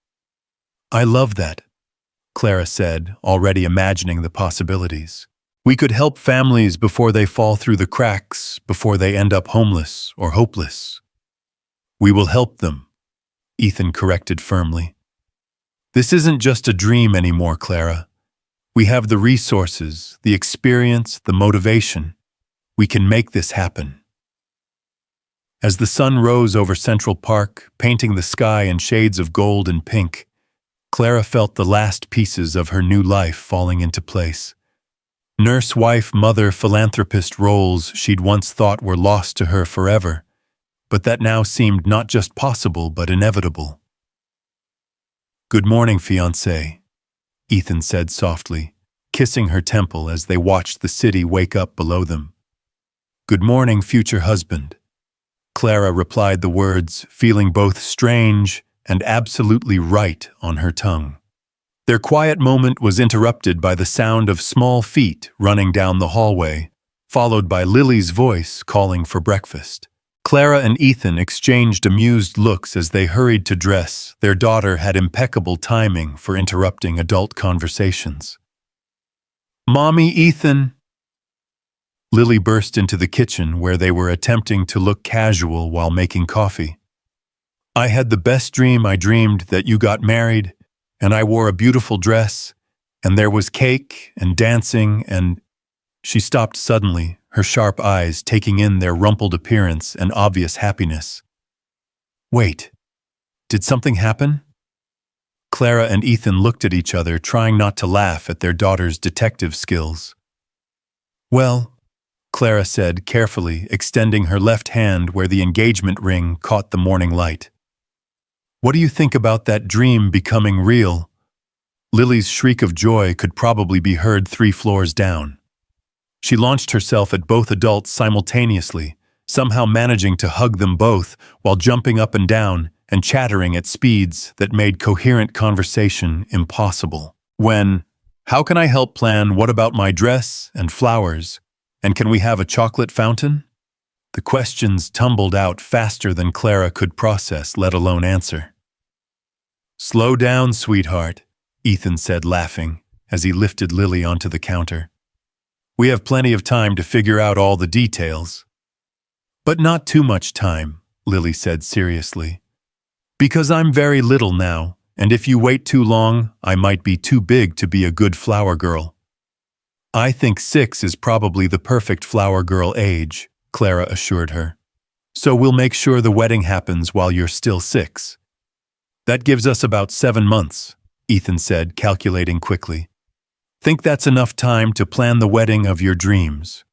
"I love that," Clara said, already imagining the possibilities. "We could help families before they fall through the cracks, before they end up homeless or hopeless." "We will help them," Ethan corrected firmly. "This isn't just a dream anymore, Clara. We have the resources, the experience, the motivation. We can make this happen." As the sun rose over Central Park, painting the sky in shades of gold and pink, Clara felt the last pieces of her new life falling into place. Nurse, wife, mother, philanthropist roles she'd once thought were lost to her forever, but that now seemed not just possible but inevitable. "Good morning, fiancé," Ethan said softly, kissing her temple as they watched the city wake up below them. "Good morning, future husband." Clara replied the words, feeling both strange and absolutely right on her tongue. Their quiet moment was interrupted by the sound of small feet running down the hallway, followed by Lily's voice calling for breakfast. Clara and Ethan exchanged amused looks as they hurried to dress. Their daughter had impeccable timing for interrupting adult conversations. "Mommy, Ethan!" Lily burst into the kitchen where they were attempting to look casual while making coffee. "I had the best dream. I dreamed that you got married, and I wore a beautiful dress, And there was cake and dancing and— She stopped suddenly, her sharp eyes taking in their rumpled appearance and obvious happiness. Wait, did something happen? Clara and Ethan looked at each other, trying not to laugh at their daughter's detective skills. Well, Clara said carefully, extending her left hand where the engagement ring caught the morning light. What do you think about that dream becoming real? Lily's shriek of joy could probably be heard 3 floors down. She launched herself at both adults simultaneously, somehow managing to hug them both while jumping up and down and chattering at speeds that made coherent conversation impossible. How can I help plan? What about my dress and flowers? And can we have a chocolate fountain? The questions tumbled out faster than Clara could process, let alone answer. Slow down, sweetheart, Ethan said, laughing, as he lifted Lily onto the counter. We have plenty of time to figure out all the details. But not too much time, Lily said seriously. Because I'm very little now, and if you wait too long, I might be too big to be a good flower girl. I think 6 is probably the perfect flower girl age, Clara assured her. So we'll make sure the wedding happens while you're still 6. That gives us about 7 months, Ethan said, calculating quickly. Think that's enough time to plan the wedding of your dreams?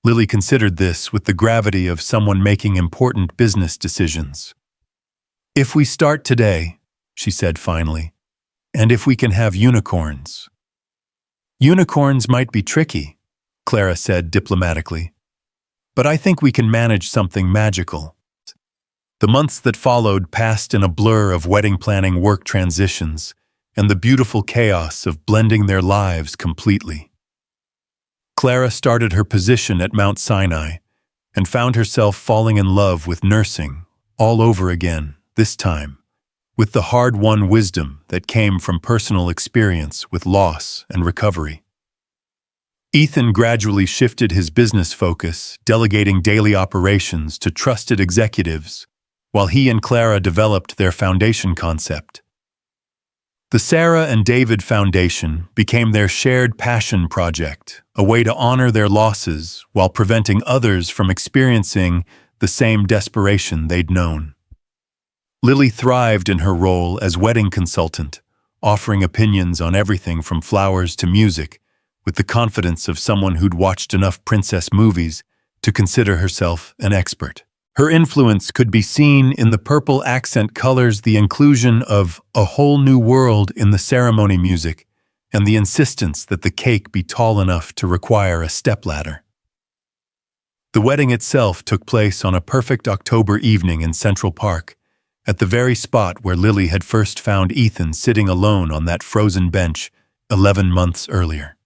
Lily considered this with the gravity of someone making important business decisions. If we start today, she said finally, and if we can have unicorns. Unicorns might be tricky, Clara said diplomatically, but I think we can manage something magical. The months that followed passed in a blur of wedding planning work transitions and the beautiful chaos of blending their lives completely. Clara started her position at Mount Sinai and found herself falling in love with nursing all over again, this time, with the hard-won wisdom that came from personal experience with loss and recovery. Ethan gradually shifted his business focus, delegating daily operations to trusted executives, while he and Clara developed their foundation concept. The Sarah and David Foundation became their shared passion project, a way to honor their losses while preventing others from experiencing the same desperation they'd known. Lily thrived in her role as wedding consultant, offering opinions on everything from flowers to music, with the confidence of someone who'd watched enough princess movies to consider herself an expert. Her influence could be seen in the purple accent colors, the inclusion of "A Whole New World" in the ceremony music, and the insistence that the cake be tall enough to require a stepladder. The wedding itself took place on a perfect October evening in Central Park, at the very spot where Lily had first found Ethan sitting alone on that frozen bench 11 months earlier.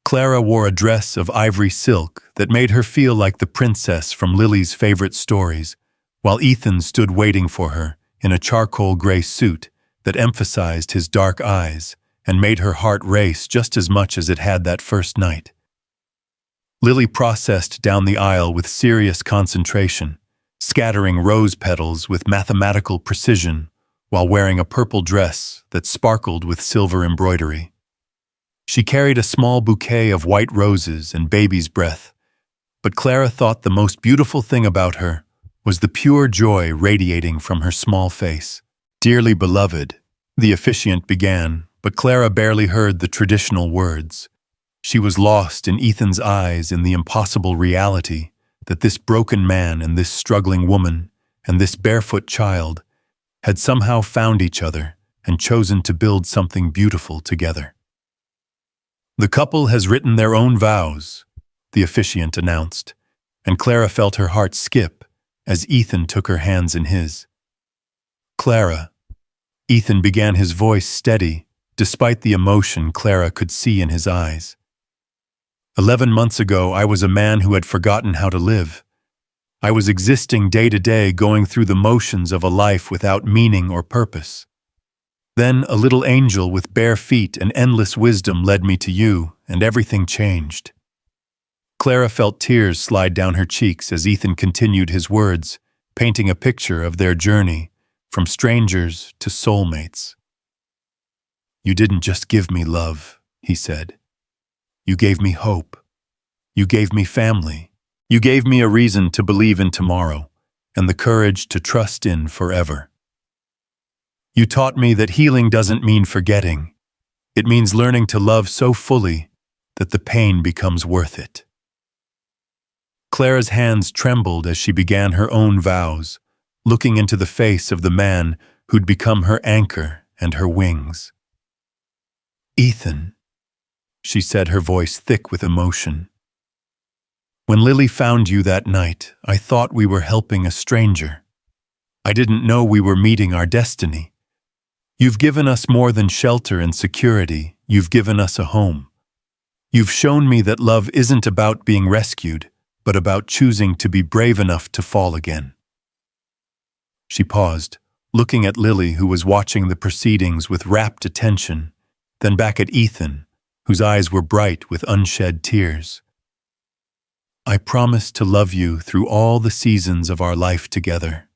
Clara wore a dress of ivory silk that made her feel like the princess from Lily's favorite stories, while Ethan stood waiting for her in a charcoal gray suit that emphasized his dark eyes and made her heart race just as much as it had that first night. Lily processed down the aisle with serious concentration, scattering rose petals with mathematical precision while wearing a purple dress that sparkled with silver embroidery. She carried a small bouquet of white roses and baby's breath, but Clara thought the most beautiful thing about her was the pure joy radiating from her small face. "Dearly beloved," the officiant began, but Clara barely heard the traditional words. She was lost in Ethan's eyes in the impossible reality that this broken man and this struggling woman and this barefoot child had somehow found each other and chosen to build something beautiful together. "The couple has written their own vows," the officiant announced, and Clara felt her heart skip as Ethan took her hands in his. "Clara," Ethan began, his voice steady, despite the emotion Clara could see in his eyes. 11 months ago, I was a man who had forgotten how to live. I was existing day to day, going through the motions of a life without meaning or purpose. Then a little angel with bare feet and endless wisdom led me to you, and everything changed." Clara felt tears slide down her cheeks as Ethan continued his words, painting a picture of their journey from strangers to soulmates. "You didn't just give me love," he said. "You gave me hope. You gave me family. You gave me a reason to believe in tomorrow and the courage to trust in forever. You taught me that healing doesn't mean forgetting. It means learning to love so fully that the pain becomes worth it." Clara's hands trembled as she began her own vows, looking into the face of the man who'd become her anchor and her wings. "Ethan," she said, her voice thick with emotion. "When Lily found you that night, I thought we were helping a stranger. I didn't know we were meeting our destiny. You've given us more than shelter and security. You've given us a home. You've shown me that love isn't about being rescued, but about choosing to be brave enough to fall again." She paused, looking at Lily, who was watching the proceedings with rapt attention, then back at Ethan, whose eyes were bright with unshed tears. "I promise to love you through all the seasons of our life together,"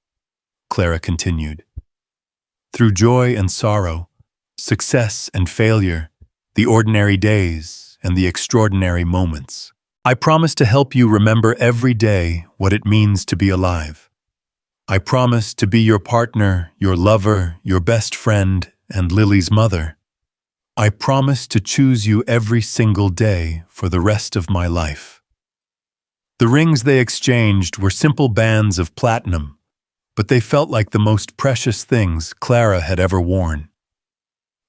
Clara continued. "Through joy and sorrow, success and failure, the ordinary days and the extraordinary moments. I promise to help you remember every day what it means to be alive. I promise to be your partner, your lover, your best friend, and Lily's mother. I promise to choose you every single day for the rest of my life." The rings they exchanged were simple bands of platinum, but they felt like the most precious things Clara had ever worn.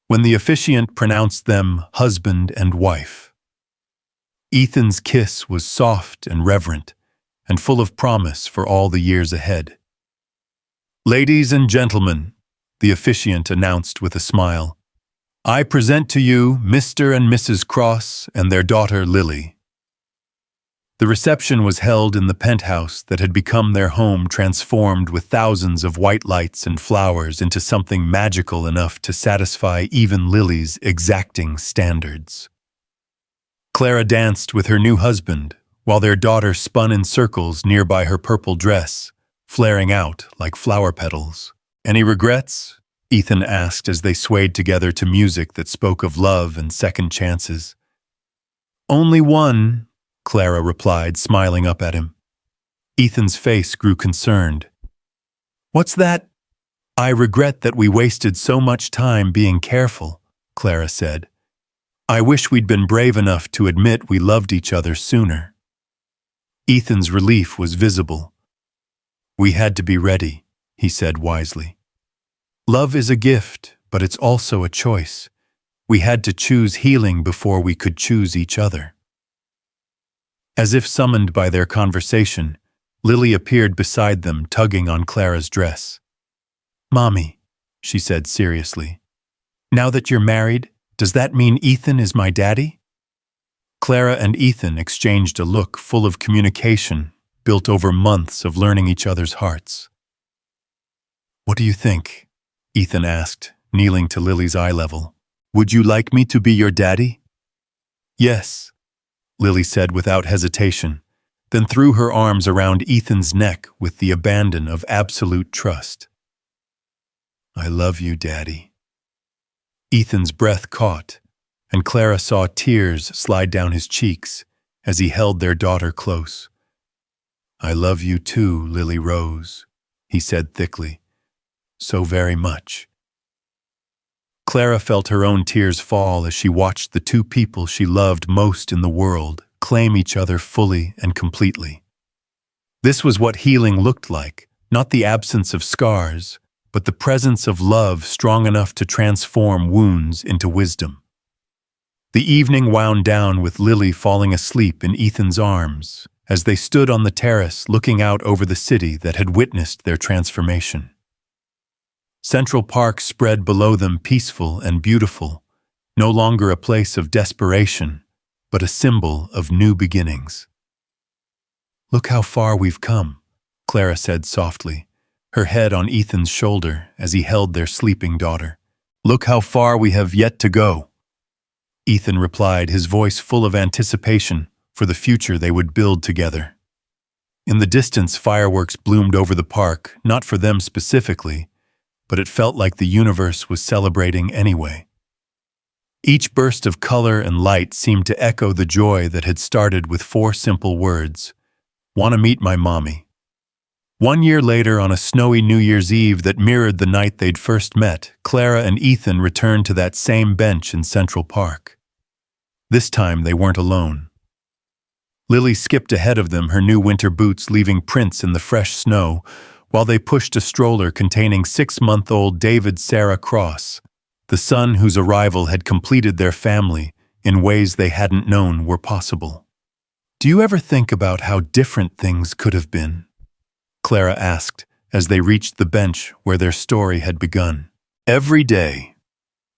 When the officiant pronounced them husband and wife, Ethan's kiss was soft and reverent, and full of promise for all the years ahead. "Ladies and gentlemen," the officiant announced with a smile, "I present to you Mr. and Mrs. Cross and their daughter Lily." The reception was held in the penthouse that had become their home, transformed with thousands of white lights and flowers into something magical enough to satisfy even Lily's exacting standards. Clara danced with her new husband, while their daughter spun in circles nearby her purple dress, flaring out like flower petals. "Any regrets?" Ethan asked as they swayed together to music that spoke of love and second chances. "Only one," Clara replied, smiling up at him. Ethan's face grew concerned. "What's that?" "I regret that we wasted so much time being careful," Clara said. "I wish we'd been brave enough to admit we loved each other sooner." Ethan's relief was visible. "We had to be ready," he said wisely. "Love is a gift, but it's also a choice. We had to choose healing before we could choose each other." As if summoned by their conversation, Lily appeared beside them, tugging on Clara's dress. "Mommy," she said seriously, "now that you're married, does that mean Ethan is my daddy?" Clara and Ethan exchanged a look full of communication, built over months of learning each other's hearts. "What do you think?" Ethan asked, kneeling to Lily's eye level. "Would you like me to be your daddy?" "Yes," Lily said without hesitation, then threw her arms around Ethan's neck with the abandon of absolute trust. "I love you, Daddy." Ethan's breath caught, and Clara saw tears slide down his cheeks as he held their daughter close. "I love you too, Lily Rose," he said thickly. "So very much." Clara felt her own tears fall as she watched the two people she loved most in the world claim each other fully and completely. This was what healing looked like, not the absence of scars, but the presence of love strong enough to transform wounds into wisdom. The evening wound down with Lily falling asleep in Ethan's arms as they stood on the terrace looking out over the city that had witnessed their transformation. Central Park spread below them, peaceful and beautiful, no longer a place of desperation, but a symbol of new beginnings. "Look how far we've come," Clara said softly, her head on Ethan's shoulder as he held their sleeping daughter. "Look how far we have yet to go," Ethan replied, his voice full of anticipation for the future they would build together. In the distance, fireworks bloomed over the park, not for them specifically, but it felt like the universe was celebrating anyway. Each burst of color and light seemed to echo the joy that had started with 4 simple words. "Want to meet my mommy." 1 year later, on a snowy New Year's Eve that mirrored the night they'd first met, Clara and Ethan returned to that same bench in Central Park. This time they weren't alone. Lily skipped ahead of them, her new winter boots leaving prints in the fresh snow, while they pushed a stroller containing 6-month-old David Sarah Cross, the son whose arrival had completed their family in ways they hadn't known were possible. "Do you ever think about how different things could have been?" Clara asked as they reached the bench where their story had begun. "Every day,"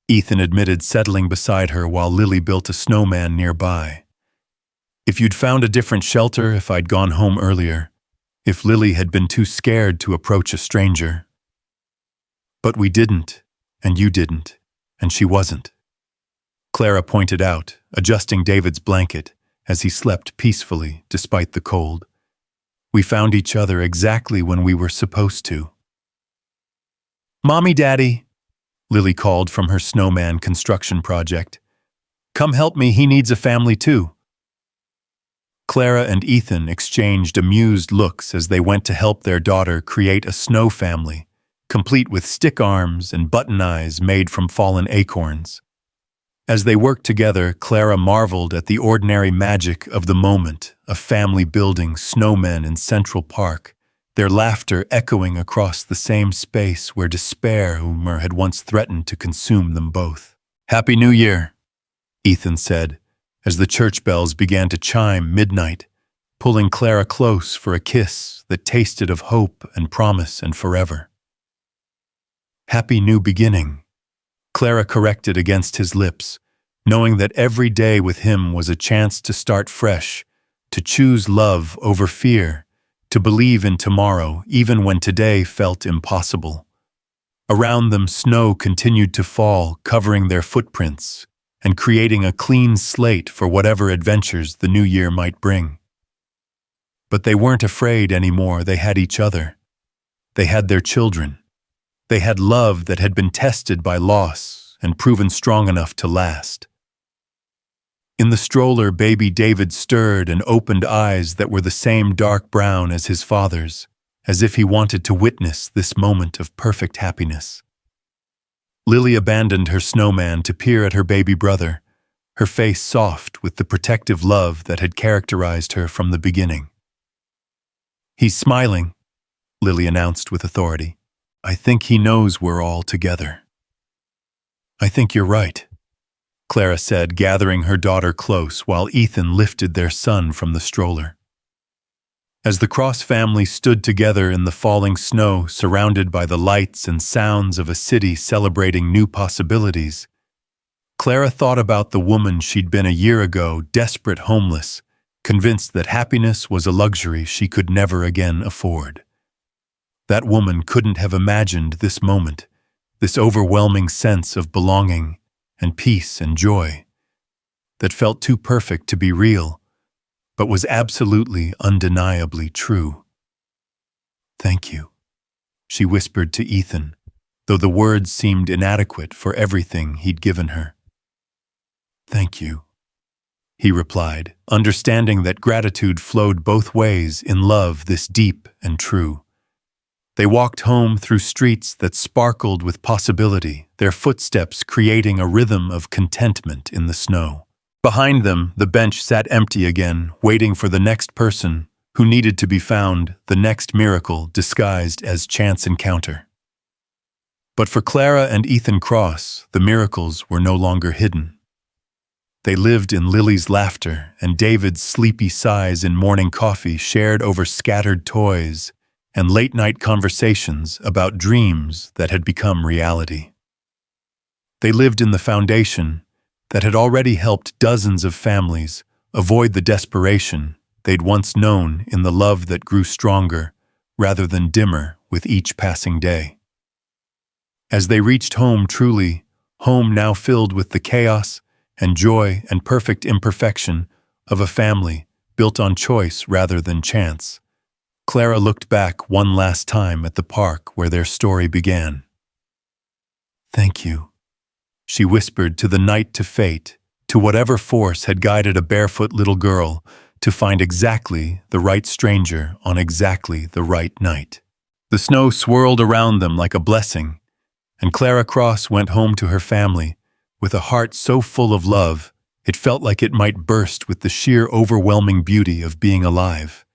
Ethan admitted, settling beside her while Lily built a snowman nearby. "If you'd found a different shelter, if I'd gone home earlier, if Lily had been too scared to approach a stranger. But we didn't, and you didn't, and she wasn't," Clara pointed out, adjusting David's blanket as he slept peacefully despite the cold. "We found each other exactly when we were supposed to." "Mommy, Daddy," Lily called from her snowman construction project. "Come help me, he needs a family too." Clara and Ethan exchanged amused looks as they went to help their daughter create a snow family, complete with stick arms and button eyes made from fallen acorns. As they worked together, Clara marveled at the ordinary magic of the moment, a family building snowmen in Central Park, their laughter echoing across the same space where despair had once threatened to consume them both. "Happy New Year," Ethan said, as the church bells began to chime midnight, pulling Clara close for a kiss that tasted of hope and promise and forever. "Happy New Beginning," Clara corrected against his lips, knowing that every day with him was a chance to start fresh, to choose love over fear, to believe in tomorrow even when today felt impossible. Around them, snow continued to fall, covering their footprints and creating a clean slate for whatever adventures the new year might bring. But they weren't afraid anymore. They had each other. They had their children. They had love that had been tested by loss and proven strong enough to last. In the stroller, baby David stirred and opened eyes that were the same dark brown as his father's, as if he wanted to witness this moment of perfect happiness. Lily abandoned her snowman to peer at her baby brother, her face soft with the protective love that had characterized her from the beginning. "He's smiling," Lily announced with authority. "I think he knows we're all together." "I think you're right," Clara said, gathering her daughter close while Ethan lifted their son from the stroller. As the Cross family stood together in the falling snow, surrounded by the lights and sounds of a city celebrating new possibilities, Clara thought about the woman she'd been a year ago, desperate, homeless, convinced that happiness was a luxury she could never again afford. That woman couldn't have imagined this moment, this overwhelming sense of belonging and peace and joy that felt too perfect to be real, but was absolutely, undeniably true. "Thank you," she whispered to Ethan, though the words seemed inadequate for everything he'd given her. "Thank you," he replied, understanding that gratitude flowed both ways in love this deep and true. They walked home through streets that sparkled with possibility, their footsteps creating a rhythm of contentment in the snow. Behind them, the bench sat empty again, waiting for the next person who needed to be found, the next miracle disguised as chance encounter. But for Clara and Ethan Cross, the miracles were no longer hidden. They lived in Lily's laughter and David's sleepy sighs in morning coffee shared over scattered toys and late-night conversations about dreams that had become reality. They lived in the foundation that had already helped dozens of families avoid the desperation they'd once known in the love that grew stronger rather than dimmer with each passing day. As they reached home, truly, home now filled with the chaos and joy and perfect imperfection of a family built on choice rather than chance, Clara looked back one last time at the park where their story began. "Thank you," she whispered to the night, to fate, to whatever force had guided a barefoot little girl to find exactly the right stranger on exactly the right night. The snow swirled around them like a blessing, and Clara Cross went home to her family with a heart so full of love it felt like it might burst with the sheer overwhelming beauty of being alive.